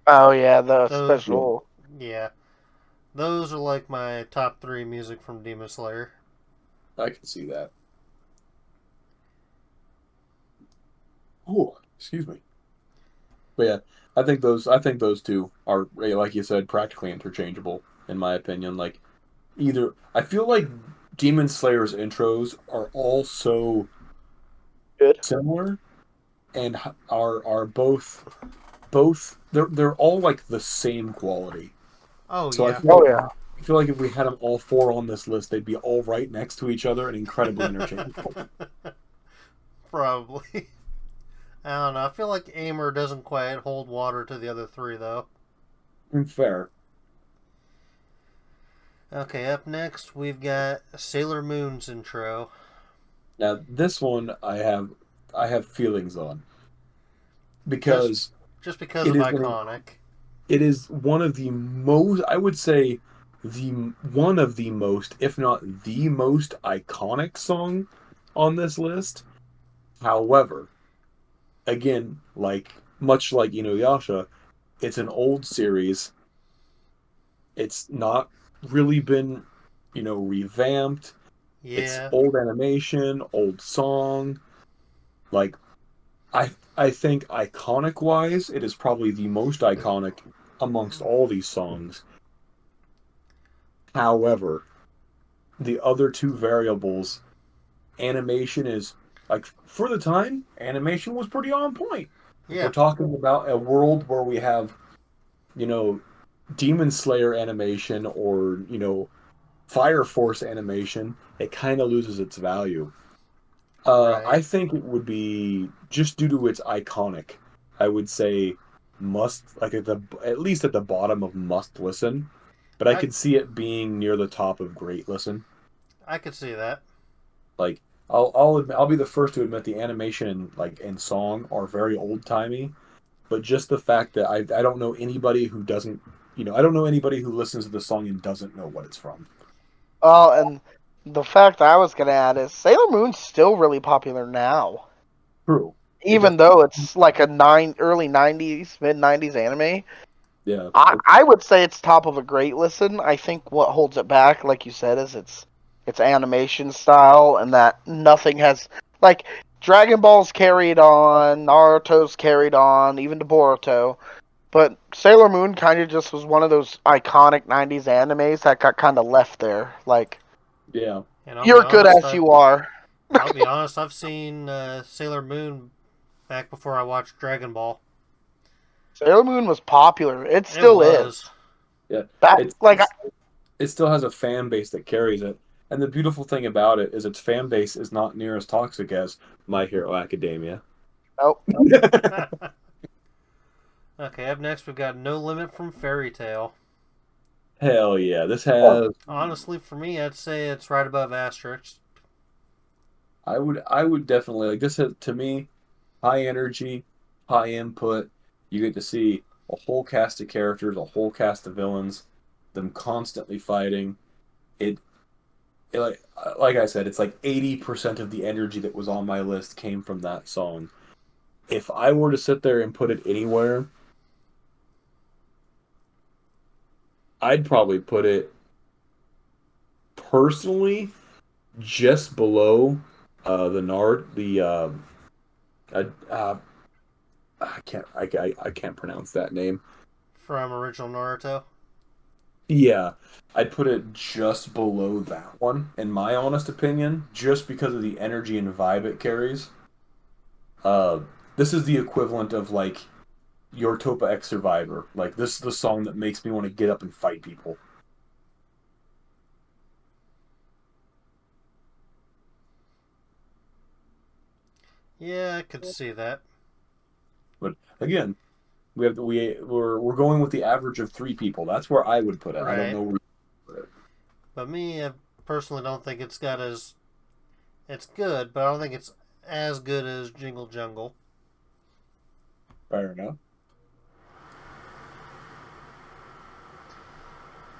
Oh yeah, the Those, Yeah, special. yeah, those are like my top three music from Demon Slayer. I can see that. Oh, excuse me. But yeah, I think those two are like you said, practically interchangeable in my opinion. Like either I feel like Demon Slayer's intros are all so Good. similar and are both they're all like the same quality. Oh So yeah, Oh yeah. I feel like if we had them all four on this list, they'd be all right next to each other and incredibly interchangeable. probably. I don't know. I feel like Aimer doesn't quite hold water to the other three though. Fair. Okay, up next we've got Sailor Moon's intro. Now this one I have feelings on Just because just because it of is iconic. it is one of the most I would say the one of the most if not the most iconic song on this list. However, again, like much like Inuyasha, it's an old series. It's not really been, revamped. It's Yeah, old animation, old song. Like I think iconic wise, it is probably the most iconic amongst all these songs. However, the other two variables, animation is like for the time, animation was pretty on point. If we're yeah, talking about a world where we have, you know, Demon Slayer animation or, Fire Force animation, it kind of loses its value. right. I think it would be just due to its iconic. I would say like at least at the bottom of must listen, but I could see it being near the top of great listen. I could see that. Like I'll be the first to admit the animation and song are very old timey, but just the fact that I don't know anybody who doesn't, I don't know anybody who listens to the song and doesn't know what it's from. Oh, and the fact I was gonna add is Sailor Moon's still really popular now, True. even though it's like a early '90s, mid '90s anime. Yeah. I would say it's top of a great listen. I think what holds it back, like you said, is its animation style, and that nothing has like Dragon Ball's carried on, Naruto's carried on, even to Boruto. But Sailor Moon kind of just was one of those iconic '90s animes that got kind of left there. Like, Yeah. And I'll be you're good honest, as you are. I'll be honest. I've seen Sailor Moon back before I watched Dragon Ball. Sailor Moon was popular. It still is. Yeah. That It still has a fan base that carries it. And the beautiful thing about it is its fan base is not near as toxic as My Hero Academia. Nope. Okay, up next we've got No Limit from Fairy Tail. Hell yeah. This has Honestly, for me, I'd say it's right above Asterix. I would definitely like this has, to me, high energy, high input. You get to see a whole cast of characters, a whole cast of villains, them constantly fighting. It like I said, it's like 80% of the energy that was on my list came from that song. If I were to sit there and put it anywhere, I'd probably put it personally just below the Nard the I can't pronounce that name. From original Naruto. Yeah, I'd put it just below that one, in my honest opinion, just because of the energy and vibe it carries. This is the equivalent of like your Topa X Survivor. Like this is the song that makes me want to get up and fight people. Yeah, I could see that. But again, we're going with the average of 3 people. That's where I would put it. I don't Right. know where you put it. But me, I personally don't think it's got as... It's good, but I don't think it's as good as Jingle Jungle. Fair enough.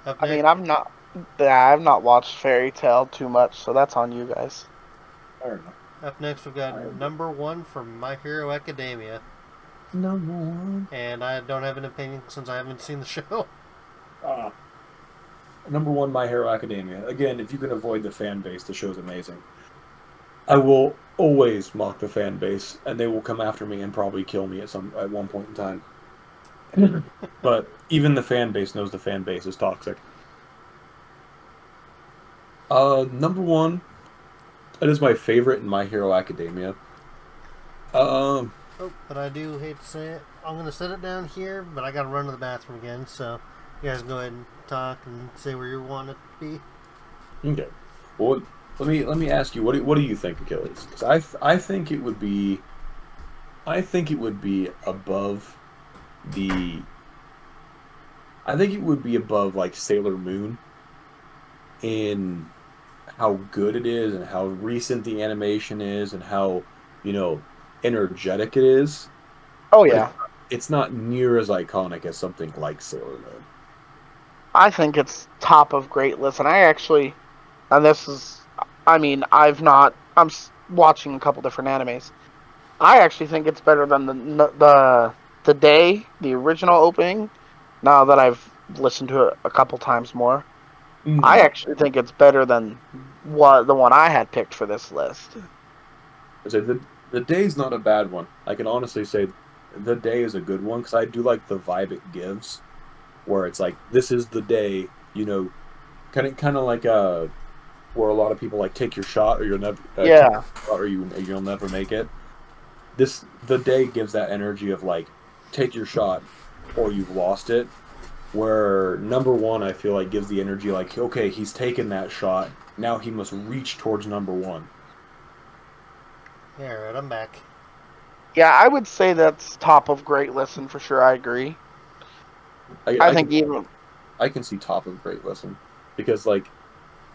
Up I mean, next, I've not watched Fairy Tail too much, so that's on you guys. Fair enough. up next we've got number 1 from My Hero Academia. Number 1. And I don't have an opinion since I haven't seen the show. Number 1, My Hero Academia. Again, if you can avoid the fan base, the show's amazing. I will always mock the fan base, and they will come after me and probably kill me at one point in time. But even the fan base knows the fan base is toxic. Number 1, that is my favorite in My Hero Academia. Oh, but I do hate to say it. I'm going to set it down here, but I got to run to the bathroom again, so you guys go ahead and talk and say where you want it to be. Okay. Well, let me ask you, what do you think, Achilles? Because I think it would be above the. I think it would be above like Sailor Moon in how good it is and how recent the animation is and how energetic it is. Oh yeah, It's not near as iconic as something like Sailor Moon. I think it's top of great list, and I'm watching a couple different animes. I actually think it's better than the original opening. Now that I've listened to it a couple times more, I actually think it's better than the one I had picked for this list. So the day's not a bad one. I can honestly say the day is a good one because I do like the vibe it gives, where it's like this is the day, kind of like where a lot of people like take your shot or you'll never you'll never make it. The day gives that energy of like take your shot or you've lost it. Where number 1 I feel like gives the energy like okay, he's taken that shot, now he must reach towards number 1. Yeah, right, I'm back. Yeah, I would say that's top of great listen for sure. I agree. I, I I think can even I can see top of Great Listen because like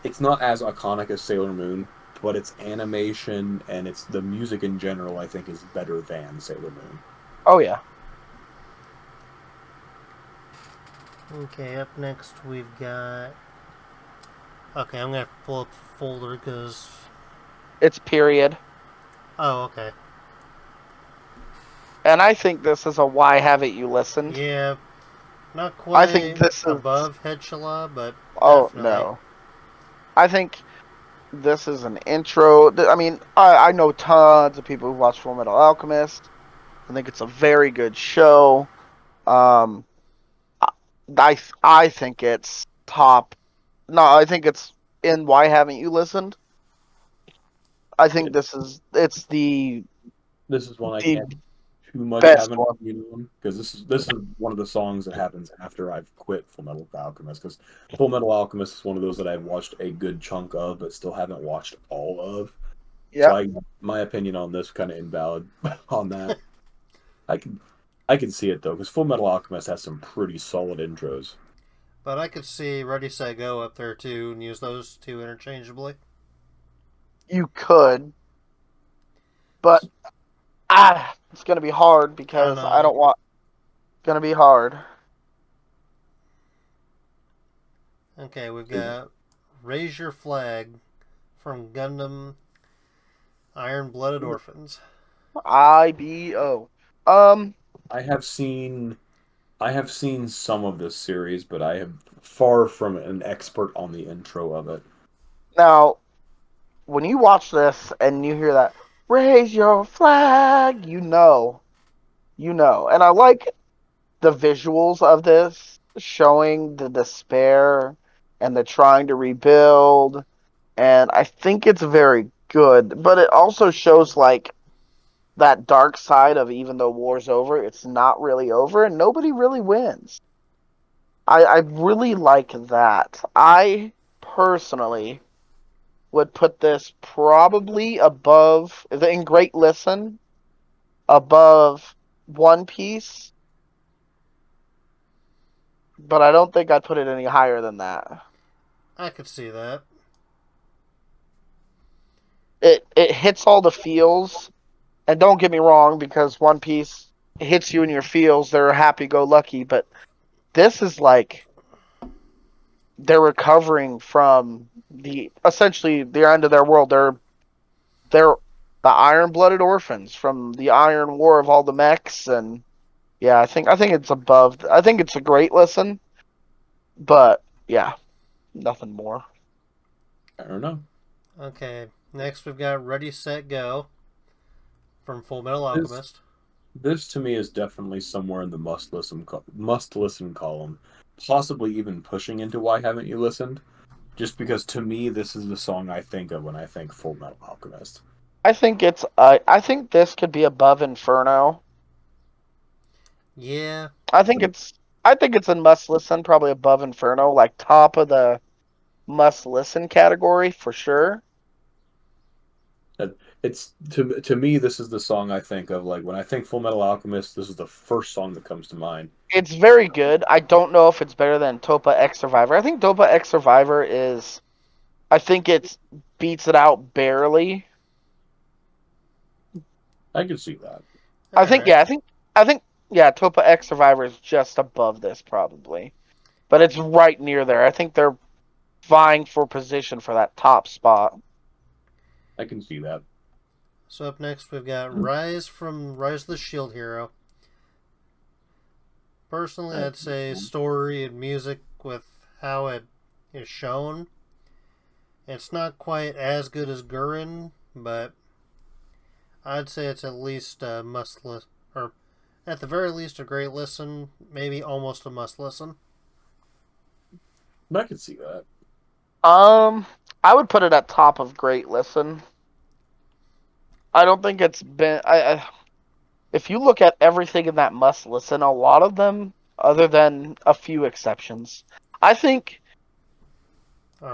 it's not as iconic as Sailor Moon, but its animation and its the music in general I think is better than Sailor Moon. oh yeah, Okay, up next we've got. Okay, I'm gonna pull up the folder because. it's period. Oh, okay. And I think this is a why haven't you listened? Yeah, not I think quite this is above Headshalla, but oh definitely. no. I think this is an intro. I mean, I know tons of people who watch Full Metal Alchemist. I think it's a very good show. Um, I think it's top. No, I think it's in Why Haven't You Listened? I Yeah, think it's this is one I the can't too much best have an one. opinion on because this is one of the songs that happens after I've quit Full Metal Alchemist because Full Metal Alchemist is one of those that I've watched a good chunk of but still haven't watched all of. So Yep. my opinion on this kind of invalid on that. I can I can see it though because Full Metal Alchemist has some pretty solid intros. But I could see Ready Set Go up there too and use those two interchangeably. You could, but it's gonna be hard I because I know. don't want. Gonna be hard. Okay, we've got Raise Your Flag from Gundam Iron Blooded Orphans. IBO. Um. I have seen I have seen some of this series, but I am far from an expert on the intro of it. Now, when you watch this and you hear that, raise your flag, you know. And I like the visuals of this showing the despair and the trying to rebuild. And I think it's very good, but it also shows like that dark side of even though war's over, it's not really over and nobody really wins. I really like that. I personally would put this probably above in Great Listen, above One Piece, but I don't think I'd put it any higher than that. I could see that. It hits all the feels, and don't get me wrong, because One Piece hits you in your feels, they're happy go lucky, but this is like they're recovering from the essentially the end of their world. They're the iron blooded orphans from the Iron War of all the mechs and yeah, I think it's above. I think it's a great listen, but yeah, nothing more. I don't know. Okay, next we've got Ready Set Go from Full Metal This Alchemist. this to me is definitely somewhere in the must listen column, possibly even pushing into Why Haven't You Listened? Just because to me this is the song I think of when I think Full Metal Alchemist. I think it's. I think this could be above Inferno. Yeah, I think it's. I think it's a must listen, probably above Inferno, like top of the must listen category for sure. That it's to me this is the song I think of like when I think Full Metal Alchemist. This is the first song that comes to mind. It's very good. I don't know if it's better than Topa X Survivor. I think Topa X Survivor is. I think it beats it out barely. I can see that. I think alright. yeah. I think yeah. Topa X Survivor is just above this probably, but it's right near there. I think they're vying for position for that top spot. I can see that. So up next we've got Rise from Rise of the Shield Hero. Personally, I I'd say story and music with how it is shown. It's not quite as good as Gurren, but I'd say it's at least a must listen, or at the very least a great listen, maybe almost a must listen. I can see that. Um, I would put it at top of great listen. I don't think it's been. If you look at everything in that must listen, a lot of them, other than a few exceptions, I think.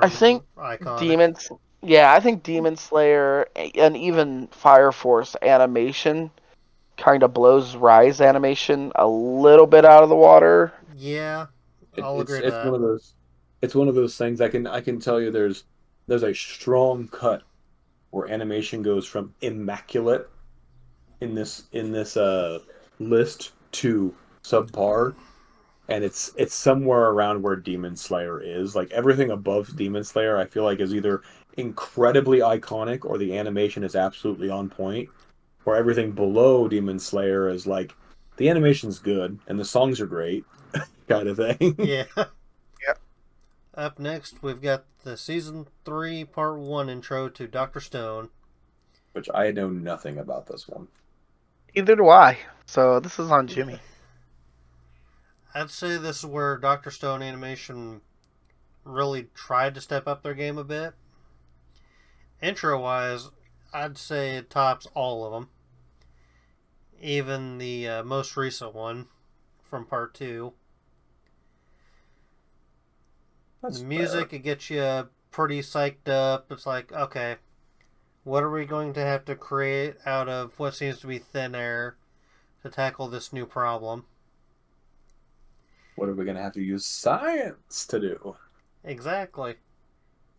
I Are think iconic. Demons. Yeah, I think Demon Slayer and even Fire Force animation kind of blows Rise animation a little bit out of the water. Yeah, I'll agree to It's that. one of those things I can tell you there's a strong cut where animation goes from immaculate in this list to subpar, and it's somewhere around where Demon Slayer is. Like everything above Demon Slayer I feel like is either incredibly iconic or the animation is absolutely on point, where everything below Demon Slayer is like the animation's good and the songs are great kind of thing. Yeah. Yep. Up next, we've got the season 3, part 1 intro to Dr. Stone. Which I know nothing about this one. Neither do I. So this is on Jimmy. I'd say this is where Dr. Stone animation really tried to step up their game a bit. Intro wise, I'd say it tops all of them. Even the most recent one from part 2. That's The music, fair. it gets you pretty psyched up. It's like, okay, what are we going to have to create out of what seems to be thin air to tackle this new problem? What are we gonna have to use science to do? Exactly.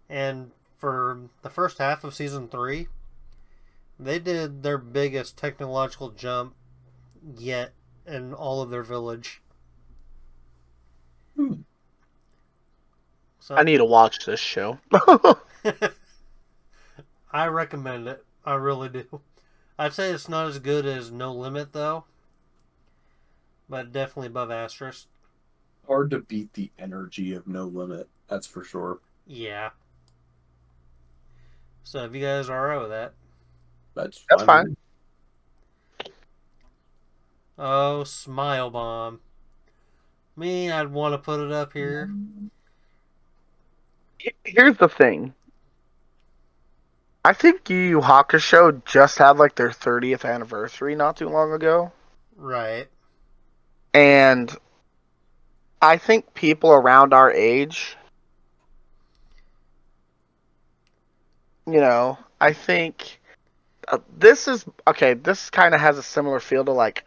And for the first half of season 3, they did their biggest technological jump yet in all of their village. So I need to watch this show. I recommend it. I really do. I'd say it's not as good as No Limit though, but definitely above Asterisk. Hard to beat the energy of No Limit, that's for sure. Yeah. So if you guys are alright with that. That's That's fine. fine. Oh, Smile Bomb. Me, I'd want to put it up here. Here's the thing. I think Yu Yu Hakusho just had like their 30th anniversary not too long ago. Right. And I think people around our age, I think this is okay. This kind of has a similar feel to like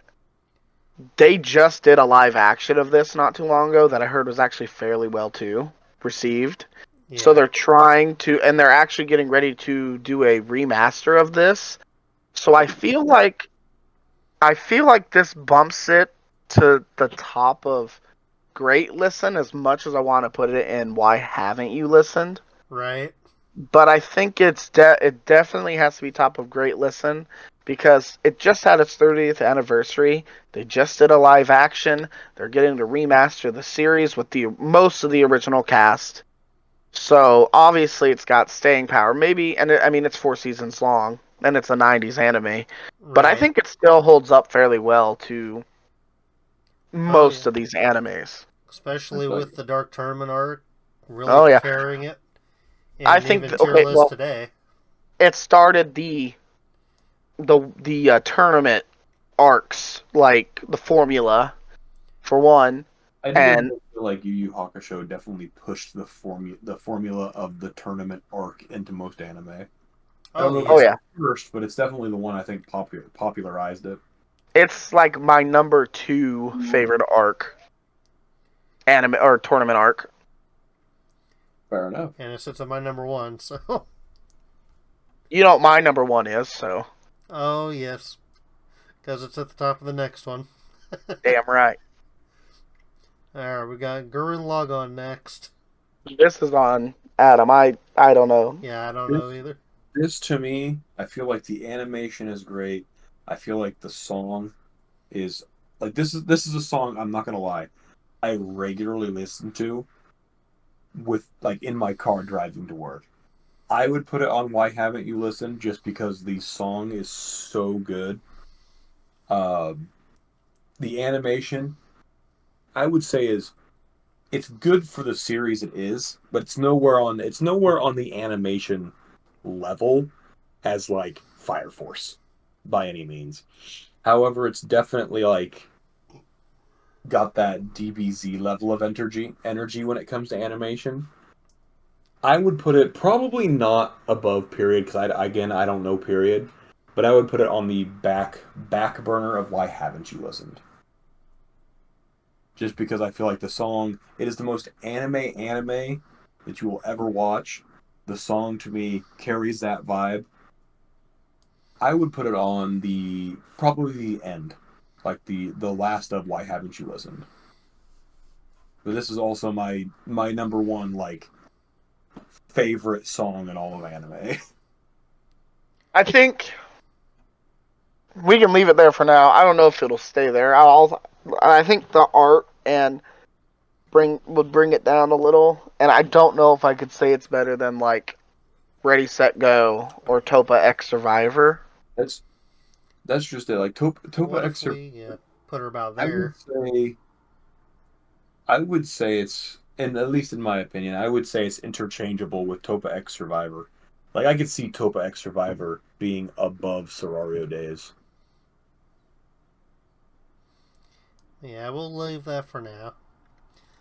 they just did a live action of this not too long ago that I heard was actually fairly well too received. So Yeah. they're trying to, and they're actually getting ready to do a remaster of this. So I feel like this bumps it to the top of great listen as much as I want to put it in why haven't you listened? Right. But I think it definitely has to be top of great listen because it just had its 30th anniversary. They just did a live action. They're getting to remaster the series with the most of the original cast. So obviously it's got staying power. Maybe, and I mean it's 4 seasons long and it's a 90s anime, but I Right. think it still holds up fairly well to Oh yeah. most of these animes. Especially with the Dark Tournament arc really Oh yeah, carrying it. I And think even tier okay. list Well, today. it started the tournament arcs, like the formula for one, I do and also feel like Yu Yu Hakusho definitely pushed the formula of the tournament arc into most anime. I don't Oh know if oh it's yeah. yeah, the first, but it's definitely the one I think popularized it. it's like my number 2 favorite arc, anime or tournament arc. Fair enough. And it sits at my number 1, so. You know what my number 1 is, so Oh yes. Because it's at the top of the next one. damn right. Alright, we got Gurren Lagann next. This is on Adam. I don't know. Yeah, I don't This, know either. this to me, I feel like the animation is great. I feel like the song is like this is a song I'm not gonna lie. I regularly listen to with like in my car driving to work. I would put it on Why Haven't You Listened just because the song is so good. Um, the animation, I would say, is it's good for the series it is, but it's nowhere on the animation level as like Fire Force by any means. However, it's definitely like got that DBZ level of energy when it comes to animation. I would put it probably not above period because I don't know period, but I would put it on the back burner of why haven't you listened? Just because I feel like the song, it is the most anime that you will ever watch. The song to me carries that vibe. I would put it on the probably the end, like the last of why haven't you listened? But this is also my number one like favorite song in all of anime. I think we can leave it there for now. I don't know if it'll stay there. I think the art and would bring it down a little, and I don't know if I could say it's better than like Ready Set Go or Topa X Survivor. That's that's just it. Like Topa What if X, we put her about I there? would say it's, and at least in my opinion, I would say it's interchangeable with Topa X Survivor. Like I could see Topa X Survivor being above Serario Days. Yeah, we'll leave that for now.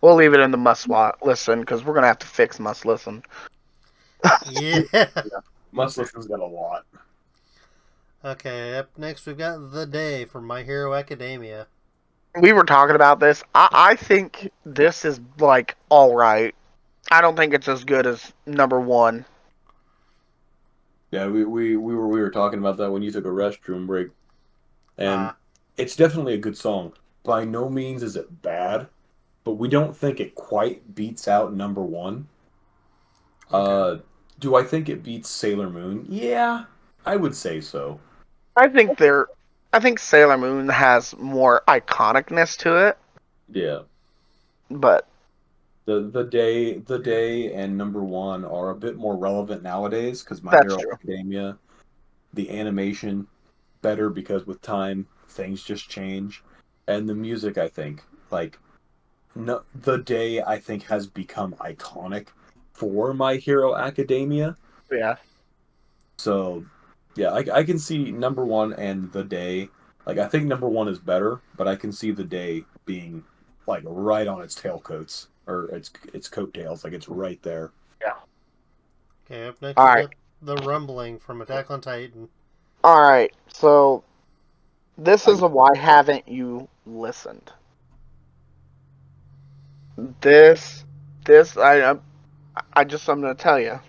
We'll leave it in the must listen because we're gonna have to fix must listen. Yeah. Yeah. Must Listen's got a lot. Okay, up next we've got The Day from My Hero Academia. We were talking about this. I think this is like all right. I don't think it's as good as number one. Yeah, we were talking about that when you took a restroom break, and Ah, it's definitely a good song. By no means is it bad, but we don't think it quite beats out number one. okay. Uh, do I think it beats Sailor Moon? Yeah, I would say so. I think they're. I think Sailor Moon has more iconicness to it, Yeah. but The day and number one are a bit more relevant nowadays because My that's Hero true. Academia, the animation better because with time things just change, and the music I think like no, the day I think has become iconic for My Hero Academia. Yeah. So yeah, I can see number one and the day. Like I think number one is better, but I can see the day being like right on its tailcoats or its coattails, like it's right there. Yeah. Okay, up next All we've right. got The Rumbling from Attack on Titan. All right. So this I is a why haven't you listened? This this I'm gonna tell you.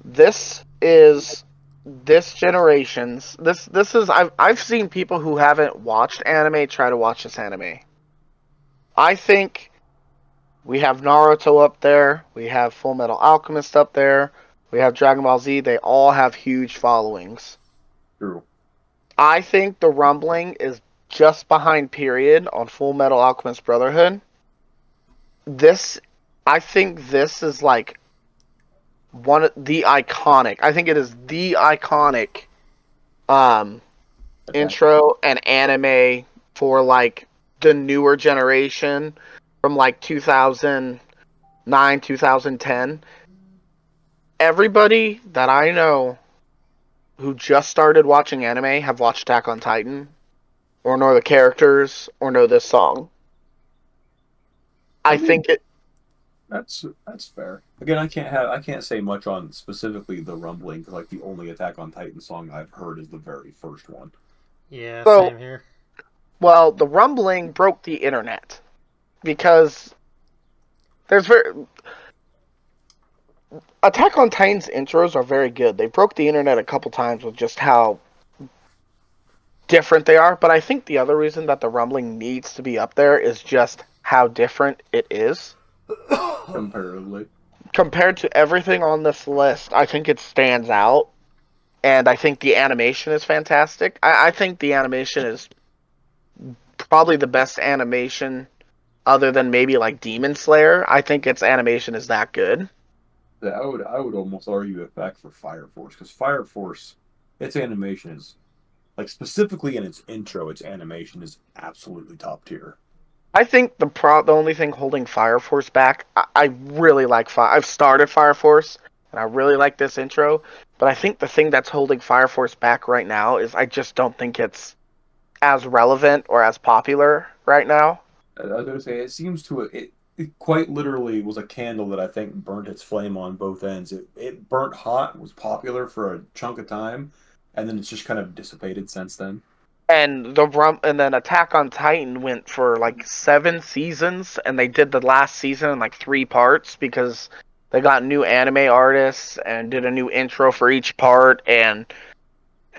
This is this generation's this is I've seen people who haven't watched anime try to watch this anime. I think we have Naruto up there, we have Full Metal Alchemist up there, we have Dragon Ball Z. They all have huge followings. true. I think the Rumbling is just behind Period on Full Metal Alchemist Brotherhood. This I think this is like one of the iconic. I think it is the iconic um Attack. intro and anime for like the newer generation from like 2009, 2010. Everybody that I know who just started watching anime have watched Attack on Titan or know the characters or know this song. I I mean, think it that's fair. Again, I can't say much on specifically the Rumbling because like the only Attack on Titan song I've heard is the very first one. Yeah, so same here. well, the Rumbling broke the internet because there's very Attack on Titan's intros are very good. They broke the internet a couple times with just how different they are, but I think the other reason that the Rumbling needs to be up there is just how different it is. Comparatively. Compared to everything on this list, I think it stands out, and I think the animation is fantastic. I think the animation is probably the best animation other than maybe like Demon Slayer. I think its animation is that good. Yeah, I would almost argue it back for Fire Force because Fire Force, its animation is like specifically in its intro, its animation is absolutely top tier. I think the only thing holding Fire Force back, I really like I've started Fire Force and I really like this intro, but I think the thing that's holding Fire Force back right now is I just don't think it's as relevant or as popular right now. I was gonna say it seems to it quite literally was a candle that I think burnt its flame on both ends. It burnt hot, was popular for a chunk of time, and then it's just kind of dissipated since then. And then Attack on Titan went for like 7 seasons, and they did the last season in like 3 parts because they got new anime artists and did a new intro for each part. And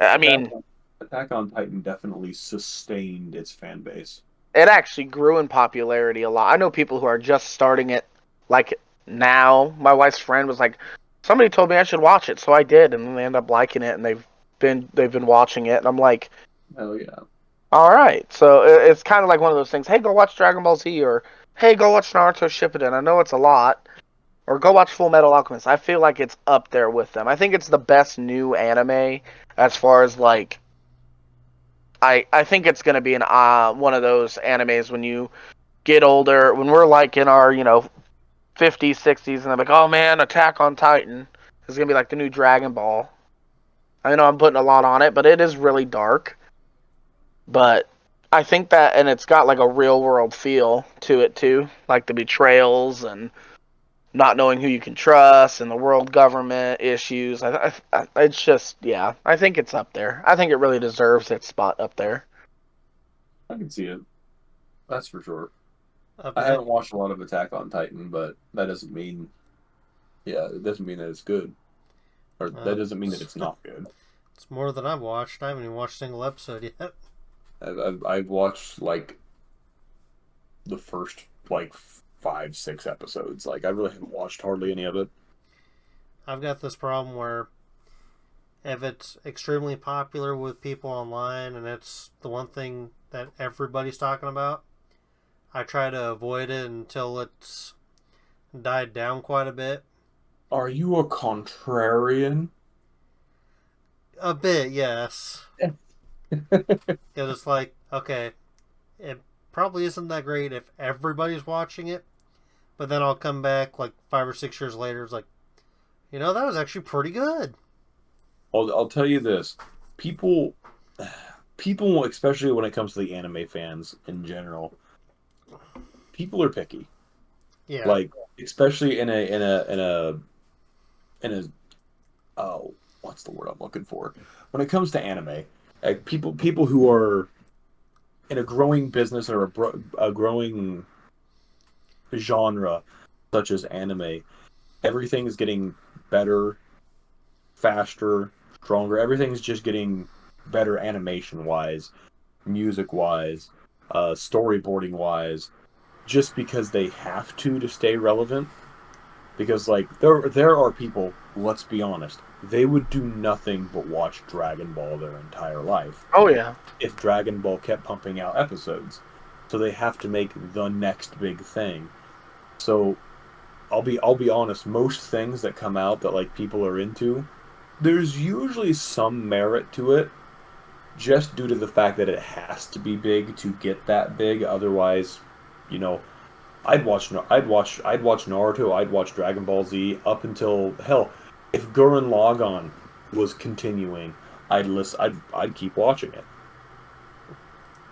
I mean, Attack on Titan definitely sustained its fan base. it actually grew in popularity a lot. I know people who are just starting it like now. My wife's friend was like, somebody told me I should watch it, so I did, and then they end up liking it, and they've been watching it, and I'm like, Hell yeah. all right. So it's kind of like one of those things. Hey, go watch Dragon Ball Z, or hey, go watch Naruto Shippuden. I know it's a lot, or go watch Full Metal Alchemist. I feel like it's up there with them. I think it's the best new anime as far as like. I think it's gonna be an one of those animes when you get older, when we're like in our 50s, 60s, and I'm like, oh man, Attack on Titan is gonna be like the new Dragon Ball. I know I'm putting a lot on it, but it is really dark. But I think that, and it's got like a real world feel to it too, like the betrayals and not knowing who you can trust and the world government issues. It's just, yeah, I think it's up there. I think it really deserves its spot up there. I can see it. That's for sure. Up I ne- haven't watched a lot of Attack on Titan, but that doesn't mean, it doesn't mean that it's good, or that doesn't mean that it's not good. It's more than I've watched. I haven't even watched a single episode yet. I've watched like the first like 5, 6 episodes. Like I really haven't watched hardly any of it. I've got this problem where if it's extremely popular with people online and it's the one thing that everybody's talking about, I try to avoid it until it's died down quite a bit. Are you a contrarian? A bit, yes. Because it's like, okay, it probably isn't that great if everybody's watching it, but then I'll come back like 5 or 6 years later. It's like, that was actually pretty good. I'll tell you this: people, especially when it comes to the anime fans in general, people are picky. Yeah. Like especially in a oh, what's the word I'm looking for? When it comes to anime, like people who are in a growing business or a growing genre such as anime, everything is getting better, faster, stronger. Everything's just getting better animation wise, music wise, storyboarding wise, just because they have to stay relevant. Because like there are people, let's be honest, they would do nothing but watch Dragon Ball their entire life Oh yeah. if Dragon Ball kept pumping out episodes. So they have to make the next big thing. So I'll be honest, most things that come out that like people are into, there's usually some merit to it, just due to the fact that it has to be big to get that big. Otherwise, you know, I'd watch Naruto, I'd watch Dragon Ball Z up until hell. If Gurren Lagann was continuing, I'd keep watching it.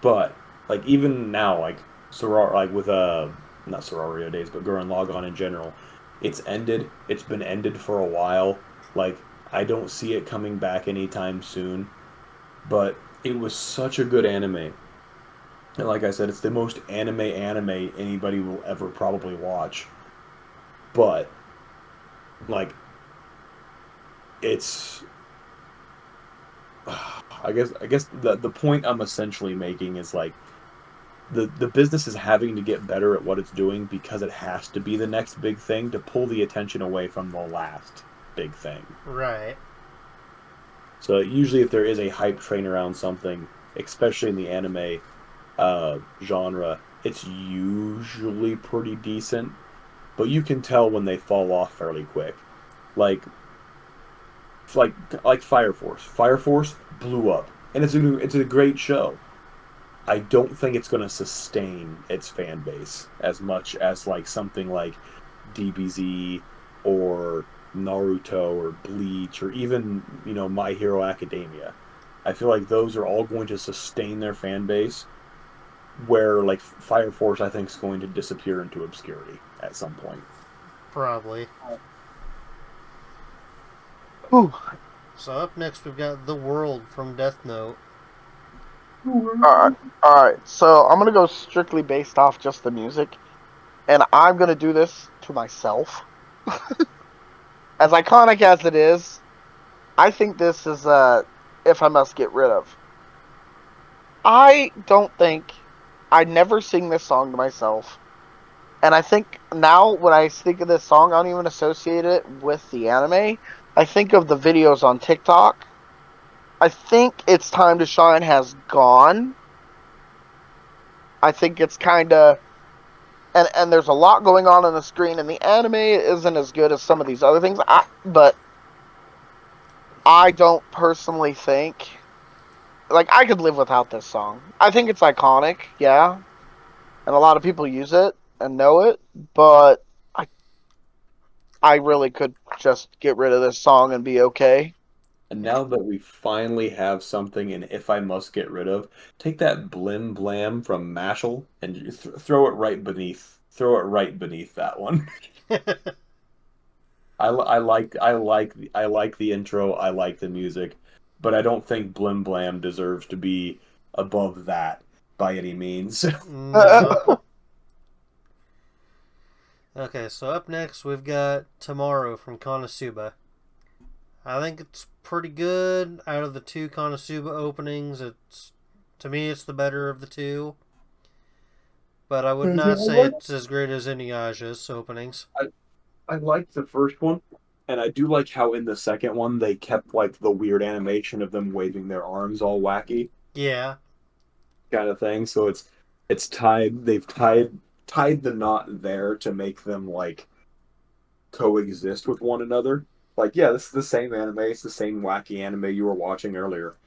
But like even now, like with not Sororio Days, but Gurren Lagann in general, it's ended. It's been ended for a while. Like I don't see it coming back anytime soon. But it was such a good anime. And like I said, it's the most anime anybody will ever probably watch. But like it's I guess the point I'm essentially making is like the business is having to get better at what it's doing because it has to be the next big thing to pull the attention away from the last big thing. Right. So usually if there is a hype train around something, especially in the anime genre, it's usually pretty decent, but you can tell when they fall off fairly quick. Like like Fire Force. Fire Force blew up, and it's a great show. I don't think it's going to sustain its fan base as much as like something like DBZ or Naruto or Bleach or even My Hero Academia. I feel like those are all going to sustain their fan base, where like Fire Force I think is going to disappear into obscurity at some point. Probably. Whew. So up next we've got The World from Death Note. Alright. So I'm gonna go strictly based off just the music, and I'm gonna do this to myself. As iconic as it is, I think this is if I must get rid of. I don't think I never sing this song to myself. And I think now when I think of this song, I don't even associate it with the anime. I think of the videos on TikTok. I think It's Time to Shine has gone. I think it's kind of and there's a lot going on the screen, and the anime isn't as good as some of these other things. But I don't personally think like I could live without this song. I think it's iconic, yeah, and a lot of people use it and know it, but I I really could just get rid of this song and be okay. And now that we finally have something, and if I must get rid of, take that blim blam from Mashal and throw it right beneath that one. I like the intro. I like the music, but I don't think Blim Blam deserves to be above that by any means. No. Okay, so up next we've got Tomorrow from Konosuba. I think it's pretty good. Out of the two Konosuba openings, to me it's the better of the two. But I would not say it's as great as Inuyasha's openings. I like the first one, and I do like how in the second one they kept like the weird animation of them waving their arms all wacky Yeah, kind of thing. So it's tied. They've tied the knot there to make them like coexist with one another. Like, yeah, this is the same anime. It's the same wacky anime you were watching earlier.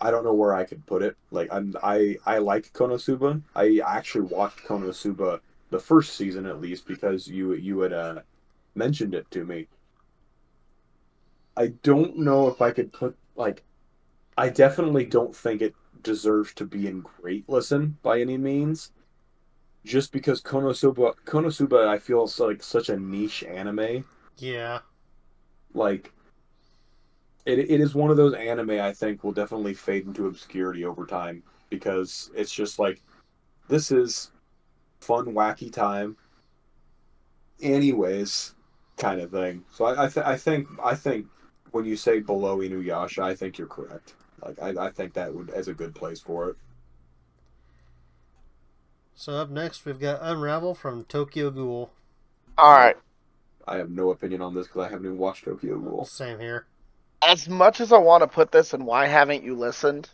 I don't know where I could put it. Like, I like Konosuba. I actually watched Konosuba the first season at least because you had mentioned it to me. I don't know if I could put like I definitely don't think it deserves to be in great listen by any means. Just because Konosuba I feel is like such a niche anime. yeah. Like it is one of those anime I think will definitely fade into obscurity over time because it's just like this is fun wacky time anyways kind of thing. So I think when you say below Inuyasha, I think you're correct. Like I think that would as a good place for it. So up next we've got Unravel from Tokyo Ghoul. All I right. I have no opinion on this because I haven't even watched Tokyo Ghoul. Same here. As much as I want to put this in why haven't you listened?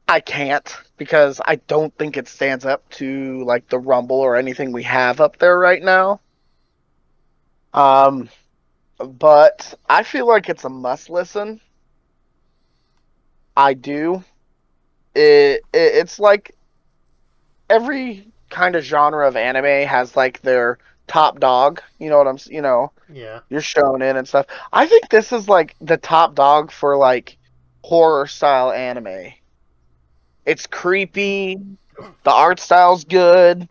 I can't because I don't think it stands up to like the Rumble or anything we have up there right now. Um, but I feel like it's a must listen. I do. It's like every kind of genre of anime has like their top dog. You know what Yeah. you're shonen and stuff. I think this is like the top dog for like horror style anime. It's creepy. The art style's good.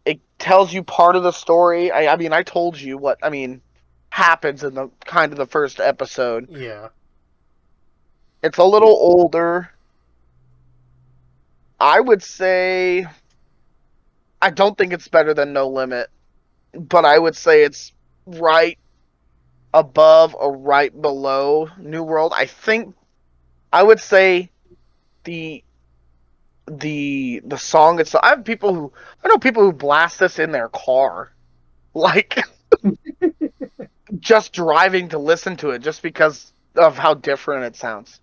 It tells you part of the story. I mean, I told you what happens in the kind of the first episode. Yeah. It's a little older. I would say I don't think it's better than No Limit, but I would say it's right above or right below New World. I would say the the song itself. I know people who blast this in their car, like just driving to listen to it, just because of how different it sounds.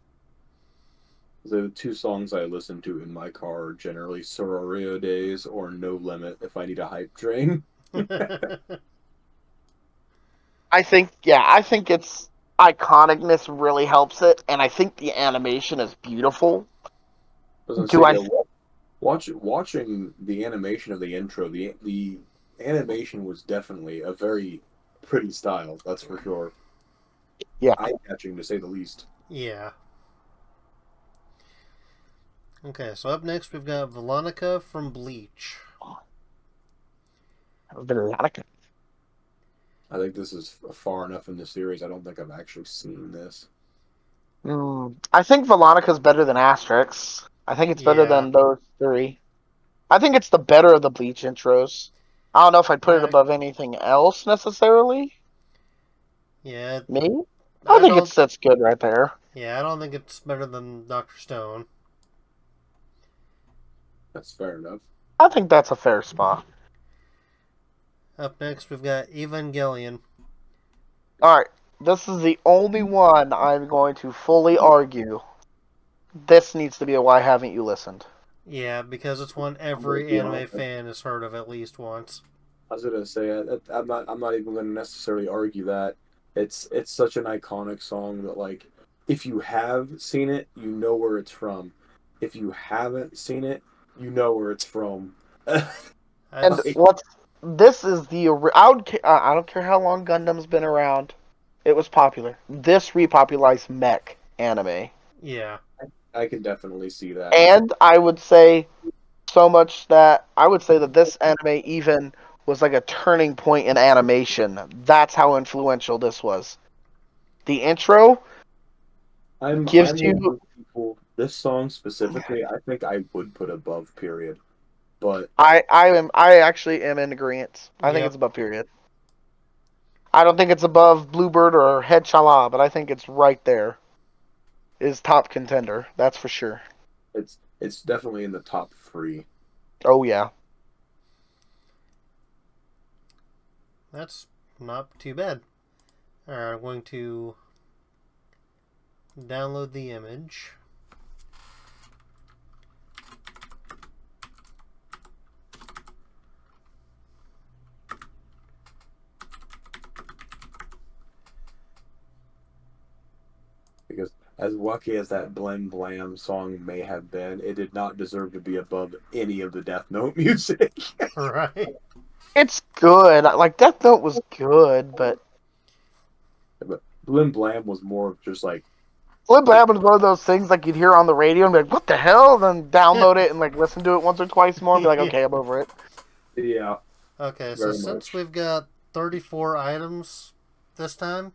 The two songs I listen to in my car are generally Sororio Days or No Limit if I need a hype train. I think its iconicness really helps it, and I think the animation is beautiful. I was gonna say, Do I? yeah, watching the animation of the intro, the animation was definitely a very pretty style, that's for sure. Yeah, Eye-catching to say the least. Yeah. Okay, so up next we've got Veronica from Bleach. Veronica. I think this is far enough in the series. I don't think I've actually seen this. I think Velonica's better than Asterix. I think it's better Yeah. than those three. I think it's the better of the Bleach intros. I don't know if I'd put it I, above anything else necessarily. yeah. Me? I I think don't. it's good right there. Yeah, I don't think it's better than Doctor Stone. That's fair enough. I think that's a fair spot. Up next, we've got Evangelion. Alright, this is the only one I'm going to fully argue. This needs to be a why haven't you listened? Yeah, because it's one I'm gonna every be anime honest. fan has heard of at least once. I was gonna say I'm not. I'm not even gonna necessarily argue that. It's such an iconic song that like, if you have seen it, you know where it's from. If you haven't seen it, you know where it's from. And That's this is I don't care how long Gundam's been around. It was popular. This repopularized mech anime. yeah, I can definitely see that. And I would say so much that I would say that this anime even was like a turning point in animation. That's how influential this was. The intro gives I'm one of you those people. This song specifically, I think I would put above period. But I actually am in agreement. I think yep. it's above period. I don't think it's above Bluebird or Head Shala, but I think it's right there. Is top contender. That's for sure. it's definitely in the top three. Oh yeah. That's not too bad. Alright, I'm going to download the image. Because as wacky as that Blam Blam song may have been, it did not deserve to be above any of the Death Note music. Right. It's good. Like Death Note was good, but But Blim Blam was more of just like, Flip Lab is one of those things like you'd hear on the radio and be like, "What the hell?" Then download it and like listen to it once or twice more and be like, Yeah. "Okay, I'm over it." yeah, Okay, so very since much. we've got 34 items this time,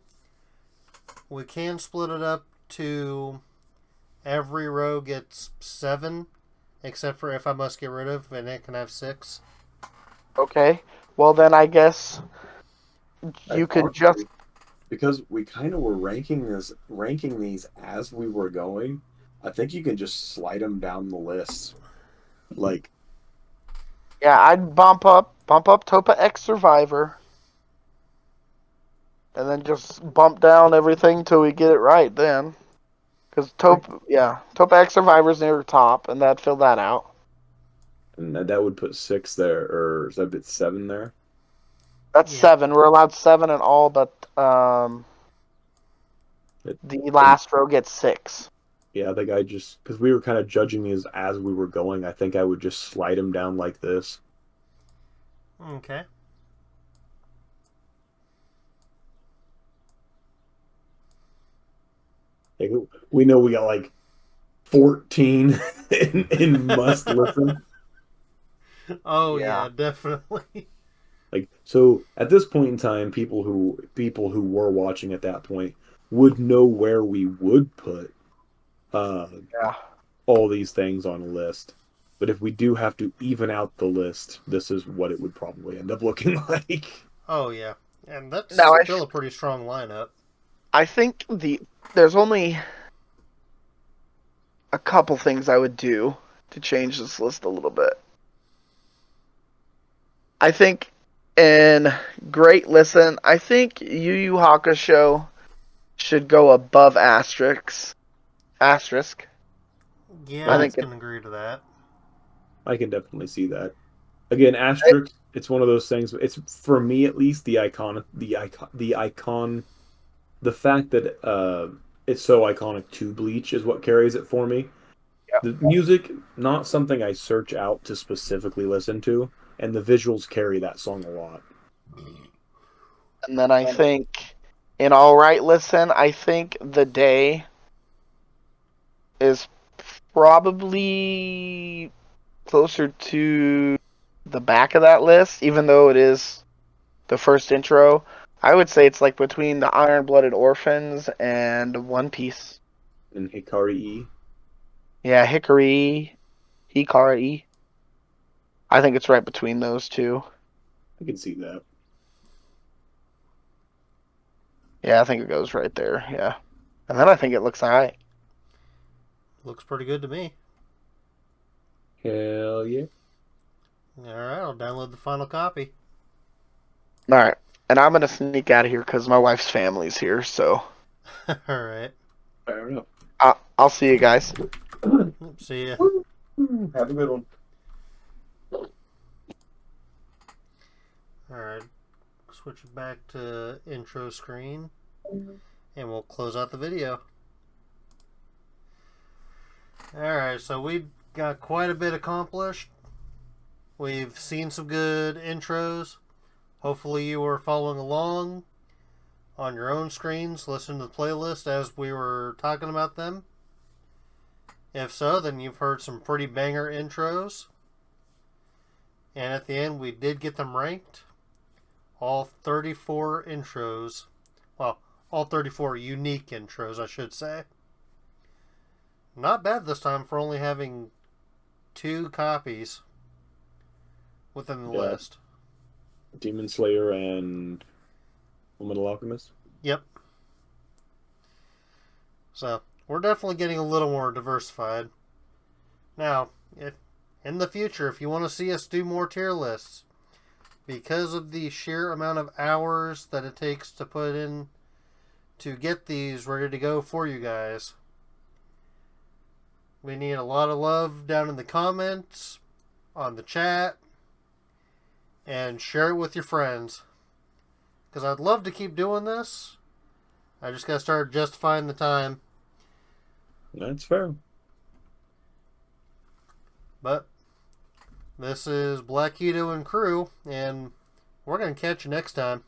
we can split it up to every row gets 7, except for if I must get rid of, and it can have 6. Okay. Well then, I guess you Like, could just honestly, because we kind of were ranking these as we were going. I think you can just slide them down the list. Like, I'd bump up Topa X Survivor, and then just bump down everything till we get it right. Then, because Topa X Survivor's near the top, and that'd fill that out. and that would put 6 there, or is that bit 7 there? That's Yeah. 7. We're allowed 7 in all, but It, the last row gets 6. yeah, I think I just because we were kind of judging these as we were going. I think I would just slide them down like this. Okay. Like, we know we got like 14 in must listen. Oh, Yeah. yeah, definitely. Like, so at this point in time, people who were watching at that point would know where we would put uh Yeah. all these things on a list. But if we do have to even out the list, this is what it would probably end up looking like. Oh, yeah. And that's Now still a pretty strong lineup. I think there's only a couple things I would do to change this list a little bit. I think in Great Listen, I think Yu Yu Hakusho should go above Asterisk. Asterisk. Yeah, I I think can agree to that. I can definitely see that. Again, asterisk. It's one of those things. It's for me at least the fact that it's so iconic to Bleach is what carries it for me. Yep. The music, not something I search out to specifically listen to, and the visuals carry that song a lot. And then I think in All Right Listen, I think The Day is probably closer to the back of that list, even though it is the first intro. I would say it's like between the Iron-Blooded Orphans and One Piece. And Hikari E. Yeah, Hikari. I think it's right between those two. I can see that. Yeah, I think it goes right there. Yeah. And then I think it looks alright. Looks pretty good to me. Hell yeah. Alright, I'll download the final copy. Alright. And I'm going to sneak out of here because my wife's family's here, so. Alright. Fair enough. I'll see you guys. See ya. Have a good one. Alright. Switch it back to intro screen. And we'll close out the video. Alright, so we got quite a bit accomplished. We've seen some good intros. Hopefully you were following along on your own screens, listening to the playlist as we were talking about them. If so, then you've heard some pretty banger intros. And at the end, we did get them ranked. All 34 intros. Well, all 34 unique intros, I should say. Not bad this time for only having 2 copies within the list. Demon Slayer and Fullmetal Alchemist. Yep. So, we're definitely getting a little more diversified. Now, if in the future, if you want to see us do more tier lists, because of the sheer amount of hours that it takes to put in to get these ready to go for you guys, we need a lot of love down in the comments, on the chat, and share it with your friends. Because I'd love to keep doing this. I just got to start justifying the time. That's fair. But this is Blackheto and Crew, and we're going to catch you next time.